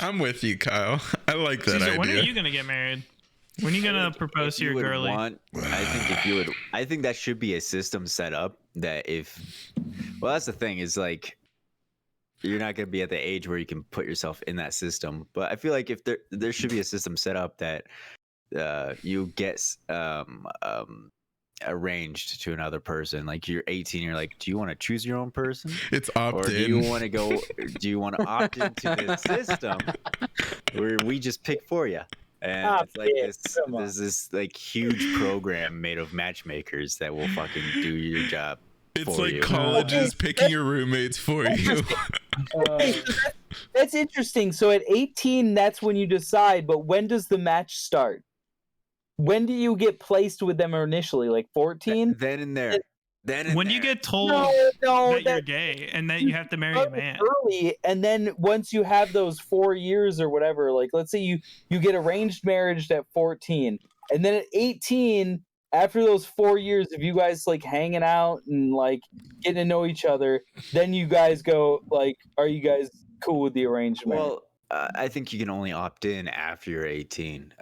I'm with you, Kyle. I like that Caesar, when are idea. you gonna get married? When are you gonna propose to You your would girlie? I think that should be a system set up that well, that's the thing is like, you're not going to be at the age where you can put yourself in that system. But I feel like if there should be a system set up that you get arranged to another person. Like you're 18, you're like, do you want to choose your own person? It's Or opt do you in. want to go? Do you want to opt into this system where we just pick for you? And it's like Opt-in, come on. this like huge program made of matchmakers that will fucking do your job. It's for like you. college is picking your roommates for you. That's interesting. So at 18, that's when you decide. But when does the match start? When do you get placed with them initially? Like 14? Then and there. Then and When there. you get told No, that you're gay and that you have to marry a man. early, and then once you have those 4 years or whatever, like let's say you get arranged marriage at 14, and then at 18, after those 4 years of you guys like hanging out and like getting to know each other, then you guys go like, are you guys cool with the arranged marriage? Well, I think you can only opt in after you're 18.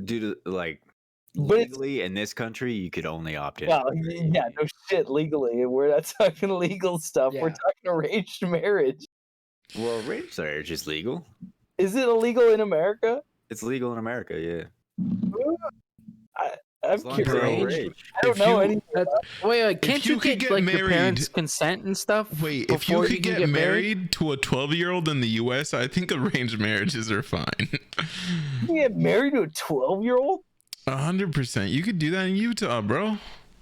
Due to like But it's- legally in this country, you could only opt in. Well, after you're yeah, 18. no shit. Legally, we're not talking legal stuff. We're Yeah. talking arranged marriage. Well, arranged marriage is legal. Is it illegal in America? It's legal in America, yeah. I'm As long as curious. you're Bro. overage. I don't If know you- anything. Wait, can't you you could get get like your parents' married- consent and stuff? Wait, if you before could can get married to a 12-year-old in the US, I think arranged marriages are fine. You get married to a 12-year-old? 100%. You could do that in Utah, bro.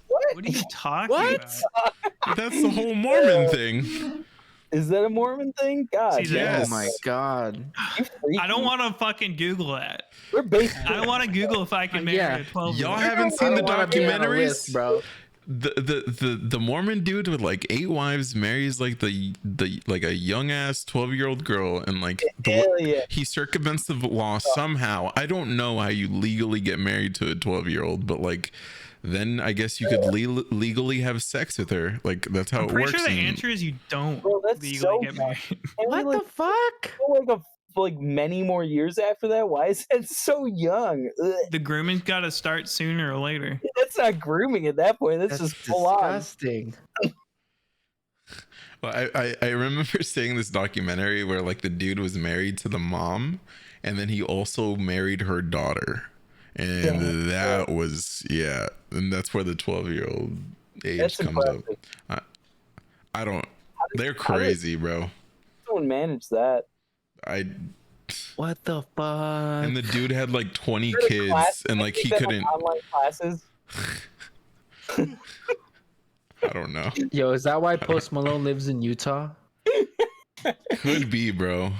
What are you talking What? about? That's the whole Mormon thing. Is that a Mormon thing? God, Caesar, Yes. Oh my god. you freaky. I don't want to fucking Google that. We're basically. I want to Google if I can marry Yeah. a 12 Y'all year old. haven't I seen the don't wanna be on a documentaries, list, bro. The Mormon dude with like 8 wives marries like the like a young ass 12-year-old girl, and like Hell yeah. he circumvents the law somehow. I don't know how you legally get married to a 12-year-old, but like then I guess you could legally have sex with her. Like that's how I'm it pretty works. sure the in- answer is you don't Bro, that's legally so get married. What the fuck? Like many more years after that? Why is that so young? Ugh. The grooming's got to start sooner or later. That's not grooming at that point. That's just full on. disgusting. Well, I remember seeing this documentary where like the dude was married to the mom, and then he also married her daughter, and that was and that's where the 12-year-old age That's comes impressive. up. I don't. They're crazy, bro. Someone managed that. What the fuck? And the dude had like 20 Go to kids, class, and like he take them couldn't. online classes. I don't know. Yo, is that why Post Malone lives in Utah? Could be, bro.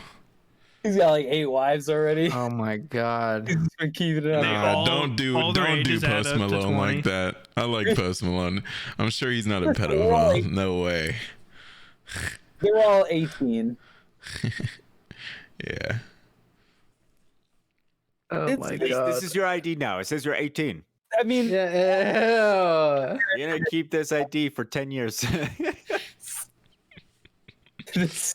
He's got like 8 wives already. Oh my god. He's been keeping it on. They Nah, all- don't do all their ages add Post up to Malone 20. like that. I like Post Malone. I'm sure he's not a Like- pedophile. No way. They're all 18. Yeah. Oh It's- my it's- god. This is your ID now. It says you're 18. I mean, Yeah. You're gonna keep this ID for 10 years. jeez.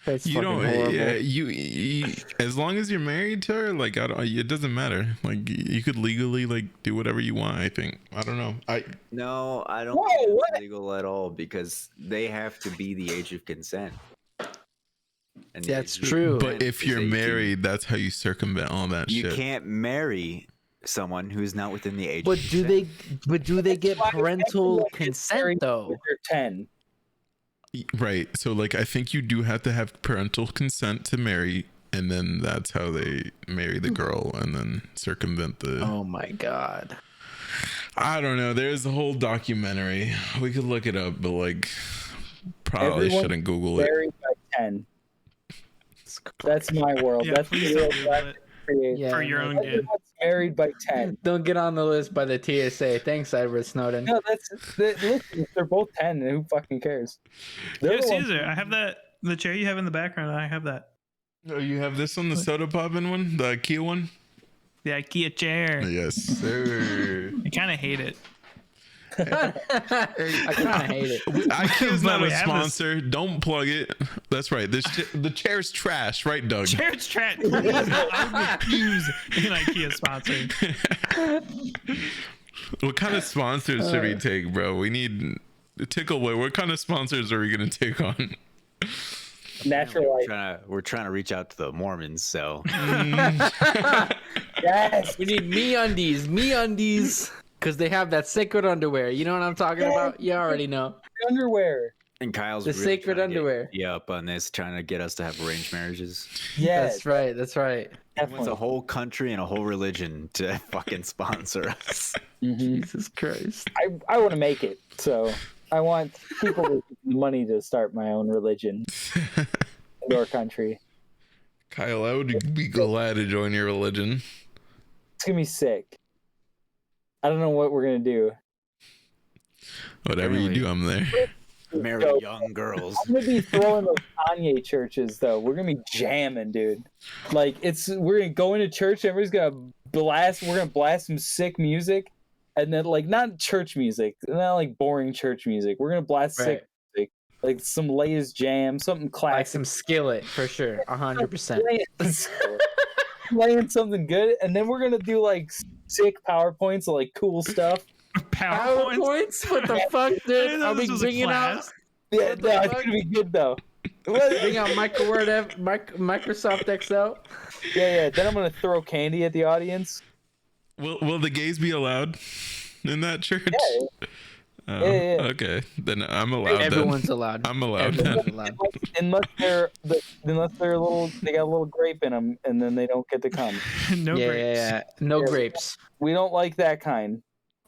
That's You fucking don't. horrible. Yeah. You. As long as you're married to her, like it doesn't matter. Like you could legally like do whatever you want. I think. I don't know. No, I don't Whoa, think it's what? legal at all because they have to be the age of consent. And the That's age of true. consent But if is you're 18. married, that's how you circumvent all that you shit. can't marry someone who's not within the age. But of do consent. they get That's why parental everyone gets consent married though? when they're 10. Right. So like I think you do have to have parental consent to marry, and then that's how they marry the girl and then circumvent the Oh my god. I don't know. There's a whole documentary. We could look it up, but like probably Everyone shouldn't Google it. Married by 10. That's my world. Yeah, That's the please world don't Google that I it create. Yeah, for your no. own good. Everyone's married by 10. Don't get on the list by the TSA. Thanks, Edward Snowden. No, listen, if they're both 10, who fucking cares? They're Yeah, the ones- Caesar, I have that. The chair you have in the background, I have that. Oh, you have this one, the soda poppin' one, the IKEA one? The IKEA chair. Yes, sir. I kind of hate it. I kind of hate it. IKEA's But not we a have this- sponsor. Don't plug it. That's right. The chair's trash, right, Doug? Chair's trash. I refuse an IKEA sponsor. What kind of sponsors should we take, bro? We need Tickleware. What kind of sponsors are we gonna take on? Natural light. We're trying to reach out to the Mormons, so Yes. We need MeUndies, because they have that sacred underwear. You know what I'm talking about? You already know. Underwear. and Kyle's The really sacred trying to get underwear. you up on this, trying to get us to have arranged marriages. Yes. That's right. That's right. He wants a Definitely. whole country and a whole religion to fucking sponsor us. Mhm. Jesus Christ. I want to make it, so I want people with money to start my own religion in our country. Kyle, I would be glad to join your religion. It's gonna be sick. I don't know what we're gonna do. Whatever you do, I'm there. Marry Dope. young girls. I'm gonna be throwing those Kanye churches though. We're gonna be jamming, dude. Like we're gonna go into church. Everybody's gonna blast. We're gonna blast some sick music, and then like not church music, not like boring church music. We're gonna blast sick music, like some Lay's jam, something Like classic. some Skillet for sure. 100%. Playing something good, and then we're gonna do like sick PowerPoints of like cool stuff. PowerPoints. PowerPoints? What the fuck, I didn't dude? know I'll this be was a bringing out class. Yeah, What the no, it's fuck? gonna be good though. bring out Microsoft Excel. Yeah. Then I'm gonna throw candy at the audience. Will the gays be allowed in that church? Yeah. Oh, Yeah. Okay, then I'm allowed. Everyone's allowed. I'm allowed. Everyone's Then. allowed. Unless they're a little, they got a little grape in them, and then they don't get to come. No grapes. Yeah. No Yeah. grapes. We don't like that kind.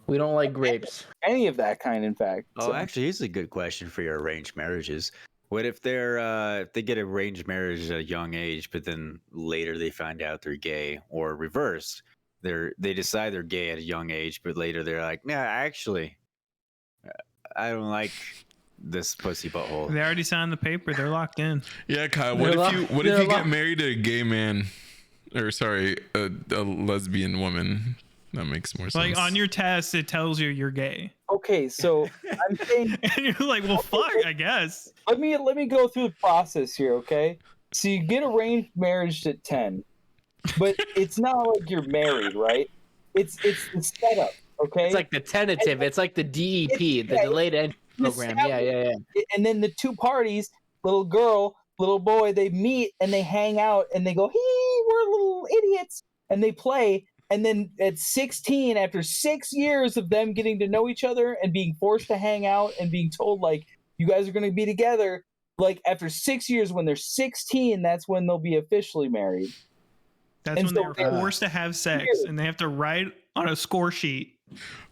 We don't like grapes. Any of that kind, in fact. Oh, So, actually, here's a good question for your arranged marriages. What if if they get arranged marriage at a young age, but then later they find out they're gay, or reversed? They decide they're gay at a young age, but later they're like, nah, actually, I don't like this pussy butthole. They already signed the paper. They're locked in. Yeah, Kyle. They're What if you locked. get married to a gay man, or sorry, a lesbian woman? That makes more sense. Like on your test, it tells you you're gay, okay, so I'm saying, and you're like, "Well, fuck, I guess." let me go through the process here, okay? So you get arranged marriage at 10, but it's not like you're married, right? It's the setup, okay? It's like the tentative. It's like the DEP, the delayed entry program. Yeah. And then the two parties, little girl, little boy, they meet and they hang out and they go, "Hey, we're little idiots," and they play. And then at 16, after 6 years of them getting to know each other and being forced to hang out and being told like you guys are going to be together, like after 6 years, when they're 16, that's when they'll be officially married. That's And when so they're they- forced to have sex, and they have to write on a score sheet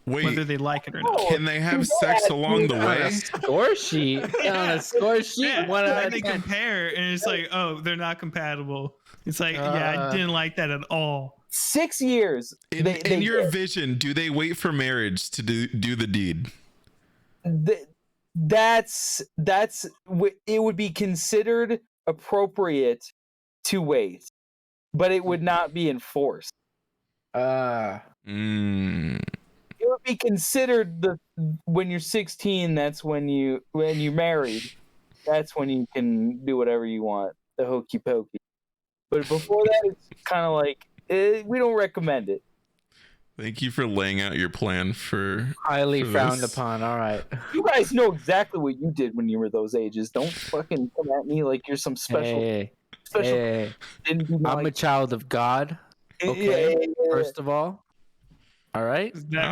Wait, whether they like it or not. can they have Don't sex ask along me the On a way? score sheet. On a score sheet. Yeah, One out and of they 10. compare, and it's like, oh, they're not compatible. It's like, yeah, I didn't like that at all. 6 years. In your vision, do they wait for marriage to do the deed? That's it would be considered appropriate to wait, but it would not be enforced. Mm. It would be considered when you're 16. That's when you're married. That's when you can do whatever you want, the hokey pokey. But before that, it's kind of like we don't recommend it. Thank you for laying out your plan for Highly for frowned this. upon. All right. You guys know exactly what you did when you were those ages. Don't fucking come at me like you're some special. Hey, Didn't do I'm a like, child of God. Okay. First of all. All right. That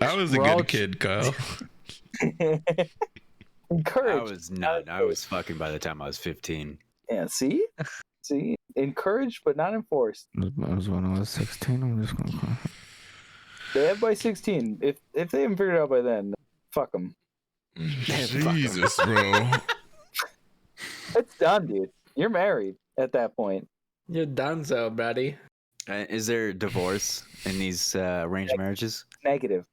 I was a we're all good kid, Kyle. Encourage. I was fucking by the time I was 15. Yeah, see, encouraged but not enforced. That was when I was 16. I'm just going to. They have by 16. If they haven't figured it out by then, fuck them. Jesus, bro. It's done, dude. You're married at that point. You're donezo, buddy. Is there divorce in these arranged marriages? Negative.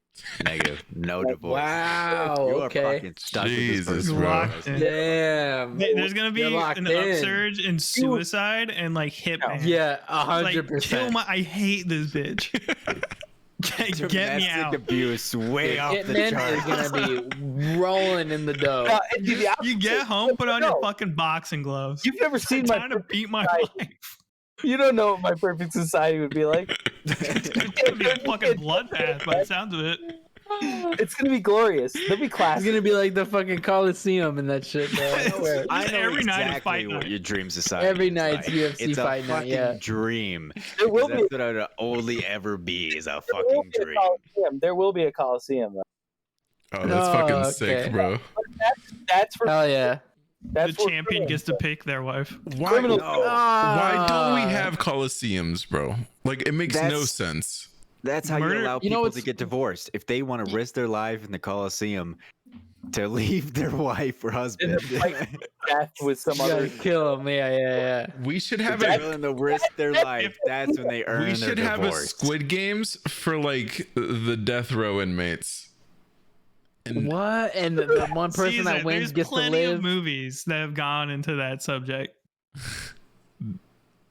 Negative. No divorce. Wow. You are Okay. fucking stuck with Jesus, this person. bro. Locked in. Damn. There's gonna be You're locked an in. upsurge in suicide and like hitman. Yeah, Like, 100%. kill my. I hate this bitch. Get me Domestic out. abuse way off the Hitman charts. is gonna be rolling in the dough. Dude, the You opposite- get home, put on your No. fucking boxing gloves. You've never seen my. Time to beat my Society. life. You don't know what my perfect society would be like. It's gonna be a fucking bloodbath by the sounds of it. It's gonna be glorious. They'll be It's classic. gonna be like the fucking Coliseum and that shit, bro. I swear. I know Every night is exactly fight what night. your dream society Every is night's like. UFC it's fight a night, fucking yeah. dream. There will That's be. what I'd only ever be is a There will fucking be a dream. Coliseum. There will be a Coliseum. Though. Oh, that's fucking okay. sick, bro. That's for Hell yeah. That's the what champion criminals gets to do. pick their wife. Why? No. Why don't we have coliseums, bro? Like, it makes no That's- sense. That's how Murder- you allow You know, people to it's- get divorced. If they want to risk their life in the Coliseum to leave their wife or husband, Death with some You other. gotta kill him. Yeah. We should if have they're a willing to risk their life, that's when they earn we their should have a divorce. Squid Games for like the death row inmates. And What? And the one person Caesar, that wins there's gets to plenty live. of movies that have gone into that subject.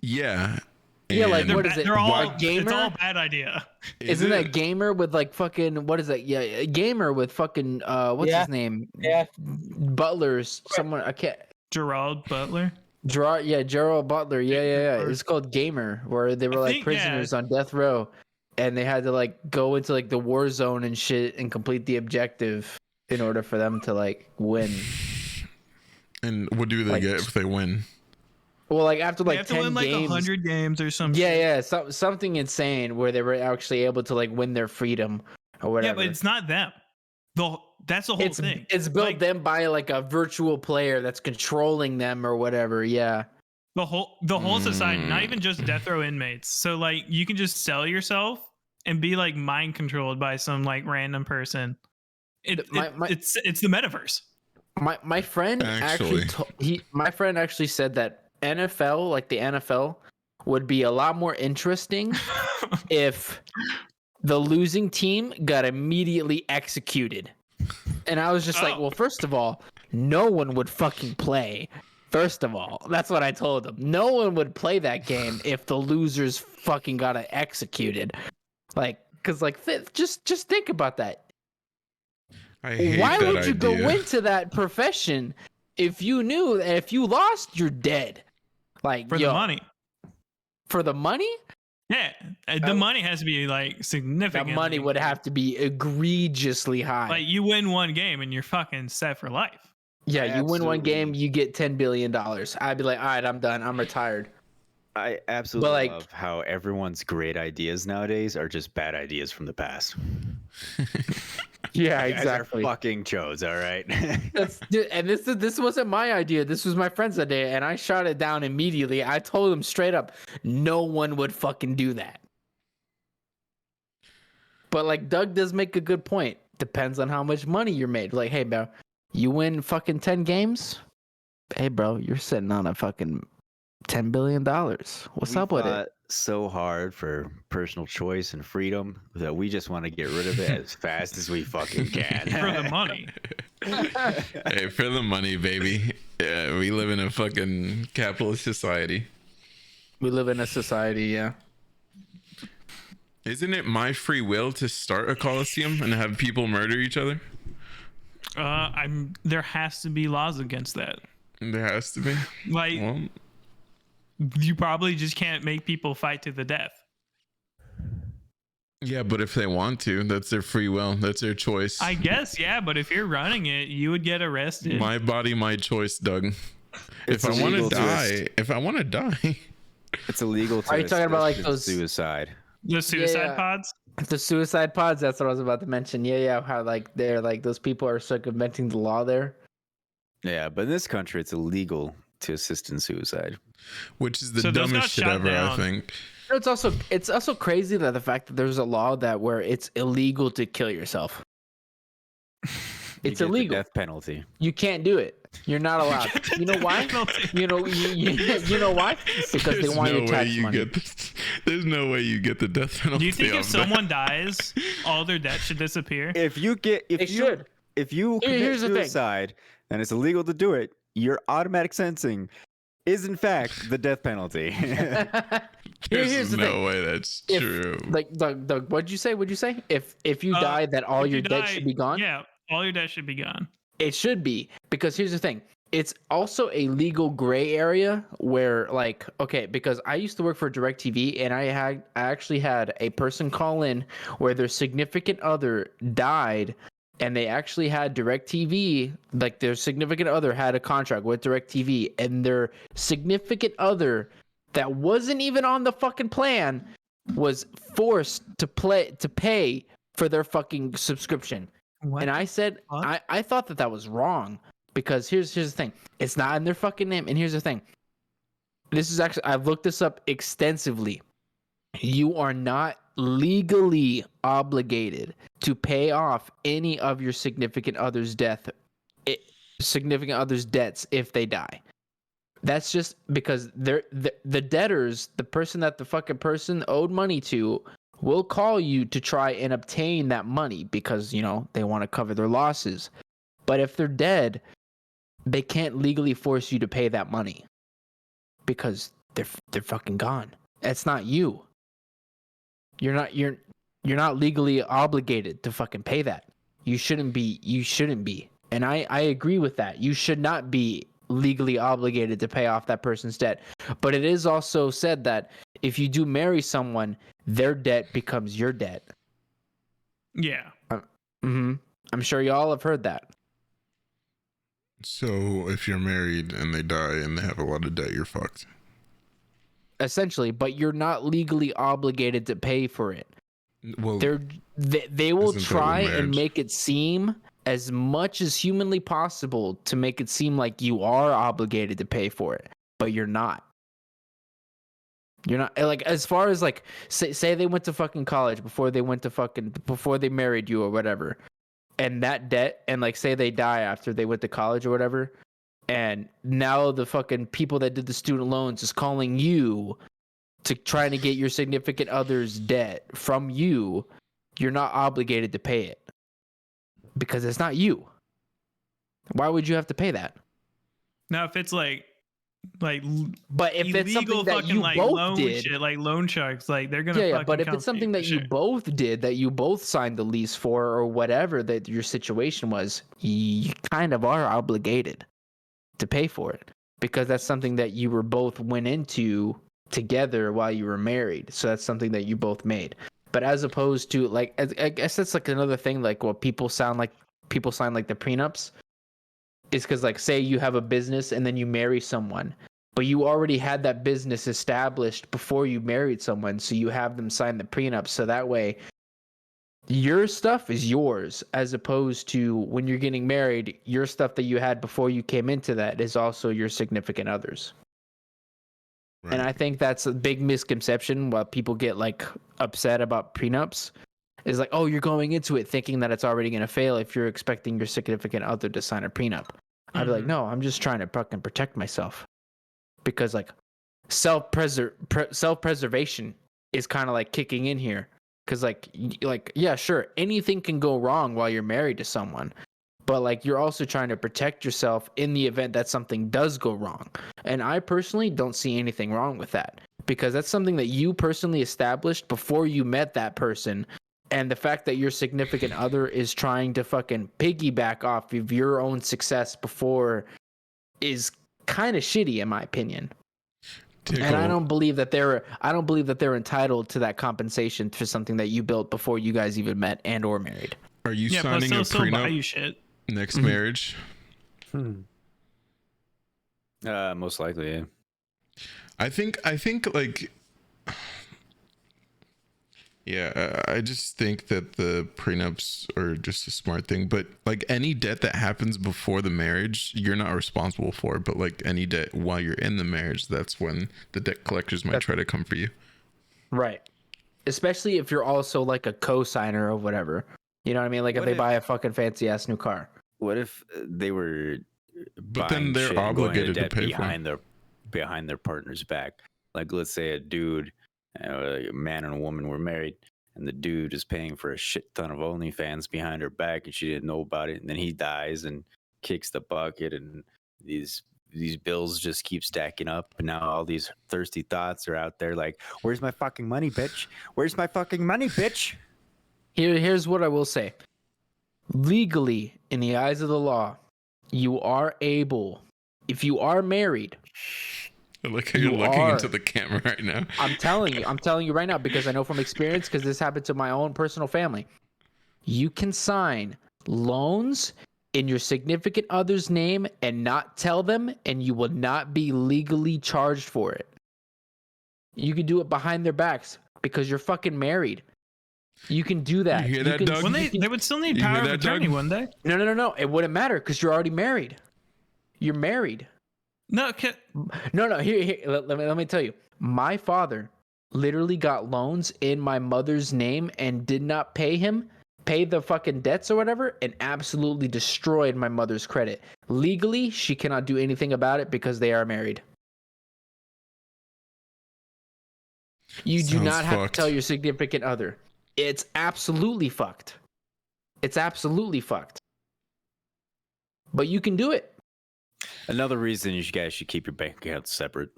yeah. Yeah, like, And what is it? They're all Like Gamer? It's all bad idea. is Isn't it- that Gamer with like fucking what is that? Yeah, a Gamer with fucking what's Yeah. his name? Yeah. Butler's someone I can't. Gerald Butler. Gerald Butler. Yeah. It's called Gamer, where they were I like think, yeah. prisoners on death row, and they had to like go into like the war zone and shit and complete the objective in order for them to like win. And what do they Like- get if they win? Well, like after They like have to 10 win like games. 100 games or something. Yeah, something insane where they were actually able to like win their freedom or Yeah, whatever. but it's not them. That's the whole thing. It's built Like, them by like a virtual player that's controlling them or whatever. Yeah. the whole society, not even just death row inmates. So like you can just sell yourself and be like mind controlled by some like random person. It's the metaverse. My friend Actually. my friend actually said that NFL, like the NFL, would be a lot more interesting if the losing team got immediately executed. And I was just like, well, first of all, no one would fucking play. First of all, that's what I told him. No one would play that game if the losers fucking got executed. Like, cause like, just think about that. I hate Why that would you go idea. into that profession if you knew that if you lost, you're dead? Like, For the money. For the money? Yeah. The money has to be like That significant. money would have to be egregiously high. Like you win one game and you're fucking set for life. yeah, you win one Absolutely. game, you get $10 billion. I'd be like, all right, I'm done. I'm retired. I absolutely like- love how everyone's great ideas nowadays are just bad ideas from the past. Yeah, You guys are fucking chos, all right? And this wasn't my idea. This was my friend's idea, and I shot it down immediately. I told him straight up, no one would fucking do that. But like Doug does make a good point. Depends on how much money you're made. Like, hey, bro, you win fucking 10 games. Hey, bro, you're sitting on a fucking $10 billion. What's up with it? So hard for personal choice and freedom that we just want to get rid of it as fast as we fucking can. For the money. Hey, for the money, baby. Yeah, we live in a fucking capitalist society. We live in a society, yeah. Isn't it my free will to start a coliseum and have people murder each other? There has to be laws against that. There has to be. Like Well, you probably just can't make people fight to the death. yeah, but if they want to, that's their free will. That's their choice. I guess, yeah, but if you're running it, you would get arrested. My body, my choice, Doug. It's if I want to illegal to die, if I want to die, It's illegal to Are you talking about, like, assist those- suicide. The suicide Yeah. pods? The suicide pods, that's what I was about to mention. Yeah, how like they're like those people are circumventing the law there. Yeah, but in this country, it's illegal to assist in suicide. which is the So those got dumbest shit shut ever, I down. think. You know, it's also crazy that the fact that there's a law that where it's illegal to kill yourself. You It's get the illegal. death penalty. You can't do it. You're not allowed. You know why? You know why? Because they There's want no your way tax you money. get this. There's no way you get the death penalty. Do you think if off that. someone dies, all their debt should disappear? If you get They should. if you commit Here's the thing. suicide and it's illegal to do it, your automatic sentencing is in fact the death penalty. There's Here's the no thing. way that's If- true. Like Doug, what'd you say? If you die, that all If your you debt die, should be gone. Yeah, all your debt should be gone. It should be, because here's the thing. It's also a legal gray area where, like, okay, because I used to work for DirecTV, and I actually had a person call in where their significant other died, and they actually had DirecTV, like their significant other had a contract with DirecTV, and their significant other that wasn't even on the fucking plan was forced to pay for their fucking subscription. What? And I said, fuck? I thought that was wrong, Because here's the thing. It's not in their fucking name. And here's the thing. This is actually, I've looked this up extensively. You are not legally obligated to pay off any of your significant other's debts if they die. That's just because the debtors, the person that the fucking person owed money to, will call you to try and obtain that money because, you know, they want to cover their losses. But if they're dead, they can't legally force you to pay that money because they're fucking gone. It's not you. You're not legally obligated to fucking pay that. You shouldn't be. And I agree with that. You should not be legally obligated to pay off that person's debt. But it is also said that if you do marry someone, their debt becomes your debt. Yeah. I'm sure y'all have heard that. So if you're married and they die and they have a lot of debt, you're fucked. Essentially, but you're not legally obligated to pay for it. Well, they will isn't that try what and marriage- make it seem as much as humanly possible to make it seem like you are obligated to pay for it, but you're not. You're not, like, as far as like say they went to fucking college before they married you or whatever, and that debt, and like say they die after they went to college or whatever, and now the fucking people that did the student loans is calling you to trying to get your significant other's debt from you, you're not obligated to pay it because it's not you. Why would you have to pay that? Now, if it's like But if it's something illegal that fucking you like both loan did, shit, like loan sharks, like they're gonna yeah, fucking but if come it's something for that you shit. both did, that you both signed the lease for, or whatever that your situation was, you kind of are obligated to pay for it because that's something that you were both went into together while you were married. So that's something that you both made. But as opposed to like, I guess that's like another thing, like what people sign like the prenups is because like say you have a business and then you marry someone, but you already had that business established before you married someone, so you have them sign the prenup, so that way your stuff is yours, as opposed to when you're getting married, your stuff that you had before you came into that is also your significant others. right. And I think that's a big misconception why people get like upset about prenups is like, oh, you're going into it thinking that it's already going to fail if you're expecting your significant other to sign a prenup. I'd be like, no, I'm just trying to fucking protect myself. Because like self-preservation is kind of like kicking in here, because like yeah, sure, anything can go wrong while you're married to someone, but like you're also trying to protect yourself in the event that something does go wrong. And I personally don't see anything wrong with that, because that's something that you personally established before you met that person, and the fact that your significant other is trying to fucking piggyback off of your own success before is kind of shitty in my opinion. And I don't believe that they're entitled to that compensation for something that you built before you guys even met and or married. Are you Yeah, plus signing a they'll still buy prenup you shit. next marriage? Most likely, yeah. I think like, yeah, I just think that the prenups are just a smart thing, but like any debt that happens before the marriage, you're not responsible for. But like any debt while you're in the marriage, that's when the debt collectors might try to come for you. Right. Especially if you're also like a co-signer or whatever. You know what I mean? Like if they buy a fucking fancy ass new car. What if they were But then buying they're shit and going into obligated to debt pay for it. behind their partner's back? Like, let's say a dude, a man and a woman were married, and the dude is paying for a shit ton of OnlyFans behind her back, and she didn't know about it, and then he dies and kicks the bucket, and these bills just keep stacking up, and now all these thirsty thoughts are out there like, where's my fucking money, bitch? Where's my fucking money, bitch? Here's what I will say. Legally, in the eyes of the law, you are able, if you are married. I like how you're looking are. into the camera right now. I'm telling you right now, because I know from experience, because this happened to my own personal family. You can sign loans in your significant other's name and not tell them, and you will not be legally charged for it. You can do it behind their backs because you're fucking married. You can do that. You hear that, Doug? Well, they would still need You hear power of that, attorney, Doug? wouldn't they? No. It wouldn't matter because you're already married. You're married. No, No. Here. Let me tell you. My father literally got loans in my mother's name and did not pay the fucking debts or whatever, and absolutely destroyed my mother's credit. Legally, she cannot do anything about it because they are married. You do Sounds not have fucked. to tell your significant other. It's absolutely fucked. It's absolutely fucked. But you can do it. Another reason you guys should keep your bank accounts separate.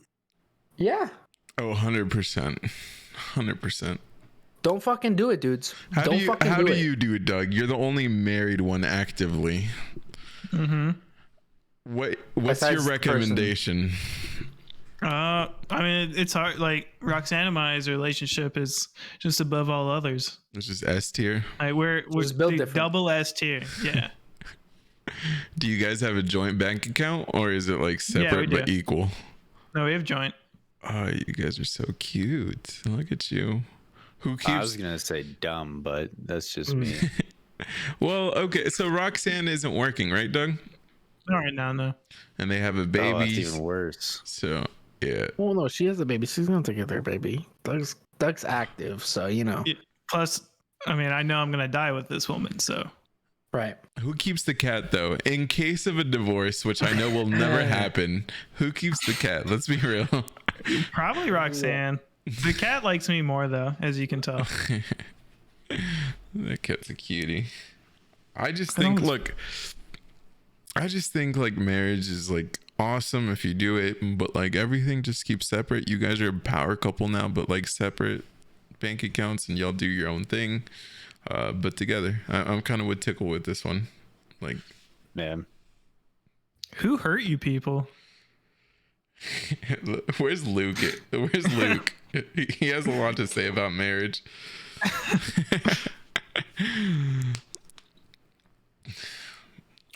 Yeah. Oh, 100%. 100%. Don't fucking do it, dudes. How Don't do you fucking how do do it. you do it, Doug? You're the only married one actively. Mm-hmm. What's Besides your the person. recommendation? I mean, it's hard. Like Roxanne and I's relationship is just above all others. It's just S tier. Like we're Just built the different. double S tier. Yeah. Do you guys have a joint bank account, or is it like Yeah, we separate but do. equal? No, we have joint. Oh, you guys are so cute. Look at you. Who I was keeps? gonna say dumb, but that's just me. Well, okay. So Roxanne isn't working, right, Doug? All right, now, no. And they have a Oh, baby. that's even worse. So yeah. Well, no, she has a baby. She's gonna take care of her baby. Doug's active, so you know. Plus, I mean, I know I'm gonna die with this woman, so Right. Who keeps the cat though? In case of a divorce, which I know will never happen, who keeps the cat? Let's be real. probably Roxanne. The cat likes me more though, as you can tell. That cat's a cutie. I just I think, don't- look, I just think like marriage is like awesome if you do it, but like everything just keeps separate. You guys are a power couple now, but like separate bank accounts, and y'all do your own thing, but together. I'm kind of with Tickle with this one. Like, Man, Who hurt you people? where's Luke? Where's Luke? He has a lot to say about marriage.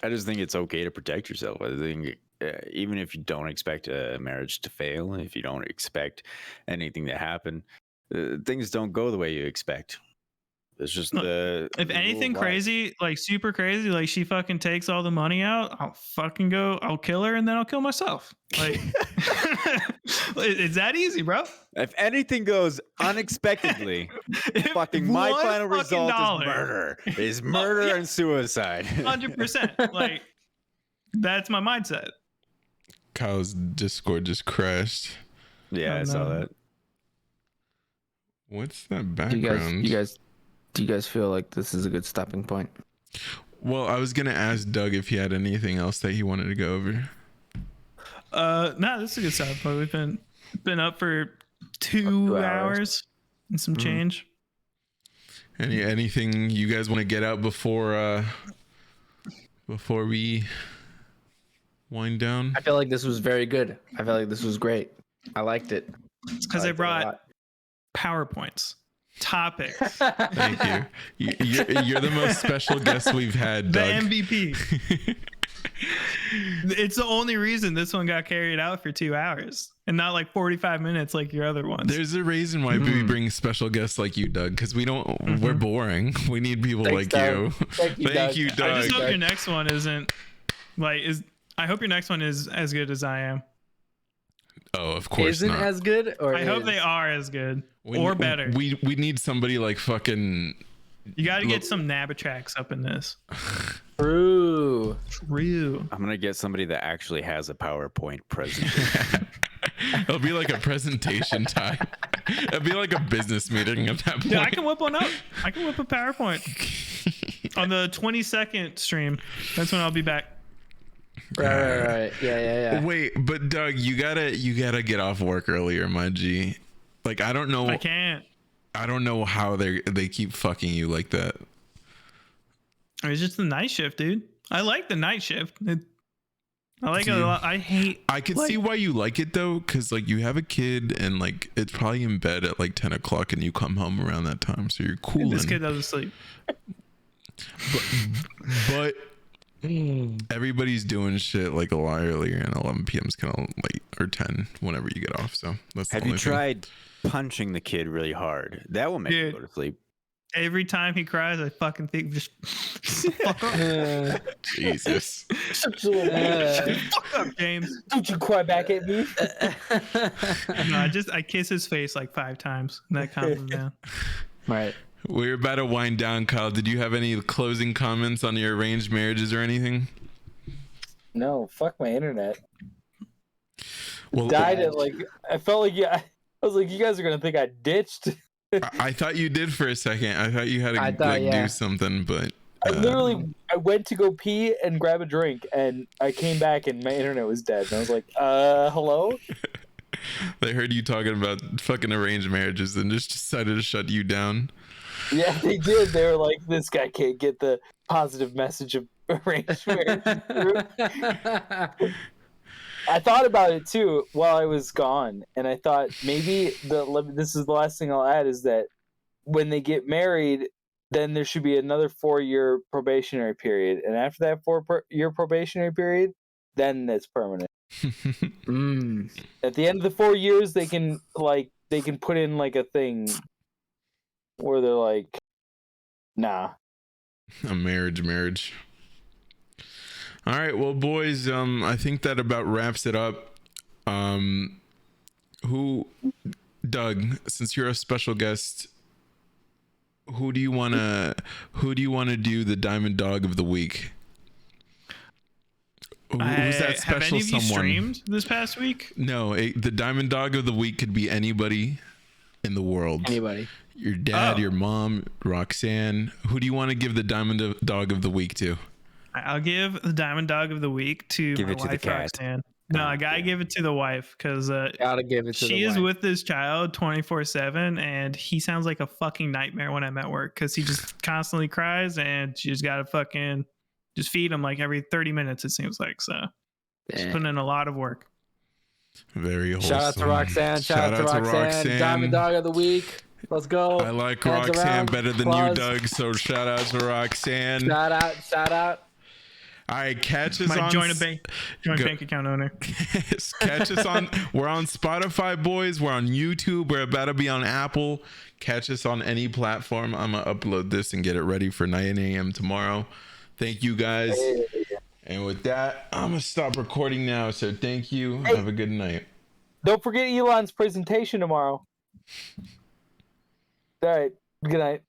I just think it's okay to protect yourself. I think even if you don't expect a marriage to fail, if you don't expect anything to happen, things don't go the way you expect. It's just Look, the If the rule anything of life. crazy, like super crazy, like she fucking takes all the money out, I'll kill her and then I'll kill myself. Like, it's that easy, bro. If anything goes unexpectedly, If fucking my one final fucking result dollar- is murder. Is murder yeah. and suicide. 100%. Like, that's my mindset. Kyle's Discord just crashed. Yeah, Oh, I saw no. that. What's that Do background? you guys feel like this is a good stopping point? Well, I was gonna ask Doug if he had anything else that he wanted to go over. No, this is a good stuff. But we've been up for 2 hours and some change. Anything you guys want to get out before we wind down? I feel like this was very good. I feel like this was great. I liked it. It's because I liked it a brought lot. PowerPoints, topics, Thank you. You're the most special guest we've had, the Doug. MVP. It's the only reason this one got carried out for 2 hours and not like 45 minutes like your other ones. There's a reason why we bring special guests like you, Doug, because we're boring. We need people Thanks, like Doug. you. Thank you, Doug. you, I Doug. just hope your next one isn't like I hope your next one is as good as I am. Oh, of course Isn't not. as good, or I hope is? they are as good or better. We need somebody like fucking. You got to Look- get some Nabatrax up in this. True. True. I'm gonna get somebody that actually has a PowerPoint presentation. It'll be like a presentation time. It'll be like a business meeting at that point. Yeah, I can whip one up. I can whip a PowerPoint on the 22nd stream. That's when I'll be back. Right. Yeah. Wait, but Doug, you gotta get off work earlier, my G. Like I don't know. I can't. I don't know how they keep fucking you like that. It's just the night shift, dude. I like the night shift. I like it a lot. I hate. I can see why you like it though, because like you have a kid and like it's probably in bed at like 10 o'clock and you come home around that time, so you're cool. This kid doesn't sleep. But everybody's doing shit like a lot earlier, and 11 p.m. is kind of late, or 10 whenever you get off. So that's the Have you only thing. tried punching the kid really hard? That will make you Dude. go to sleep. Every time he cries, I fucking think just fuck up. Jesus. Such a little bitch. Fuck up, James. Don't you cry back at me. No, I kiss his face like 5 times, and that calms him down. Right. We're about to wind down, Kyle. Did you have any closing comments on your arranged marriages or anything? No, fuck my internet. Well, Died at like I felt like I was like, you guys are gonna think I ditched. I thought you did for a second. I thought you had to I thought, do yeah. something, but I went to go pee and grab a drink, and I came back and my internet was dead. And I was like, hello? they heard you talking about fucking arranged marriages and just decided to shut you down. Yeah, they did. They were like, this guy can't get the positive message of arranged marriage. I thought about it too while I was gone, and I thought maybe this is the last thing I'll add is that when they get married, then there should be another 4-year probationary period, and after that 4-year probationary period, then it's permanent. At the end of the 4 years, they can put in like a thing where they're like, nah. A marriage. All right, well, boys, I think that about wraps it up. Doug, since you're a special guest, who do you want to do the Diamond Dog of the week? Who's that special have any of you someone? streamed this past week? No, the Diamond Dog of the week could be anybody in the world. Anybody. Your dad, your mom, Roxanne. Who do you want to give the Diamond Dog of the week to? I'll give the Diamond Dog of the week to Give my it to the wife, cat. Roxanne. No, I gotta give it to the wife because Gotta give it to she the is wife. with this child 24/7, and he sounds like a fucking nightmare when I'm at work because he just constantly cries, and she just gotta fucking just feed him like every 30 minutes. It seems like so. She's putting in a lot of work. Very wholesome. Shout out to Roxanne. Shout out to Roxanne. Diamond Dog of the week. Let's go. I like Hands Roxanne around. better than Applause. you, Doug. So shout out to Roxanne. Shout out. All right, catch us My on joint bank account owner. Catch us on. We're on Spotify, boys. We're on YouTube. We're about to be on Apple. Catch us on any platform. I'm gonna upload this and get it ready for 9 a.m. tomorrow. Thank you guys. And with that, I'm gonna stop recording now. So thank you. Hey. Have a good night. Don't forget Elon's presentation tomorrow. All right. Good night.